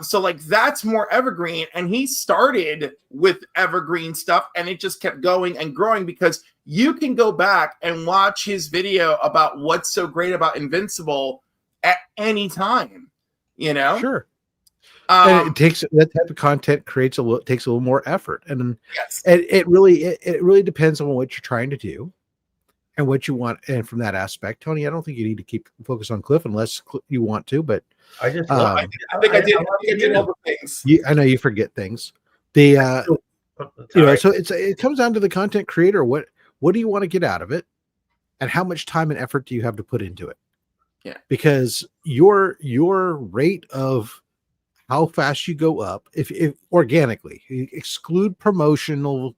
So like that's more evergreen, and he started with evergreen stuff, and it just kept going and growing because you can go back and watch his video about what's so great about Invincible at any time, you know. Sure. And it takes that type of content takes a little more effort, and yes, and it really depends on what you're trying to do and what you want. And from that aspect, Tony, I don't think you need to keep focus on Cliff unless you want to, but I just I think I did other things. I know you forget things. The you know, so it comes down to the content creator. What do you want to get out of it, and how much time and effort do you have to put into it? Yeah, because your rate of how fast you go up, if organically, you exclude promotional,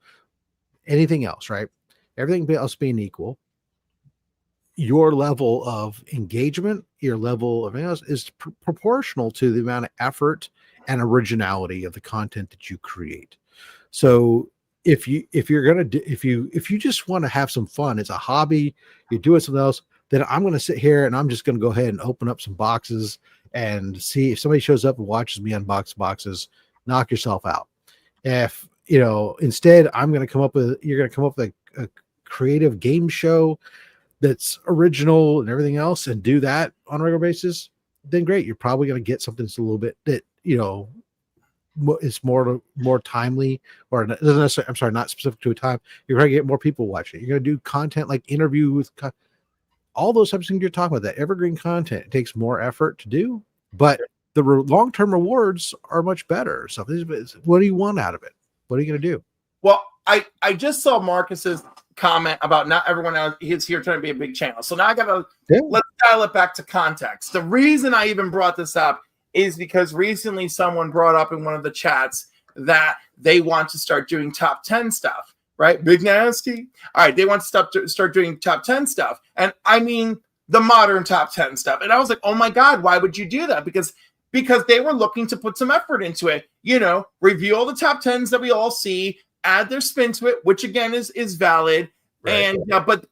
anything else, right? Everything else being equal, your level of engagement, your level of anything else is proportional to the amount of effort and originality of the content that you create. So if you just want to have some fun, it's a hobby, you're doing something else, then I'm going to sit here and I'm just going to go ahead and open up some boxes and see if somebody shows up and watches me unbox boxes. Knock yourself out. If you know, instead, you're going to come up with a creative game show that's original and everything else, and do that on a regular basis, then great. You're probably going to get something that's a little bit that, you know, it's more timely, or it doesn't necessarily, I'm sorry, not specific to a time. You're going to get more people watching. You're going to do content like interview with all those types of things you're talking about. That evergreen content, it takes more effort to do, but the long-term rewards are much better. So what do you want out of it? What are you going to do? Well, I just saw Marcus's comment about not everyone else is here trying to be a big channel. So now I gotta let's dial it back to context. The reason I even brought this up is because recently someone brought up in one of the chats that they want to start doing top 10 stuff, right? Big Nasty. All right, they want to start doing top 10 stuff. And I mean the modern top 10 stuff. And I was like, oh my God, why would you do that? Because they were looking to put some effort into it, you know, review all the top 10s that we all see, add their spin to it, which again is valid, right.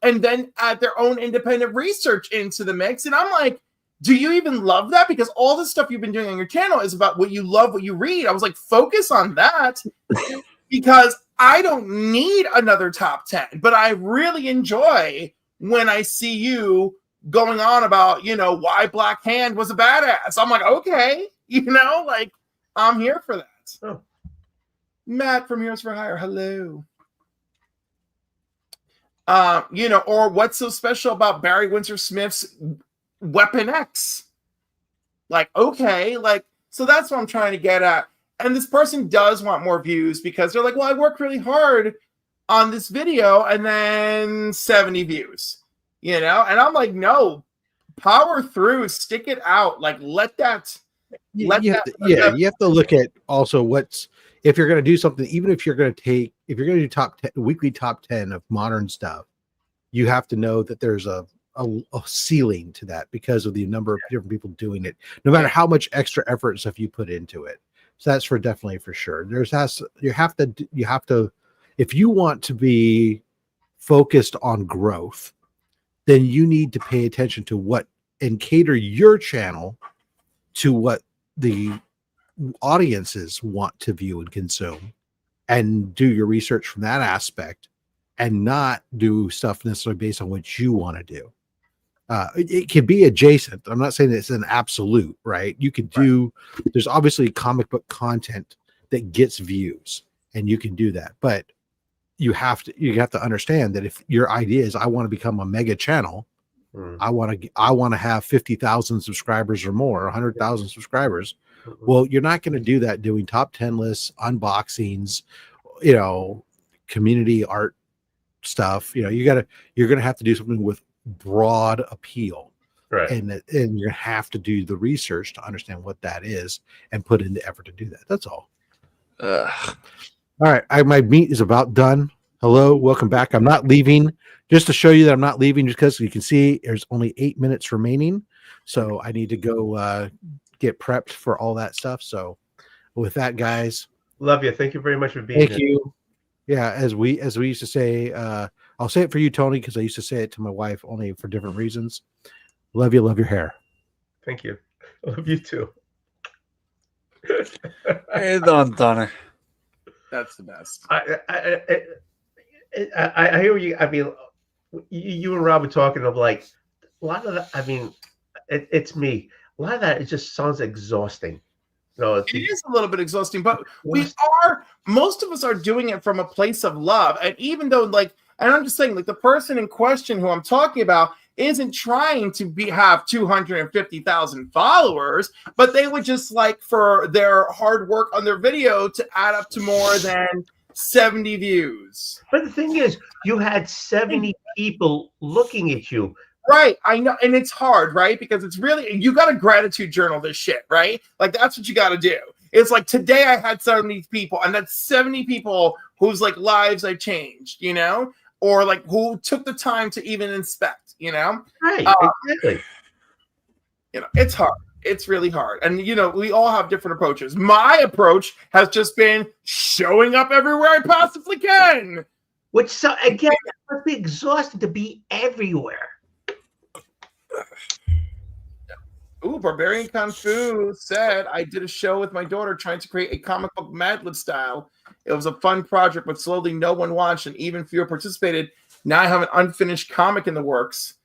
And then add their own independent research into the mix. And I'm like, do you even love that? Because all the stuff you've been doing on your channel is about what you love, what you read. I was like, focus on that, because I don't need another top 10, but I really enjoy when I see you going on about, you know, why Black Hand was a badass. I'm like, okay, you know, like I'm here for that. Oh. Matt from Heroes for Hire, hello. You know, or what's so special about Barry Windsor Smith's Weapon X? Like, okay, like, so that's what I'm trying to get at. And this person does want more views because they're like, well, I worked really hard on this video and then 70 views, you know? And I'm like, no, power through, stick it out. Like, let that. You have to look at also if you're going to do something, even if you're going to do top 10, weekly top 10 of modern stuff, you have to know that there's a ceiling to that because of the number of different people doing it, no matter how much extra effort and stuff you put into it. So that's definitely for sure. You have to, if you want to be focused on growth, then you need to pay attention to what and cater your channel to what the audiences want to view and consume, and do your research from that aspect, and not do stuff necessarily based on what you want to do. It can be adjacent. I'm not saying it's an absolute, right? You could do, there's obviously comic book content that gets views, and you can do that, but you have to understand that if your idea is, I want to become a mega channel, I want to have 50,000 subscribers or more, 100,000 subscribers, Well, you're not going to do that doing top 10 lists, unboxings, community art stuff. You're going to have to do something with broad appeal. Right. And you're going to have to do the research to understand what that is and put in the effort to do that. That's all. All right. My meet is about done. Hello. Welcome back. I'm not leaving. Just to show you that I'm not leaving, just because you can see there's only 8 minutes remaining. So I need to go get prepped for all that stuff. So with that, guys. Love you. Thank you very much for being here. Thank you. Yeah, as we used to say, I'll say it for you, Tony, because I used to say it to my wife only for different reasons. Love you, love your hair. Thank you. I love you too. Hey, Tony. That's the best. I hear you. I mean, you and Rob were talking of like a lot of that. I mean, it's me. A lot of that it just sounds exhausting. It is a little bit exhausting, but most of us are doing it from a place of love. And even though, and I'm just saying, the person in question who I'm talking about isn't trying to have 250,000 followers, but they would just like for their hard work on their video to add up to more than 70 views. But the thing is, you had 70 people looking at you. Right, I know, and it's hard, right? Because it's really, you got to gratitude journal this shit, right? That's what you got to do. It's like today I had 70 people, and that's 70 people whose lives I changed, or who took the time to even inspect, Right, exactly. It's hard. It's really hard, and we all have different approaches. My approach has just been showing up everywhere I possibly can. Which again, it must be exhausting to be everywhere. Ooh, Barbarian Kung Fu said, I did a show with my daughter trying to create a comic book Mad Lib style. It was a fun project, but slowly no one watched and even fewer participated. Now I have an unfinished comic in the works.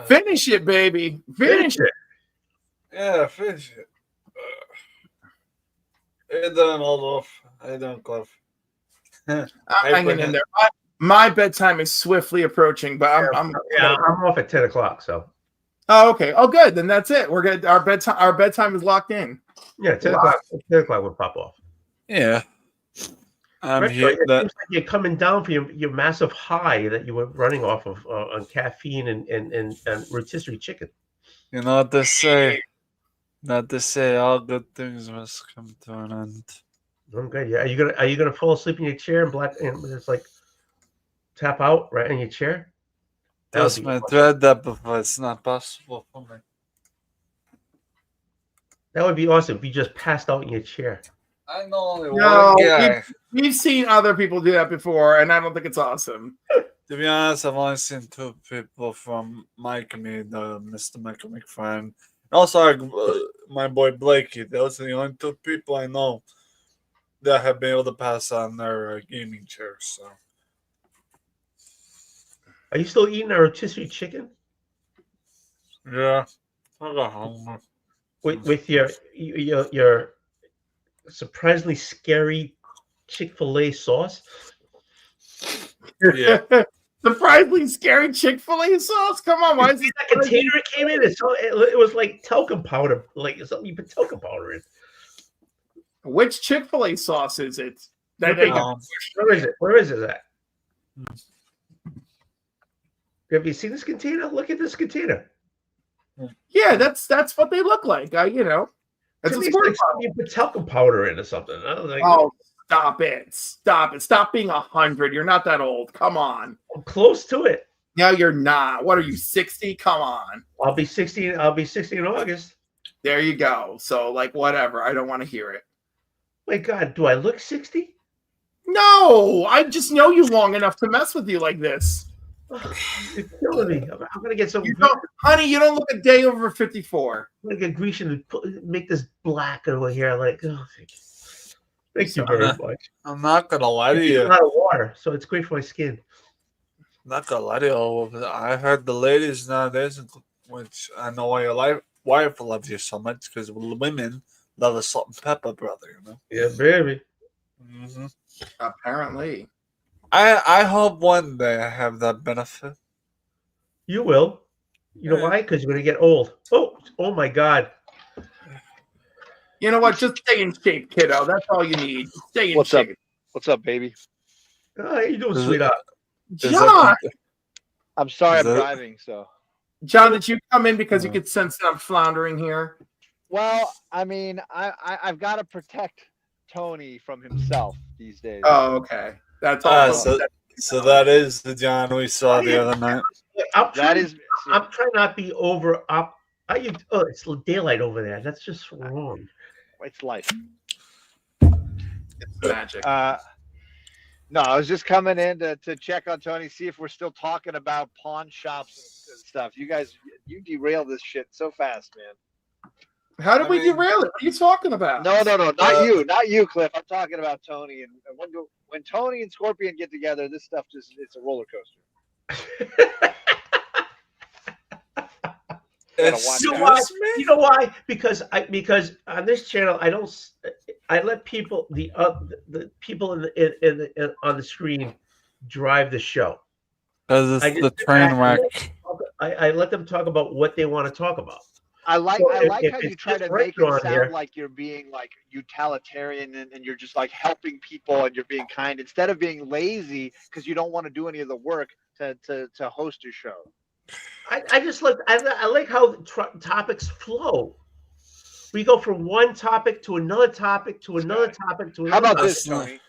Finish it, baby. Finish it. Yeah, finish it. Hey, done, Oldwolf. Hey, done, Cliff. I'm hanging in there. My bedtime is swiftly approaching, but I'm off at 10 o'clock, so. Oh, okay. Oh, good. Then that's it. We're good. Our bedtime is locked in. Yeah, 10 o'clock. 10 o'clock will pop off. Yeah. It seems like you're coming down from your massive high that you were running off of on caffeine and rotisserie chicken. You know what they say? Not to say all good things must come to an end. I'm good. Yeah. Are you gonna fall asleep in your chair and just tap out right in your chair? That's my tried that before. It's not possible for me. That would be awesome if you just passed out in your chair. I know only one guy. We've seen other people do that before, and I don't think it's awesome. To be honest, I've only seen 2 people from my community, Mr. Michael McFarlane. Also, my boy Blakey. Those are the only 2 people I know that have been able to pass on their gaming chairs. So. Are you still eating a rotisserie chicken? Yeah, I got hungry. With your surprisingly scary Chick-fil-A sauce? Yeah. Surprisingly scary Chick-fil-A sauce? Come on, why is it that container it came in? It was like talcum powder, like something you put talcum powder in. Which Chick-fil-A sauce is it? Where is it? Where is it at? Have you seen this container? Look at this container. Yeah, that's what they look like. That's a squirt bottle. You put talcum powder in or something. I was like, oh, stop it! Stop it! Stop being 100. You're not that old. Come on. I'm close to it. No, you're not. What are you, 60? Come on. I'll be 60. I'll be 60 in August. There you go. So, whatever. I don't want to hear it. My God, do I look 60? No, I just know you long enough to mess with you like this. You're killing me. I'm gonna get some. Honey, you don't look a day over 54. I'm gonna get Grecian to make this black over here. Thank you very much. I'm not gonna lie to you. It's a lot of water, so it's great for my skin. Not gonna lie to you. I heard the ladies nowadays, which I know why your wife loves you so much, because women love a salt and pepper brother. Yeah, baby. Mm-hmm. Apparently. I hope one day I have that benefit. You will. You know why? Because you're going to get old. Oh my God. You know what? Just stay in shape, kiddo. That's all you need. Stay in What's up? shape. What's up, baby? Oh, how you doing, Is it- sweetheart? John, I'm sorry, Is I'm that- driving. So, John, did you come in because you could sense that I'm floundering here? well, I mean, I've got to protect Tony from himself these days. Oh, okay. That's all. So that is the John we saw the other night. I'm trying, That is, I'm trying not to be over up. It's daylight over there. That's just wrong. it's life. It's magic. No, I was just coming in to check on Tony, see if we're still talking about pawn shops and stuff. You guys, you derail this shit so fast, man. How did we derail it? What are you talking about? No, not you, Cliff. I'm talking about Tony. And when Tony and Scorpion get together, this stuff it's a roller coaster. You know why? Because on this channel I let people the people on the screen drive the show. Because it's the train wreck. I let them talk about what they want to talk about. I like how you try to make it sound here, like you're being like utilitarian and you're just like helping people and you're being kind instead of being lazy because you don't want to do any of the work to host your show. I just like I like how topics flow. We go from one topic to another topic to another topic to another. How about this, Tony?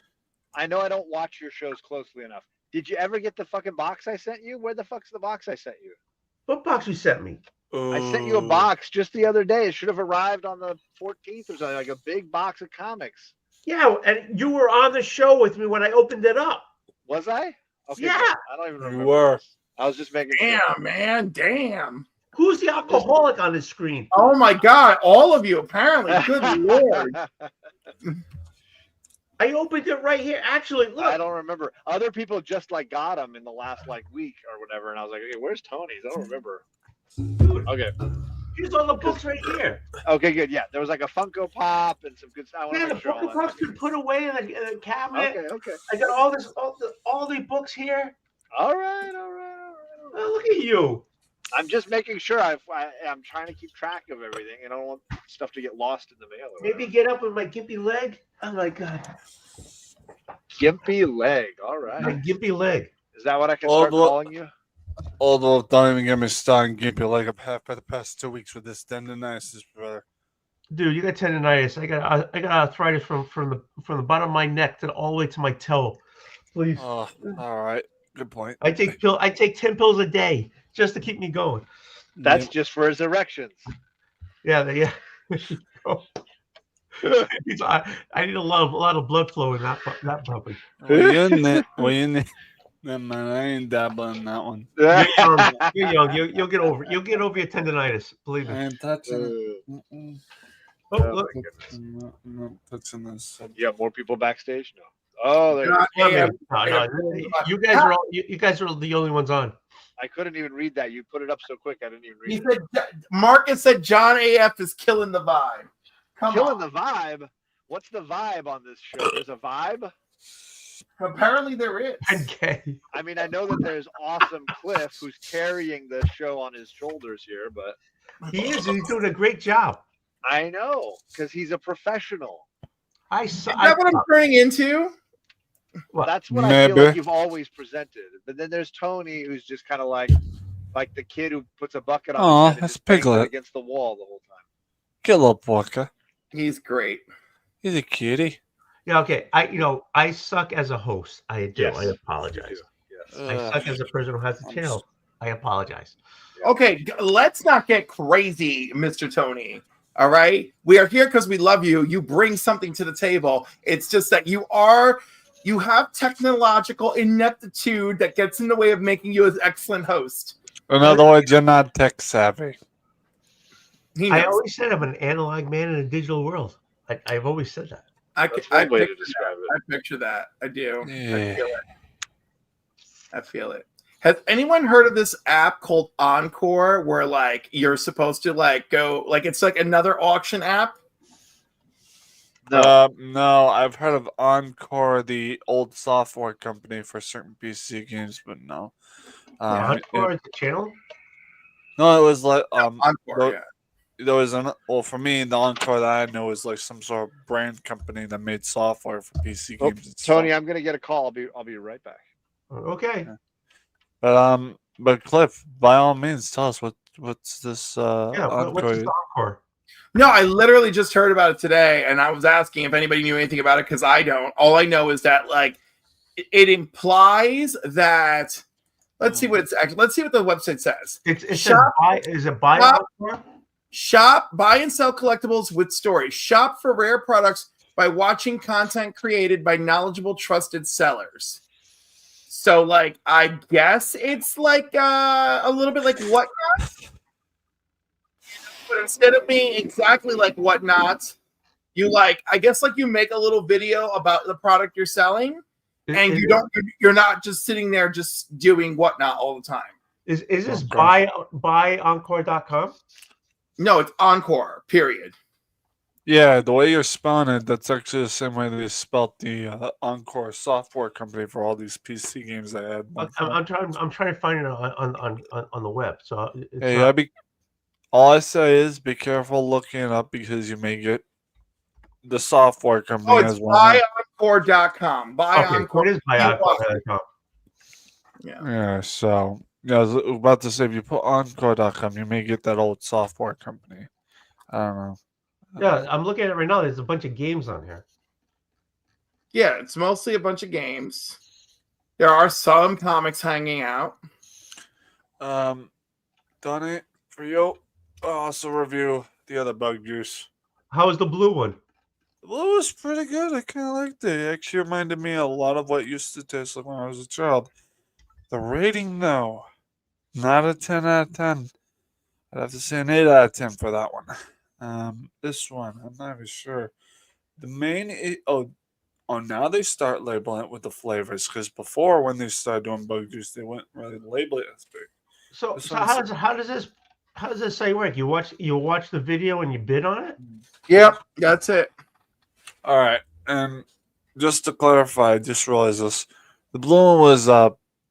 I know I don't watch your shows closely enough. Did you ever get the fucking box I sent you? Where the fuck's the box I sent you? What box you sent me? I sent you a box just the other day. It should have arrived on the 14th or something, like a big box of comics. Yeah, and you were on the show with me when I opened it up. Was I? Okay, yeah. good. I don't even remember. You were. I was just making Damn, sure. man. Damn. Who's the alcoholic on the screen? Oh my God. All of you, apparently. Good Lord. I opened it right here. Actually, look. I don't remember. Other people just like got them in the last like week or whatever, and I was like, "Okay, where's Tony's?" I don't remember. Dude, okay. Here's all the books right here. Okay, good. Yeah, there was like a Funko Pop and some good stuff. Yeah, the Funko Pops can put away in the cabinet. Okay. I got all the books here. All right. Oh, look at you. I'm just making sure. I'm trying to keep track of everything, and I don't want stuff to get lost in the mail. Maybe get up with my gimpy leg. Oh my God. Gimpy leg. All right. My gimpy leg. Is that what I can start calling you? Oldwolf, don't even get me started and give you like a half for the past 2 weeks with this tendonitis, brother. Dude, you got tendonitis. I got arthritis from the bottom of my neck to all the way to my toe. Please. Oh, all right. Good point. I take 10 pills a day just to keep me going. That's just for his erections. Yeah. I need a lot of blood flow in that puppy. Well, you need. Never mind, I ain't dabbling in that one. You're young. You'll get over it. You'll get over your tendonitis. Believe me. I ain't touching it. Oh, look. I'm not touching this. You got more people backstage? No. Oh, there no. You guys are the only ones on. I couldn't even read that. You put it up so quick, I didn't even read it. Said, Marcus said John AF is killing the vibe. Killing the vibe? What's the vibe on this show? There's a vibe? Apparently there is. Okay. I mean, I know that there's awesome Cliff who's carrying the show on his shoulders here, but he is. He's doing a great job. I know, because he's a professional. Is that what I'm turning into? That's what I feel like you've always presented. But then there's Tony, who's just kind of like the kid who puts a bucket on his head and just Piglet against the wall the whole time. Get a little Porker. He's great. He's a cutie. Yeah, okay. I suck as a host. I do. Yes. I apologize. Yes. I suck as a person who has a channel. I apologize. Okay, let's not get crazy, Mr. Tony. All right, we are here because we love you. You bring something to the table. It's just that you have technological ineptitude that gets in the way of making you an excellent host. In other words, you're not tech savvy. I always said I'm an analog man in a digital world. I've always said that. That's one way to describe it. I picture that. I do. Yeah. I feel it. Has anyone heard of this app called Encore where like you're supposed to like go like it's like another auction app? No, I've heard of Encore, the old software company for certain PC games, but no. Encore is the channel? No, it was like Encore, there was for me, the Encore that I know is like some sort of brand company that made software for PC Oh, games. And Tony, stuff. I'm gonna get a call. I'll be right back. Okay. But Cliff, by all means, tell us what's this What's Encore? this Encore? No, I literally just heard about it today, and I was asking if anybody knew anything about it because I don't. All I know is that like it implies that. Let's see what it's actually. Let's see what the website says. It says buy. Is it buy Encore? Shop, buy and sell collectibles with stories. Shop for rare products by watching content created by knowledgeable, trusted sellers. So, like, I guess it's like a little bit like Whatnot, but instead of being exactly like Whatnot, you like, I guess, like you make a little video about the product you're selling, and you're not just sitting there just doing Whatnot all the time. Is this buyencore.com? No, it's Encore. Period. Yeah, the way you're spelling it, that's actually the same way they spelled the Encore software company for all these PC games I had. I'm trying to find it on the web. So all I say is be careful looking it up because you may get the software company. Oh, it's buyoncore.com. What is buyoncore.com? Yeah. So I was about to say, if you put encore.com, you may get that old software company. I don't know. Yeah, I'm looking at it right now. There's a bunch of games on here. Yeah, it's mostly a bunch of games. There are some comics hanging out. Done it for you. I'll also review the other bug juice. How is the blue one? The blue was pretty good. I kind of liked it. It actually reminded me a lot of what used to taste like when I was a child. The rating, though, not a 10 out of 10. I'd have to say an 8 out of 10 for that one. This one, I'm not even sure. The main, now they start labeling it with the flavors, because before, when they started doing bug juice, they wouldn't really label it as big. So how does this site work? You watch the video and you bid on it? Yep, that's it. All right, and just to clarify, I just realized this: the blue one was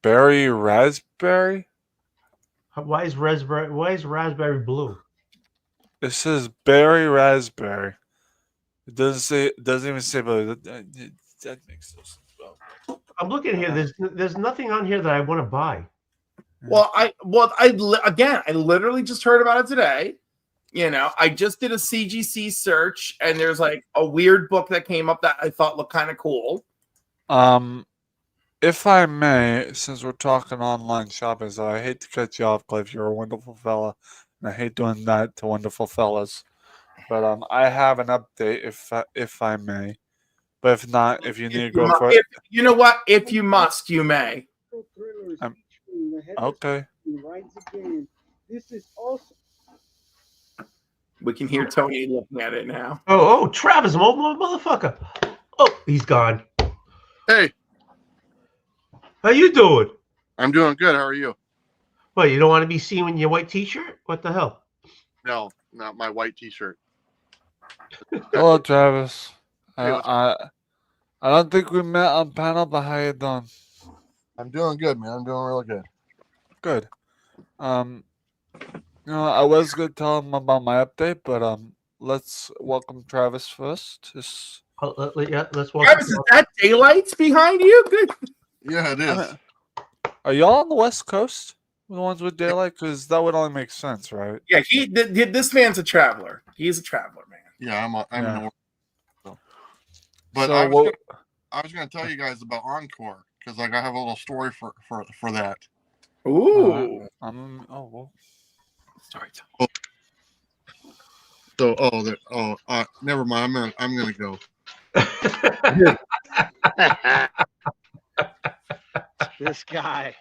berry raspberry. Why is raspberry blue? It says berry raspberry. It doesn't even say, but that makes no sense. I'm looking here. There's nothing on here that I want to buy. Well, I literally just heard about it today. You know, I just did a CGC search, and there's like a weird book that came up that I thought looked kind of cool. If I may, since we're talking online shopping, so I hate to cut you off, Cliff. You're a wonderful fella, and I hate doing that to wonderful fellas. But I have an update, if I may. But if not, if you need to go for it, you know what? If you must, you may. Okay. This is awesome. We can hear Tony looking at it now. Oh, Travis, motherfucker. Oh, he's gone. Hey. How you doing? I'm doing good. How are you? What, you don't want to be seen in your white t-shirt? What the hell? No, not my white t-shirt. Hello, Travis. I don't think we met on panel, but how you doing? I'm doing good, man. I'm doing really good. Good. I was going to tell him about my update, but let's welcome Travis first. Let's welcome Travis, is that daylights behind you? Good. Yeah, it is. Are y'all on the West Coast? The ones with daylight? Because that would only make sense, right? Yeah, this man's a traveler. He's a traveler, man. Yeah, I'm Yeah. in the so. But So I was going to tell you guys about Encore because like I have a little story for that. Ooh. Well. Sorry. So never mind. I'm gonna go. This guy.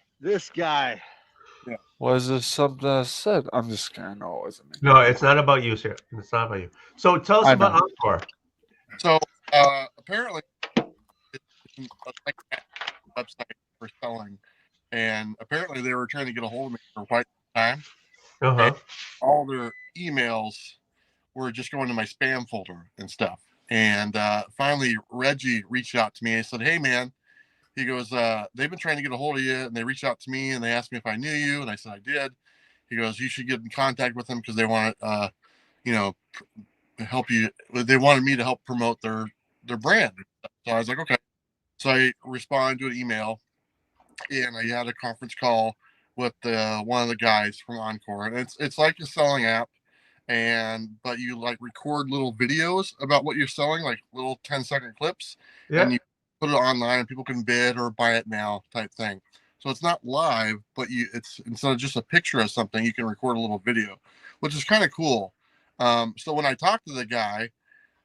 Yeah. Was this something I said? I'm just kidding. No, it wasn't me. No, it's not about you, sir. It's not about you. So tell us about Encore. So apparently, it's like a website for selling, and apparently they were trying to get a hold of me for quite some time. Uh-huh. All their emails were just going to my spam folder and stuff. And finally, Reggie reached out to me and said, "Hey, man," he goes, "they've been trying to get a hold of you, and they reached out to me and they asked me if I knew you, and I said I did." He goes, "You should get in contact with them because they want to, help you. They wanted me to help promote their brand. So I was like, okay. So I responded to an email, and I had a conference call with one of the guys from Encore, and it's like a selling app, but you like record little videos about what you're selling, like little 10-second clips, and you put it online, and people can bid or buy it now type thing. So it's not live, but it's instead of just a picture of something, you can record a little video, which is kind of cool. So when I talked to the guy,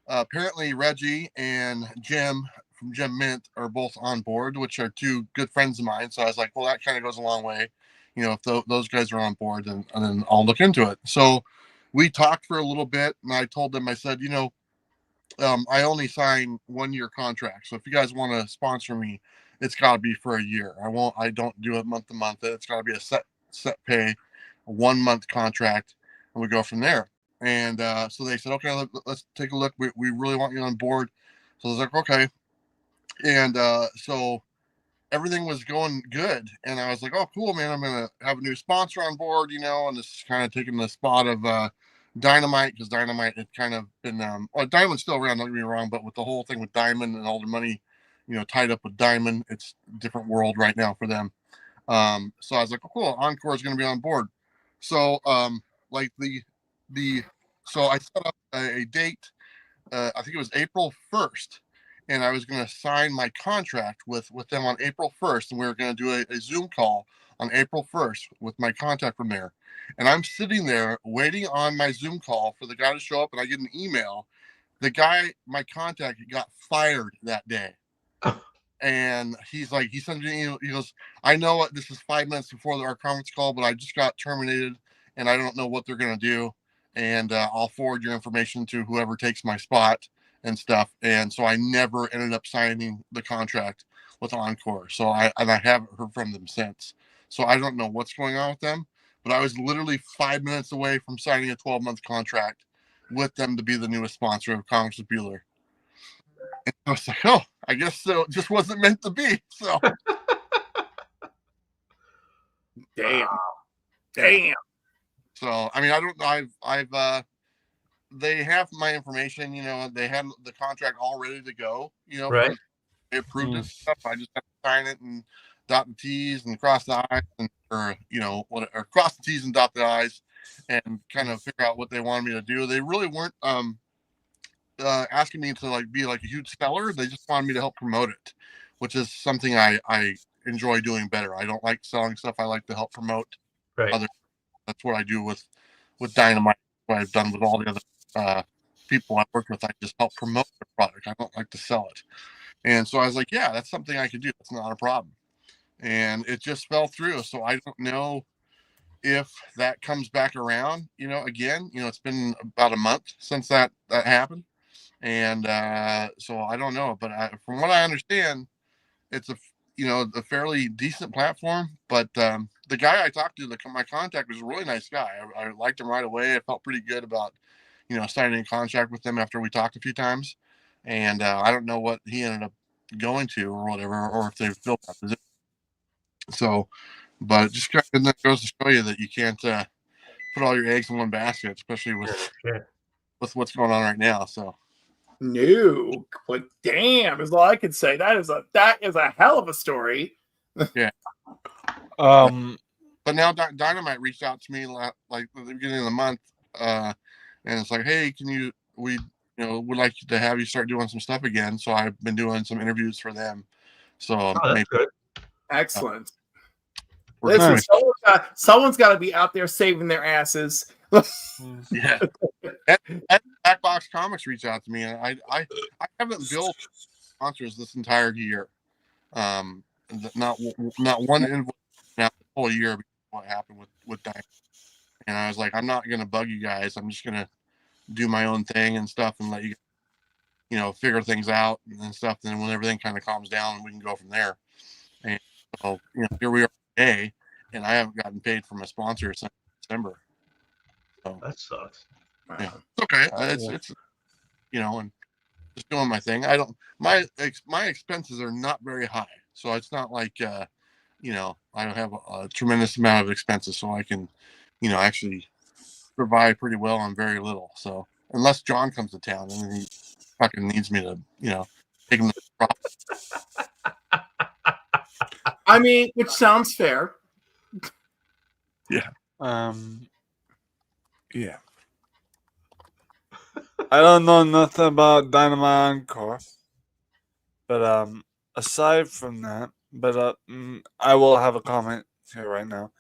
apparently Reggie and Jim from Jim Mint are both on board, which are two good friends of mine. So I was like, well, that kind of goes a long way. If those guys are on board, then I'll look into it. So we talked for a little bit, and I told them, I said, I only sign 1-year contract. So if you guys want to sponsor me, it's got to be for a year. I don't do it month to month. It's got to be a set pay, a 1-month contract, and we go from there. And so they said, okay, let's take a look. We really want you on board. So I was like, okay. And so everything was going good. And I was like, oh, cool, man. I'm going to have a new sponsor on board, and this is kind of taking the spot of Dynamite, because Dynamite had kind of been, Diamond's still around, don't get me wrong, but with the whole thing with Diamond and all the money, tied up with Diamond, it's a different world right now for them. So I was like, oh, cool, Encore is going to be on board. So so I set up a date, I think it was April 1st, and I was going to sign my contract with them on April 1st, and we were going to do a Zoom call on April 1st with my contact from there. And I'm sitting there waiting on my Zoom call for the guy to show up, and I get an email. The guy, my contact, got fired that day. And he sent me an email. He goes, I know this is 5 minutes before our conference call, but I just got terminated, and I don't know what they're going to do. And I'll forward your information to whoever takes my spot and stuff. And so I never ended up signing the contract with Encore. So I haven't heard from them since. So I don't know what's going on with them, but I was literally 5 minutes away from signing a 12-month contract with them to be the newest sponsor of Comics with Bueller. And I was like, oh, I guess so. It just wasn't meant to be. So Damn. So, I mean, I don't know. They have my information, they have the contract all ready to go, Right. They approved it stuff. I just have to sign it and dot the T's and cross the I's or cross the T's and dot the I's and kind of figure out what they wanted me to do. They really weren't, asking me to be a huge seller. They just wanted me to help promote it, which is something I enjoy doing better. I don't like selling stuff. I like to help promote other. That's what I do with Dynamite. What I've done with all the other people I work with. I just help promote the product. I don't like to sell it. And so I was like, yeah, that's something I could do. That's not a problem. And it just fell through. So I don't know if that comes back around, again. It's been about a month since that happened. And so I don't know. But from what I understand, it's a fairly decent platform. But the guy I talked to, my contact, was a really nice guy. I liked him right away. I felt pretty good about, signing a contract with them after we talked a few times. And I don't know what he ended up going to or whatever, or if they've built that position. So, but it just kind of goes to show you that you can't put all your eggs in one basket, especially with what's going on right now. So. No, but damn is all I can say. That is a hell of a story. Yeah. But now Dynamite reached out to me at the beginning of the month, and it's like, hey, we would like to have you start doing some stuff again. So I've been doing some interviews for them. So that's good. Excellent. Listen, someone's got to be out there saving their asses. Yeah. And Black Box Comics reached out to me, and I haven't billed sponsors this entire year. Not one invoice now the whole year because of what happened with Diamond. And I was like, I'm not gonna bug you guys. I'm just gonna do my own thing and stuff and let you figure things out and stuff. Then when everything kind of calms down, we can go from there. And so here we are today, and I haven't gotten paid from a sponsor since December. So that sucks. Yeah, it's okay. It's and just doing my thing. My expenses are not very high, so it's not like I don't have a tremendous amount of expenses, so I can actually survive pretty well on very little. So unless John comes to town and he fucking needs me to, take him to the crop. I mean, which sounds fair. Yeah. Yeah. I don't know nothing about Dynamite Encore, but aside from that, I will have a comment here right now.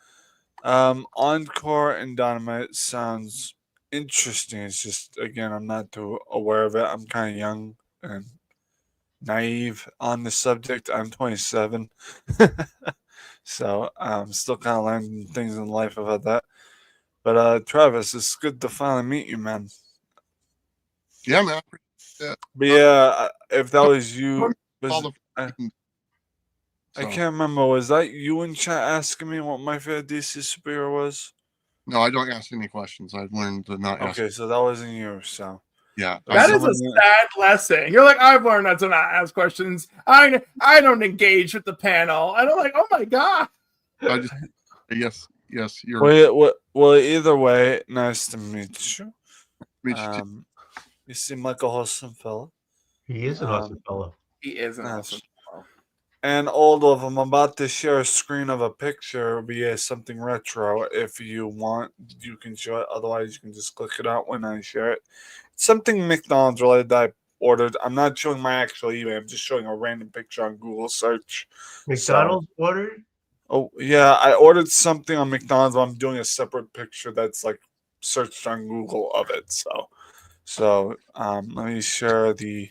Encore and Dynamite sounds interesting. It's just, again, I'm not too aware of it. I'm kind of young and naive on the subject. I'm 27, so I'm still kind of learning things in life about that. But Travis, it's good to finally meet you, man. Yeah, man. Yeah. But yeah, if that was you, I So. can't remember. Was that you in chat asking me what my favorite DC superhero was? No, I don't ask any questions. I've learned to not ask. Okay, so that wasn't you. So yeah, that is a sad lesson. You're like, I've learned not to not ask questions. I don't engage with the panel. And I'm like, oh my god. I just yes, you're. Well, either way, nice to meet you. You seem like a awesome fellow. He is an awesome fellow. He is an awesome fellow. And Oldwolf, I'm about to share a screen of a picture via something retro. If you want, you can show it. Otherwise, you can just click it out when I share it. It's something McDonald's related that I ordered. I'm not showing my actual email. I'm just showing a random picture on Google search. McDonald's ordered? Oh, yeah. I ordered something on McDonald's. But I'm doing a separate picture that's like searched on Google of it. So let me share the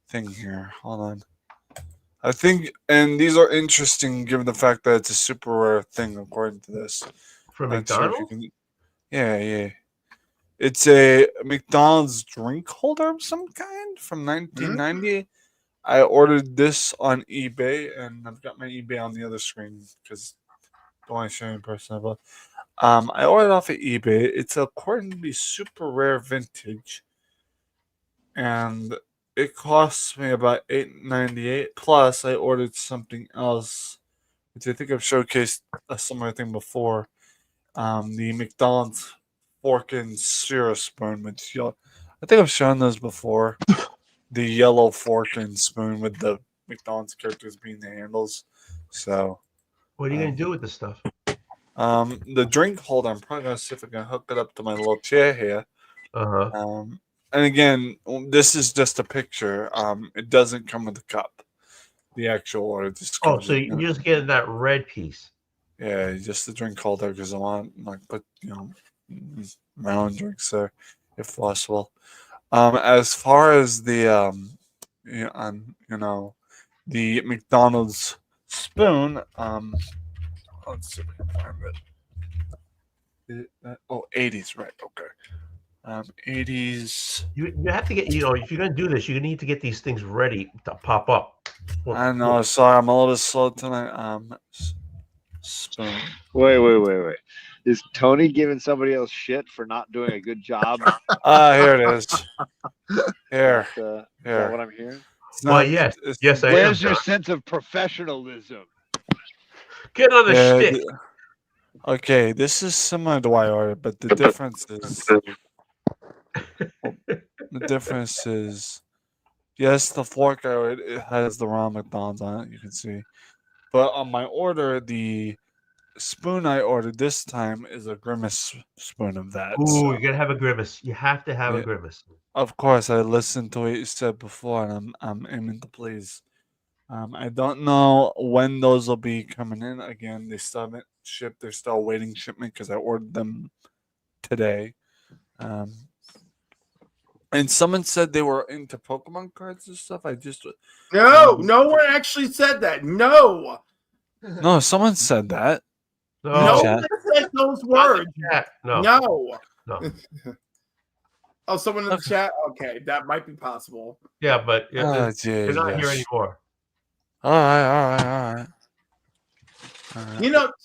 thing here. Hold on. I think, and these are interesting given the fact that it's a super rare thing according to this. From McDonald's? Yeah. It's a McDonald's drink holder of some kind from 1990. I ordered this on eBay, and I've got my eBay on the other screen because I don't want to show you in person. But I ordered off of eBay. It's according to be super rare vintage, and it costs me about $8.98. Plus, I ordered something else, which I think I've showcased a similar thing before. The McDonald's fork and cereal spoon, which I think I've shown those before. The yellow fork and spoon with the McDonald's characters being the handles. So, what are you gonna do with this stuff? The drink holder, I'm probably gonna see if I can hook it up to my little chair here. And again, this is just a picture. It doesn't come with a cup. The actual order just comes. So you just get that red piece. Yeah, just the drink holder because I want put my own drinks there if possible. As far as the the McDonald's spoon, let's see if I can find it. 80s, right? Okay. 80s. You have to get, if you're gonna do this, you need to get these things ready to pop up. I know. Sorry, I'm a little bit slow tonight. Spoon. Wait. Is Tony giving somebody else shit for not doing a good job? Here it is. Here. Is that what I'm hearing? Yes. I am. Where's your sense of professionalism? Get on the shtick. Okay, this is similar to what I ordered, but the difference is, yes, the fork I ordered, it has the Ronald McDonald's on it, you can see. But on my order, the spoon I ordered this time is a Grimace spoon of that. Ooh, you're gonna have a Grimace. You have to have a Grimace. Of course, I listened to what you said before, and I'm aiming to please. I don't know when those will be coming in. Again, they still haven't shipped. They're still waiting shipment because I ordered them today. And someone said they were into Pokemon cards and stuff. No one actually said that. No, someone said that. No one said those words. No. Oh, someone in the chat? Okay, that might be possible. Yeah, but you're not here anymore. All right.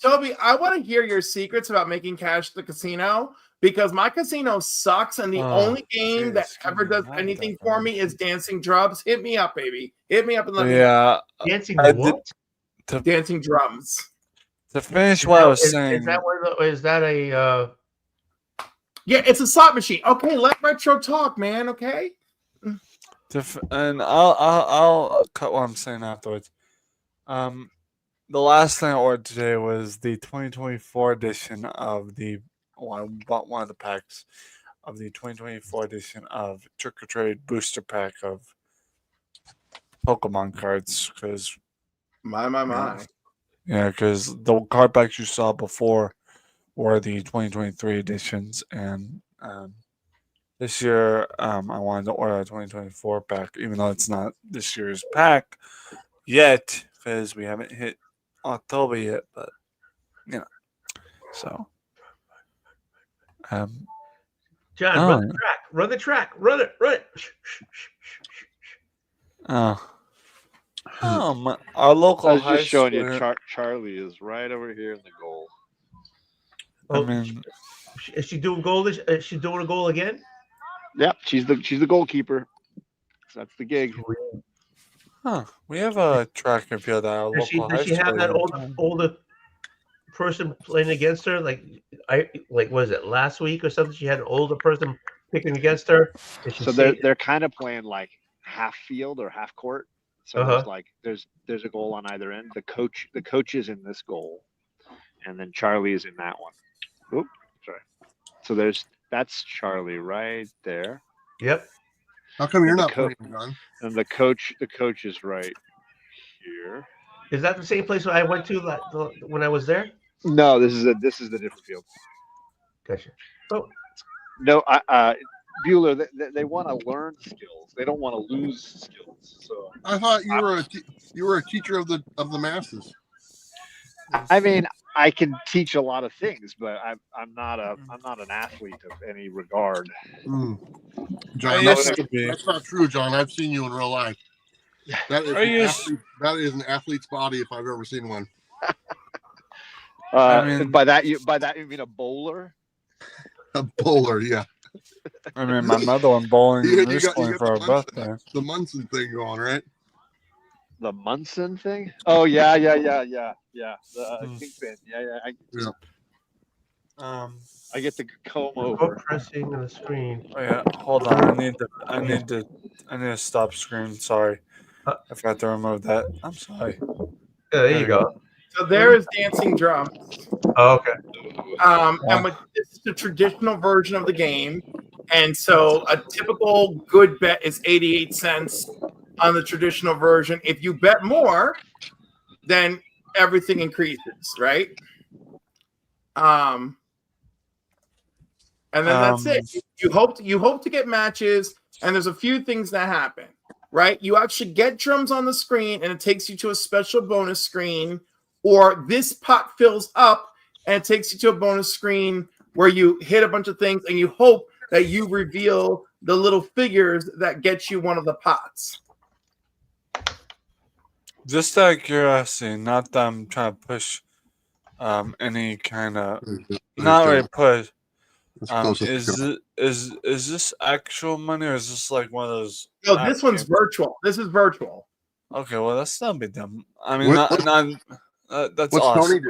Toby, I want to hear your secrets about making cash at the casino because my casino sucks, and the only game that ever does anything for me is Dancing Drums. Hit me up, baby. Hit me up and let me know. Dancing what? Dancing Drums. To finish what I was saying. Is that Yeah, it's a slot machine. Okay, let Retro talk, man. Okay. And I'll cut what I'm saying afterwards. The last thing I ordered today was the 2024 edition of the. Well, I bought one of the packs of the 2024 edition of Trick or Trade booster pack of Pokemon cards because my. Yeah, because the card packs you saw before were the 2023 editions, and this year I wanted to order a 2024 pack, even though it's not this year's pack yet, because we haven't hit October yet. But you know, so John, oh, run the track. Run the track. Run it. Run it. our local I was high just showing school. you. Charlie is right over here in the goal. I mean, is she doing goal? Is she doing a goal again? Yep, she's the goalkeeper. So that's the gig. We have a track and field at our Does local high she have school. that older person playing against her? Like was it last week or something? She had an older person picking against her. So they're kind of playing like half field or half court. So there's a goal on either end. The coach is in this goal, and then Charlie is in that one. Oop, sorry. So that's Charlie right there. Yep. How come you're not playing, John? And the coach is right here. Is that the same place I went to when I was there? No, this is the different field. Gotcha. Oh. No, Bueller, they want to learn skills. They don't want to lose skills. So I thought you were a teacher of the masses. I mean, I can teach a lot of things, but I'm not an athlete of any regard. John, that's not true, John. I've seen you in real life. That is an athlete's body if I've ever seen one. By that you mean a bowler? A bowler, yeah. I mean, my mother went bowling recently for her birthday. The Munson thing going, right? The Munson thing? Oh yeah. The kingpin. Yeah. I get to comb over. Pressing the screen. Oh yeah, hold on. I need to stop screen. Sorry, I forgot to remove that. I'm sorry. Yeah, there you go. So there is dancing drums. Oh, okay. And this is the traditional version of the game. And so a typical good bet is 88 cents on the traditional version. If you bet more, then everything increases, right? And then that's it. You hope to get matches, and there's a few things that happen, right? You actually get drums on the screen, and it takes you to a special bonus screen, or this pot fills up, and it takes you to a bonus screen where you hit a bunch of things, and you hope that you reveal the little figures that get you one of the pots. Just out of curiosity, not that I'm trying to push any kind of not really push. Is this actual money, or is this like one of those? No, this one's virtual. This is virtual. Okay, well that's not be dumb. I mean, that's what's awesome.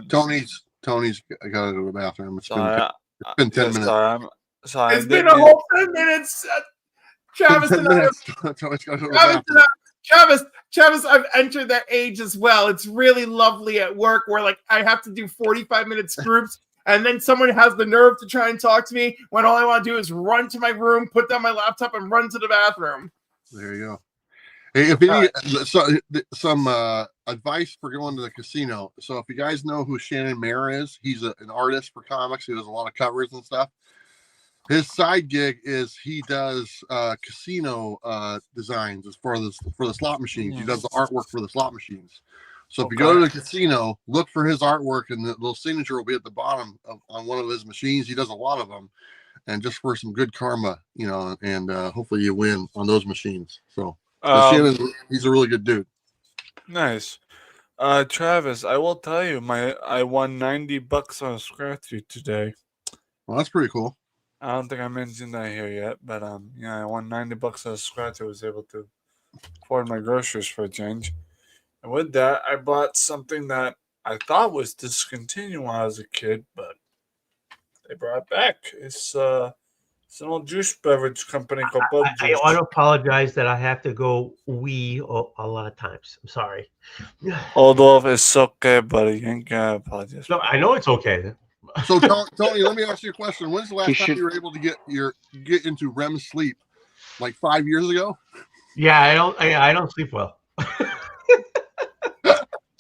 Tony's got to go to the bathroom. It's been 10 minutes. It's been a whole 10 minutes. Travis and I. Travis, I've entered that age as well. It's really lovely at work where like I have to do 45 minutes groups, and then someone has the nerve to try and talk to me when all I want to do is run to my room, put down my laptop, and run to the bathroom. There you go. Hey, if you need some advice for going to the casino, so if you guys know who Shannon Mayer is, he's an artist for comics. He does a lot of covers and stuff. His side gig is he does casino designs as far as for the slot machines. He does the artwork for the slot machines. So if you go to the casino, look for his artwork, and the little signature will be at the bottom on one of his machines. He does a lot of them, and just for some good karma, and hopefully you win on those machines. So he's a really good dude. Nice. Travis, I will tell you, I won $90 on a scratch today. Well, that's pretty cool. I don't think I mentioned that here yet, but I won $90 on a scratch. I was able to afford my groceries for a change. And with that, I bought something that I thought was discontinued when I was a kid, but they brought it back. It's an old juice beverage company called Bug I Juice. want to apologize that I have to go wee a lot of times. I'm sorry. Oldwolf, it's okay, buddy. You ain't gonna apologize. No, I know it's okay. So Tony, let me ask you a question. When's the last time you were able to get into REM sleep? Like 5 years ago? Yeah, I don't sleep well.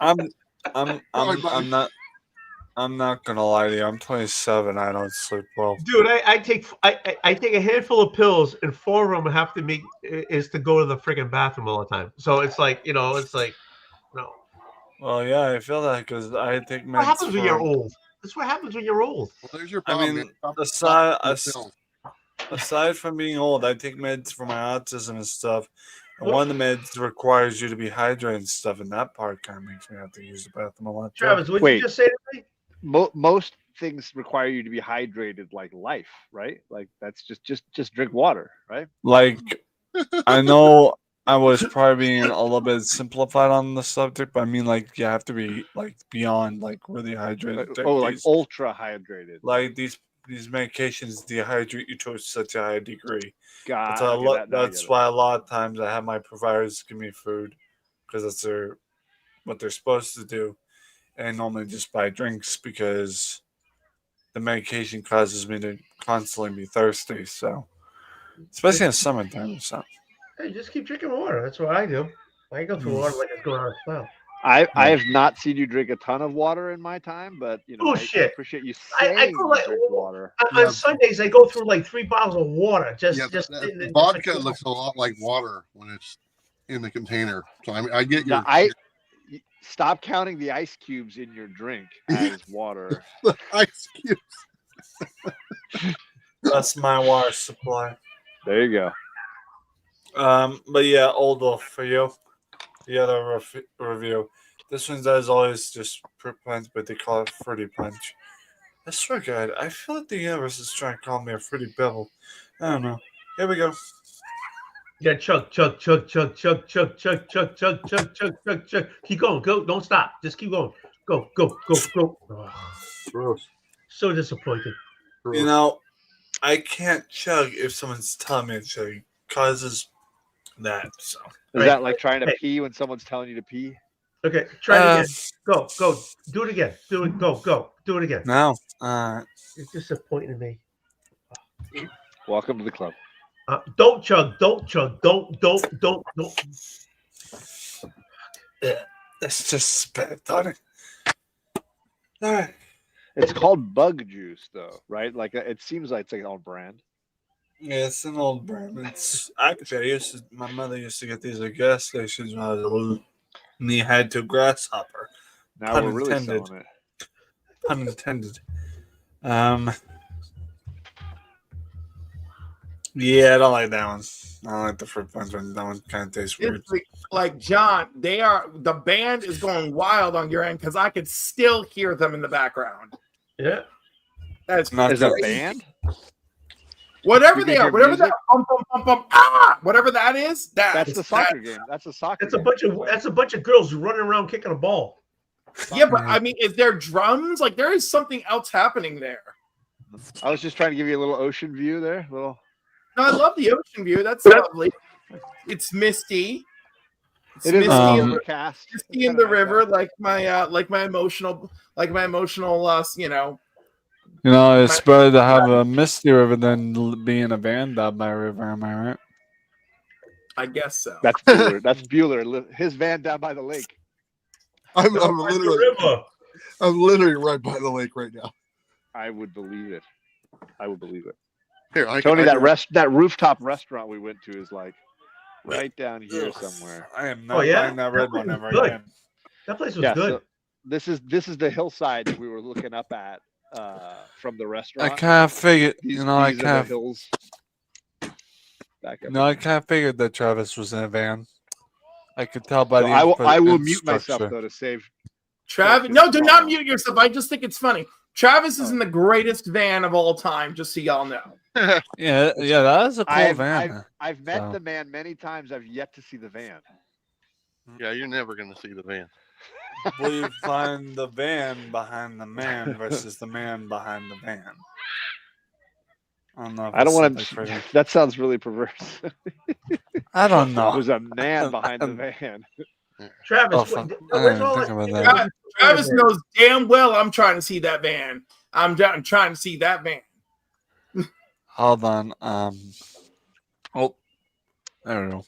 I'm not gonna lie to you. I'm 27. I don't sleep well. Dude, I take a handful of pills, and 4 of them have to make is to go to the freaking bathroom all the time. So it's like, no. Well, yeah, I feel that because I take meds. What happens when you're old? That's what happens when you're old. Well, there's your I problem. mean, man. aside from being old, I take meds for my autism and stuff. And one of the meds requires you to be hydrated and stuff, and that part kind of makes me have to use the bathroom a lot. Travis, what did you just say to me? Most things require you to be hydrated, like life, right? Like that's just drink water, right? Like, I know I was probably being a little bit simplified on the subject, but I mean, like, you have to be like beyond like really hydrated. Like ultra hydrated. Like these medications dehydrate you to such a high degree. God, that's why a lot of times I have my providers give me food because that's what they're supposed to do, and normally just buy drinks because the medication causes me to constantly be thirsty. So, especially in the summertime. So, hey, just keep drinking water. That's what I do. I go through water like it's going out of style. I have not seen you drink a ton of water in my time, but I appreciate you saying I go like drink water. On Sundays. I go through like 3 bottles of water. Vodka looks a lot like water when it's in the container. So I mean, I get your. Stop counting the ice cubes in your drink as water. The ice cubes. That's my water supply. There you go. But yeah, Oldwolf for you. The other review. This one does always just fruit punch, but they call it fruity punch. I swear, God, I feel like the universe is trying to call me a fruity pebble. I don't know. Here we go. Yeah, chug. Keep going. Go. Don't stop. Just keep going. Go. Oh, gross. So disappointed. You know, I can't chug if someone's telling me to chug. It causes that. So is that like trying to pee when someone's telling you to pee? Okay, try it again. Go. Do it again. Do it. Go. Do it again. No. It's disappointing me. Welcome to the club. Don't chug. Don't. That's just spit on it. All right. It's called Bug Juice, though, right? Like it seems like it's like an old brand. Yeah, it's an old brand. It's actually my mother used to get these at gas stations when I was a little knee-high to grasshopper. Now Pun we're really intended. selling it. Pun intended. Yeah, I don't like that one. I don't like the fruit punch one. That one kind of tastes weird. Like John, the band is going wild on your end because I could still hear them in the background. Yeah, that's not a band. Whatever they are, whatever that whatever that is, that's the soccer game. That's a soccer. That's a bunch of girls running around kicking a ball. Yeah, but I mean, is there drums? Like there is something else happening there. I was just trying to give you a little ocean view there. No, I love the ocean view. That's lovely. It's misty. It is overcast. Misty in the river, like my emotional, it's better to have a misty river than being a band down by a river. Am I right? I guess so. That's Bueller. That's Bueller. His van down by the lake. I'm literally right by the lake right now. I would believe it. Here, Tony, that rooftop restaurant we went to is like right down here somewhere. I am not buying that red one ever again. That place was good. So this is the hillside that we were looking up at from the restaurant. I kind of figured, these I are the kind of hills. Back up. No, I kind of figured that Travis was in a van. I could tell by the. I will mute myself though to save. Travis, no, do not mute yourself. I just think it's funny. Travis is in the greatest van of all time. Just so y'all know. yeah, that is a cool van. I've met the man many times. I've yet to see the van. Yeah, you're never going to see the van. We find the van behind the man versus the man behind the van. I don't know. If I don't want it's to. something That sounds really perverse. I don't know. There's a man behind the van. Travis, Oh, fuck. where's I all didn't think that? about that. Travis knows damn well I'm trying to see that van. I'm trying to see that van. Hold on. Oh, there we go.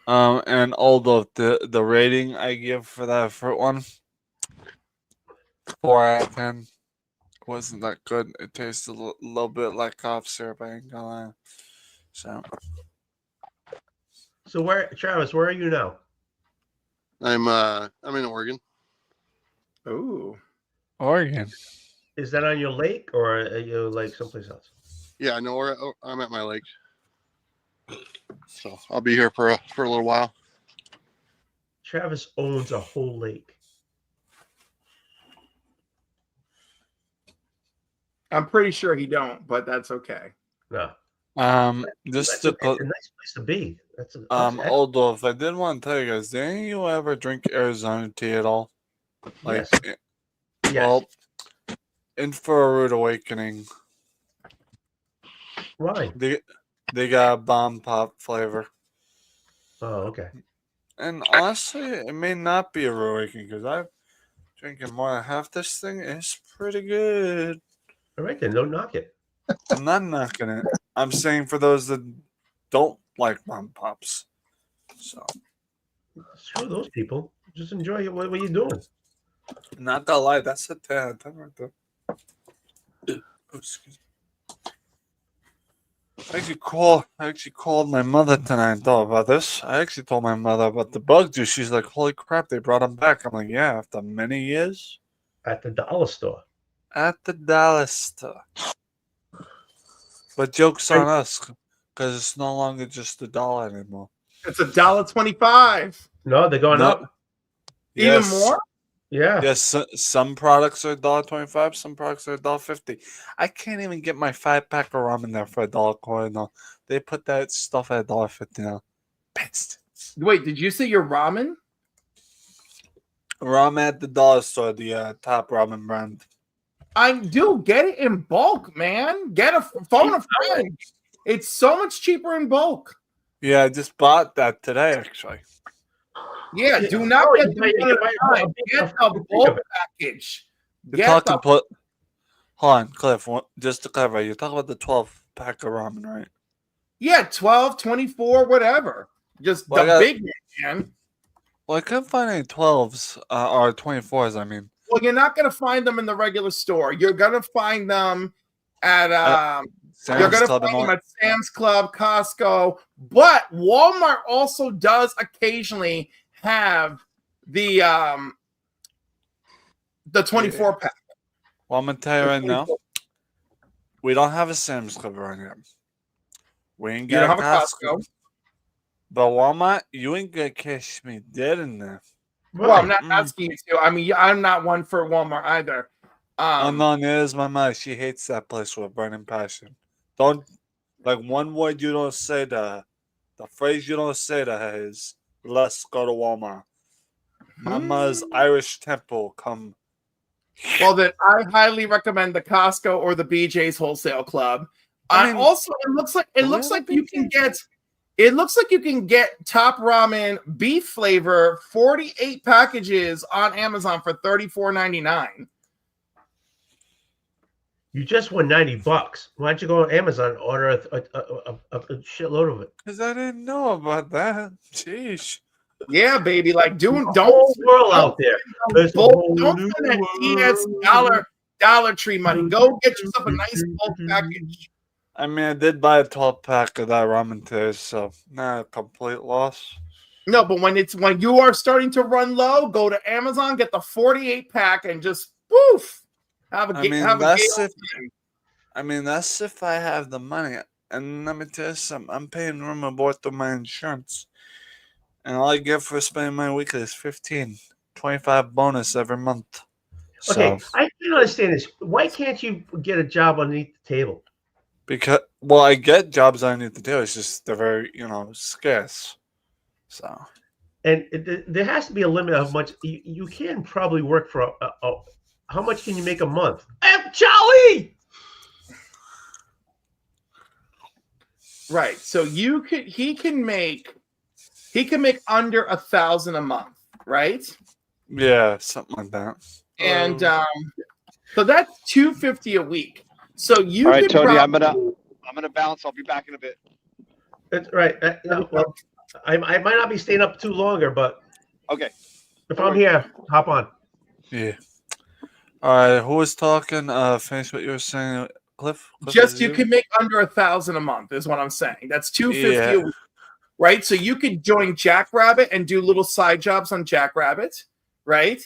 And although the rating I give for that fruit one, 4 out of 10, wasn't that good. It tasted a little bit like cough syrup. I ain't gonna lie. So where, Travis? Where are you now? I'm in Oregon. Ooh, Oregon. Is that on your lake or are you like someplace else? Yeah, no, I'm at my lake, so I'll be here for a little while. Travis owns a whole lake. I'm pretty sure he don't, but that's okay. No. Just That's a nice place to be. That's Oldwolf, I did want to tell you guys, didn't you ever drink Arizona tea at all? Like, yes. Well, in for a rude awakening. Why? They got a bomb pop flavor. Oh, okay. And honestly, it may not be a rude awakening because I've drinking more than half this thing. It's pretty good. All right, then don't knock it. I'm not knocking it. I'm saying for those that don't like bomb pops. So screw those people. Just enjoy it. What are you doing? Not gonna lie, that's a 10 out of 10 right there. Oh, excuse me. I actually called my mother tonight though about this. I actually told my mother about the bug juice. She's like, "Holy crap, they brought them back." I'm like, "Yeah, after many years." At the dollar store. At the dollar store. But joke's on us because it's no longer just $1 anymore. It's $1.25. No, they're going up. Even more? Yeah. Yes, some products are $1.25, some products are $1.50. I can't even get my 5-pack of ramen there for $1 now. They put that stuff at $1.50 now. Best. Wait, did you say your ramen? Ramen at the dollar store, the top ramen brand. I do get it in bulk, man. Get a phone a friend. It's so much cheaper in bulk. Yeah, I just bought that today, actually. Yeah, do not get the get a bulk package. You're talking hold on, Cliff. Just to clarify, you're talking about the 12-pack of ramen, right? Yeah, 12, 24, whatever. Just the big one, man. Well, I couldn't find any 12s or 24s, I mean. Well, you're not going to find them in the regular store. You're going to find them at you're going to find them at Sam's Club, Costco, but Walmart also does occasionally have the 24 pack. Well, I'm gonna tell you right now, we don't have a Sam's Club around here. We ain't got a Costco. But Walmart, you ain't gonna catch me dead in there. Well, I'm not asking you to. I mean, I'm not one for Walmart either. Oh no, there's my mom. She hates that place with a burning passion. Don't like one word you don't say to her. The phrase you don't say to her is "Let's go to Walmart." Mama's Irish Temple come. Well, then I highly recommend the Costco or the BJ's Wholesale Club. I mean, also, it looks like you can get. It looks like you can get Top Ramen beef flavor 48 packages on Amazon for $34.99. You just won $90. Why don't you go on Amazon and order a shitload of it? Because I didn't know about that. Jeez. Yeah, baby. Like don't world out there. Don't spend that DS Dollar Tree money. Go get yourself a nice bulk package. I mean, I did buy a 12-pack of that ramen today, so not a complete loss. No, but when you are starting to run low, go to Amazon, get the 48 pack, and just poof. That's if I have the money. And let me tell you something. I'm paying room and board through my insurance. And all I get for spending my weekly is $15.25 bonus every month. Okay, I don't understand this. Why can't you get a job underneath the table? Because, well, I get jobs underneath the table. It's just they're very, scarce. So. and there has to be a limit of much you can probably work for. How much can you make a month? Charlie. Right. So he can make under 1,000 a month, right? Yeah, something like that. And so that's $250 a week. So you All right, can Tony, probably, I'm gonna bounce. I'll be back in a bit. That's right. Well, I might not be staying up too longer, but okay. If I'm here, hop on. Yeah. All right. Who was talking? Finish what you were saying, Cliff. just you can make under 1,000 a month is what I'm saying. That's $250 a week, right? So you could join Jackrabbit and do little side jobs on Jackrabbit, right?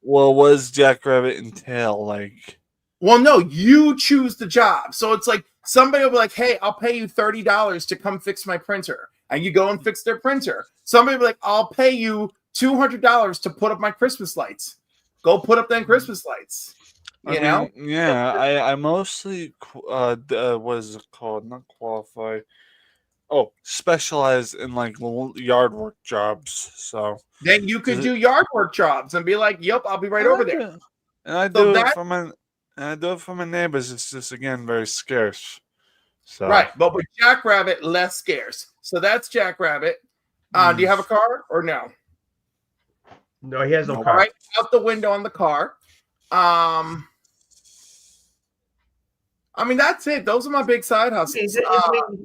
What does Jackrabbit entail? Like, well, no, you choose the job. So it's like somebody will be like, "Hey, I'll pay you $30 to come fix my printer," and you go and fix their printer. Somebody will be like, "I'll pay you $200 to put up my Christmas lights." Go put up them Christmas lights. You know? Yeah, I mostly what is it called? Not qualify. Oh, specialize in like yard work jobs. So then you could do yard work jobs and be like, "Yep, I'll be right over there." And I do it for my neighbors. It's just again very scarce. So right, but with Jackrabbit, less scarce. So that's Jackrabbit. Do you have a car or no? No, he has no car. All right, out the window on the car. I mean, that's it. Those are my big side hustles.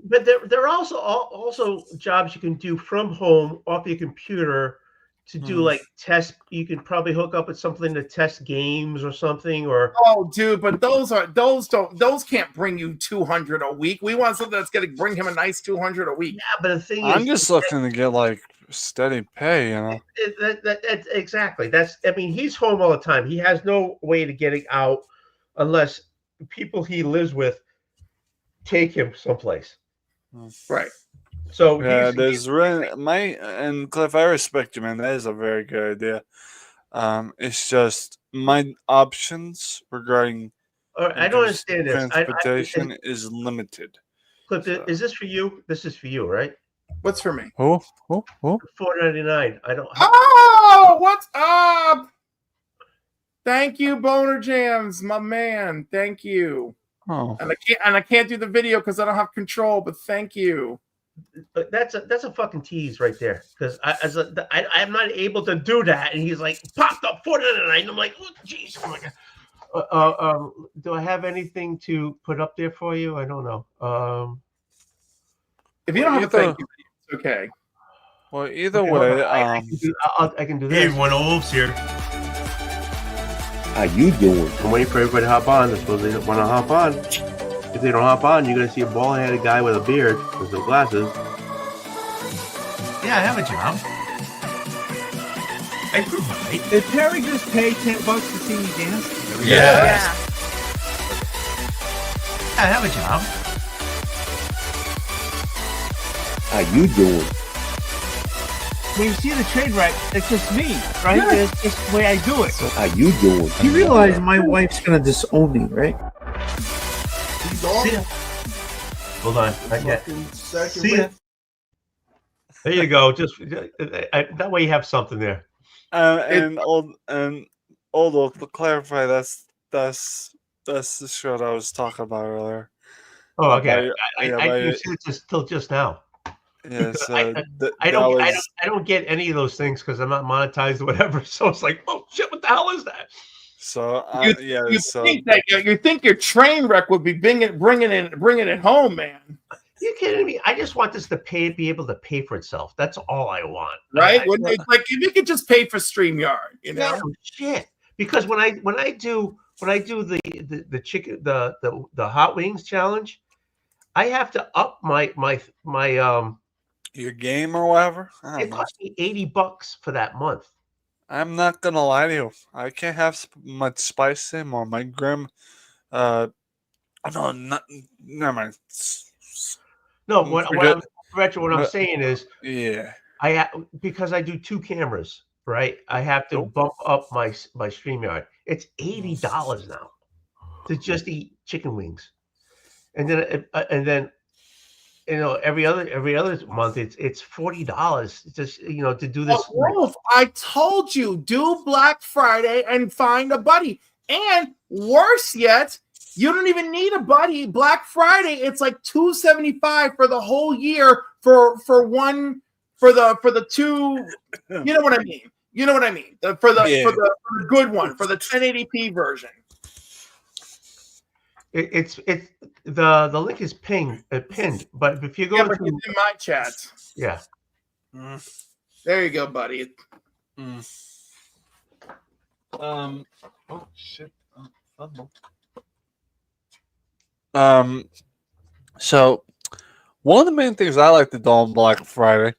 But there are also jobs you can do from home off your computer to do like test. You can probably hook up with something to test games or something. Or dude, but those can't bring you 200 a week. We want something that's going to bring him a nice 200 a week. Yeah, but the thing I'm just looking to get like steady pay, you know. That's exactly. He's home all the time. He has no way to getting out unless people he lives with take him someplace. Right. So yeah, and Cliff, I respect you, man. That is a very good idea. It's just my options regarding I don't understand this. Transportation is limited. Cliff, is this for you? This is for you, right? What's for me? Who? $4.99. I don't. Oh, what's up? Thank you, Boner Jams, my man. Thank you. Oh. And I can't do the video because I don't have control. But thank you. But that's a fucking tease right there, because I'm not able to do that, and he's like popped up $4.99. I'm like, oh jeez, oh my god. Do I have anything to put up there for you? I don't know. If you don't have a thank you, it's okay. Well, either way, I can do this. Hey, everyone, Oldwolf's here. How you doing? I'm waiting for everybody to hop on. They're supposed to want to hop on. If they don't hop on, you're going to see a bald-headed guy with a beard and some glasses. Yeah, I have a job. I provide. Did Terry just pay $10 to see me dance? Yeah. I have a job. How you doing? When you see the train wreck, it's just me, right? Yeah. It's just the way I do it. How you doing? You realize my wife's gonna disown me, right? See ya. Hold on. Not yet. See ya. There you go. Just that way you have something there. Oldwolf, to clarify, that's the shirt I was talking about earlier. Oh, okay. I didn't see it till just now. Yeah, so I don't get any of those things because I'm not monetized or whatever. So it's like, oh shit, what the hell is that? So you think your train wreck would be bringing it home, man? You kidding me? I just want this to be able to pay for itself. That's all I want. Right? It's like if you could just pay for StreamYard, you know? No, shit. Because when I do the chicken the hot wings challenge, I have to up my your game or whatever. It cost me $80 for that month. I'm not gonna lie to you. I can't have much spice anymore. My never mind. No, what I'm saying is, yeah, because I do 2 cameras, right? I have to bump up my StreamYard. It's $80 now to just eat chicken wings, and then every other month it's $40 just to do this. Wolf, I told you, do Black Friday and find a buddy. And worse yet, you don't even need a buddy. Black Friday, it's like $275 for the whole year for the two. You know what I mean? You know what I mean? For the good one, for the 1080p version. It's the link is pinned, but if you go but to it's in my chat. Yeah. There you go, buddy. Oh shit. So one of the main things I like to do on Black Friday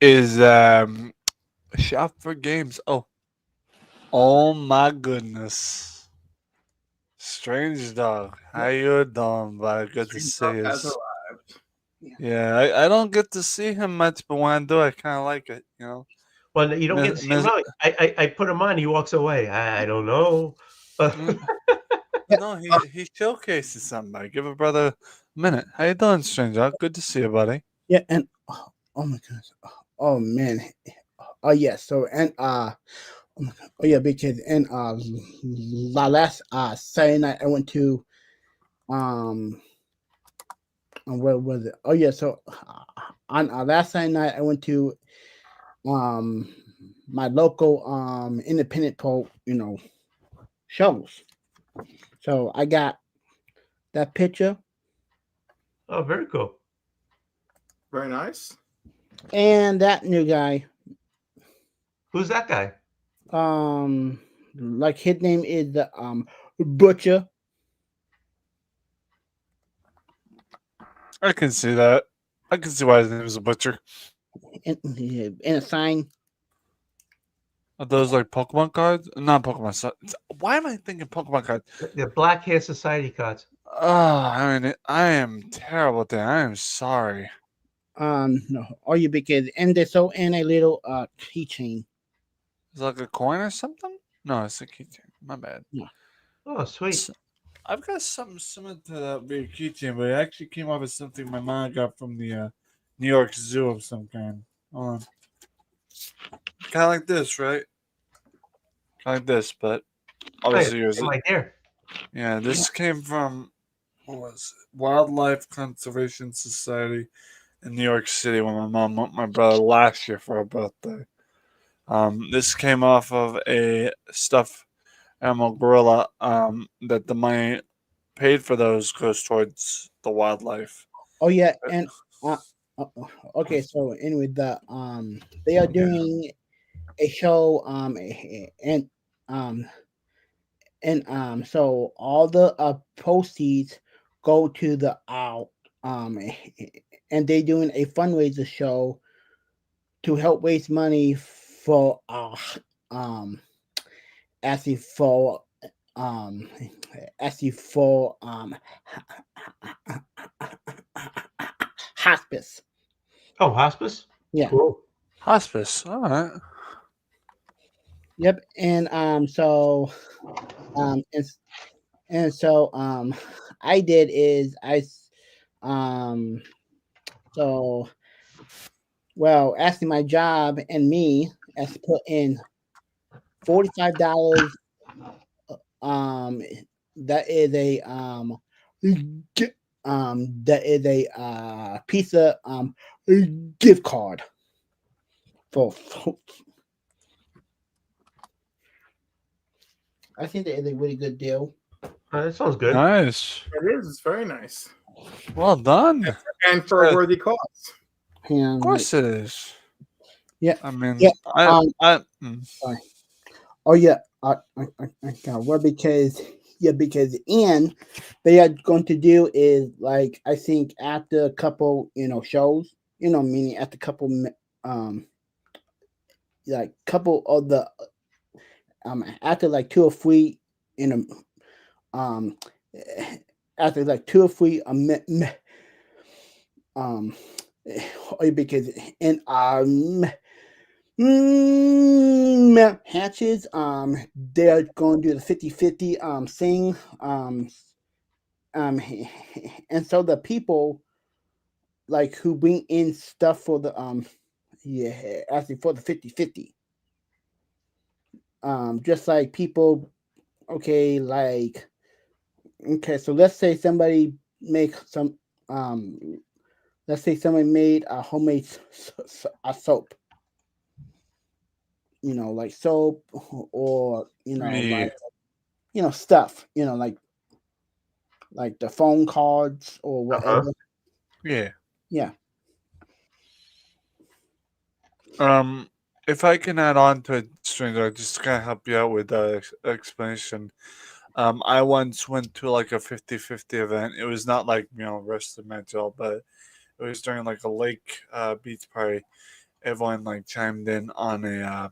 is shop for games. Oh my goodness. Strange Dog, how you doing, buddy? Good to see you. Yeah, I don't get to see him much, but when I do, I kind of like it, Well, you don't get to see him out. I put him on. He walks away. I don't know. No, he showcases somebody. Give a brother a minute. How you doing, stranger? Good to see you, buddy. Yeah, and oh my goodness. Oh man. Oh yeah. So and oh yeah, because and last Saturday night I went to where was it? Oh yeah, so on last Saturday night I went to my local independent pole, shows. So I got that picture. Oh, very cool. Very nice. And that new guy. Who's that guy? Like his name is the Butcher. I can see that. I can see why his name is a Butcher. And a sign. Are those like Pokemon cards? Not Pokemon. Why am I thinking Pokemon cards? The Black Hair Society cards. I am terrible at that. I am sorry. No. Or you because and they're so in a little keychain. Is it like a coin or something? No, it's a keychain. My bad. Yeah. Oh, sweet. I've got something similar to that big keychain, but it actually came off as something my mom got from the New York Zoo of some kind. Hold on. Kind of like this, right? Kind of like this, but obviously yours. Right there. Yeah, this came from what was it? Wildlife Conservation Society in New York City when my mom met my brother last year for her birthday. This came off of a stuffed animal gorilla that the money paid for those goes towards the wildlife. Oh yeah, and okay, so anyway, they are doing a show and so all the proceeds go to the and they doing a fundraiser show to help raise money for actually for hospice. Oh, hospice? Yeah. Cool. Hospice. All right. Yep. And so I did is actually my job and me has put in $45. That is a pizza gift card for I think that is a really good deal. That sounds good. Nice. It is. It's very nice. Well done. And for a worthy cause. And of course it is. Yeah. I mean, yeah. Sorry. Oh yeah. Well, because and they are going to do is like I think after a couple shows, meaning after a couple like couple of the after like 2 or 3 after like 2 or 3 because in hatches they're going to do the 50-50 thing and so the people like who bring in stuff for the actually for the 50-50. Just like people, okay, like okay, so let's say somebody make some let's say somebody made a homemade a soap, like soap, or like stuff, like the phone cards or whatever. Yeah. Yeah. If I can add on to it, Stranger, just to kind of help you out with the explanation. I once went to like a 50-50 event. It was not like, wrestling match all, but it was during like a lake beach party. Everyone like chimed in on a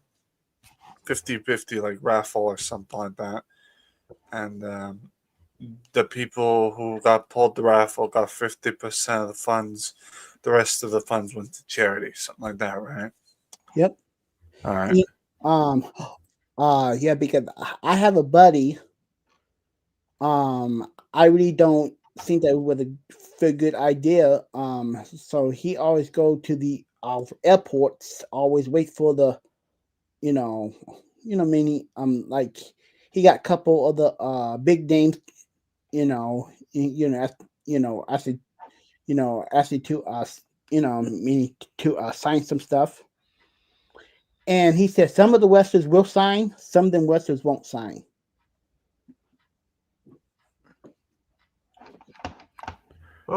50-50 like raffle or something like that. And the people who got pulled the raffle got 50% of the funds. The rest of the funds went to charity, something like that, right? Yep. All right. Yeah, because I have a buddy. I really don't think that was a good idea. So he always go to the airports, always wait for the, many like he got a couple of the big names, actually, actually to us, meaning to sign some stuff. And he said some of the Westers will sign, some of them Westers won't sign.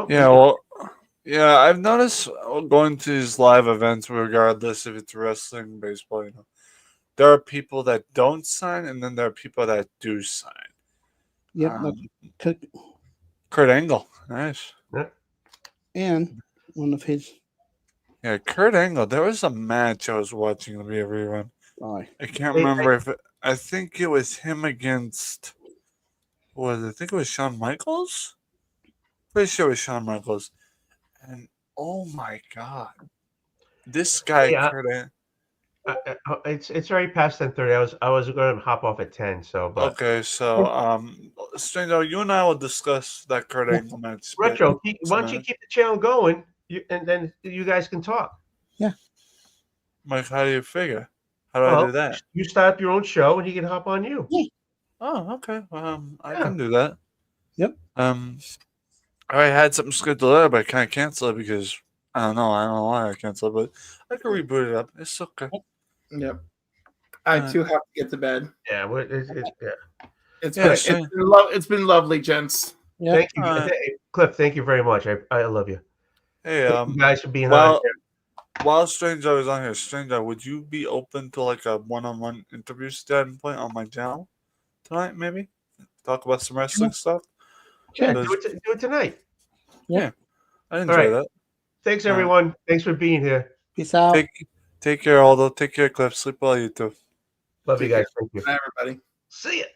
Yeah, I've noticed going to these live events, regardless if it's wrestling, baseball, there are people that don't sign, and then there are people that do sign. Yep. Kurt Angle, nice. And one of his. Yeah, Kurt Angle. There was a match I was watching the rerun. I can't remember if I think it was him against. I think it was Shawn Michaels. Pretty sure it was Shawn Michaels. And oh my god, this guy Kurt Angle. It's already past 10:30. I was going to hop off at 10. So, but Okay, so Stranger, you and I will discuss that Kurt Angle match. Retro, why don't you keep the channel going, and then you guys can talk. Yeah. Mike, how do you figure? How do I do that? You start up your own show, and he can hop on you. Yeah. Oh, okay. I can do that. Yep. I had something scheduled there, but I can't cancel it because I don't know why I canceled it, but I can reboot it up. It's okay. Yep. I too have to get to bed. Yeah. It's been lovely, gents. Yeah. Thank you, Cliff. Thank you very much. I love you. Hey, thank you guys for being on here. While Stranger is on here, Stranger, would you be open to like a one-on-one interview starting point on my channel tonight? Maybe talk about some wrestling stuff. Yeah, do it tonight. Yeah, I enjoy that. Thanks, everyone. Thanks for being here. Peace out. Take care, Aldo. Take care, Cliff. Sleep well, you too. Love you guys. Thank you. Bye, everybody. See ya.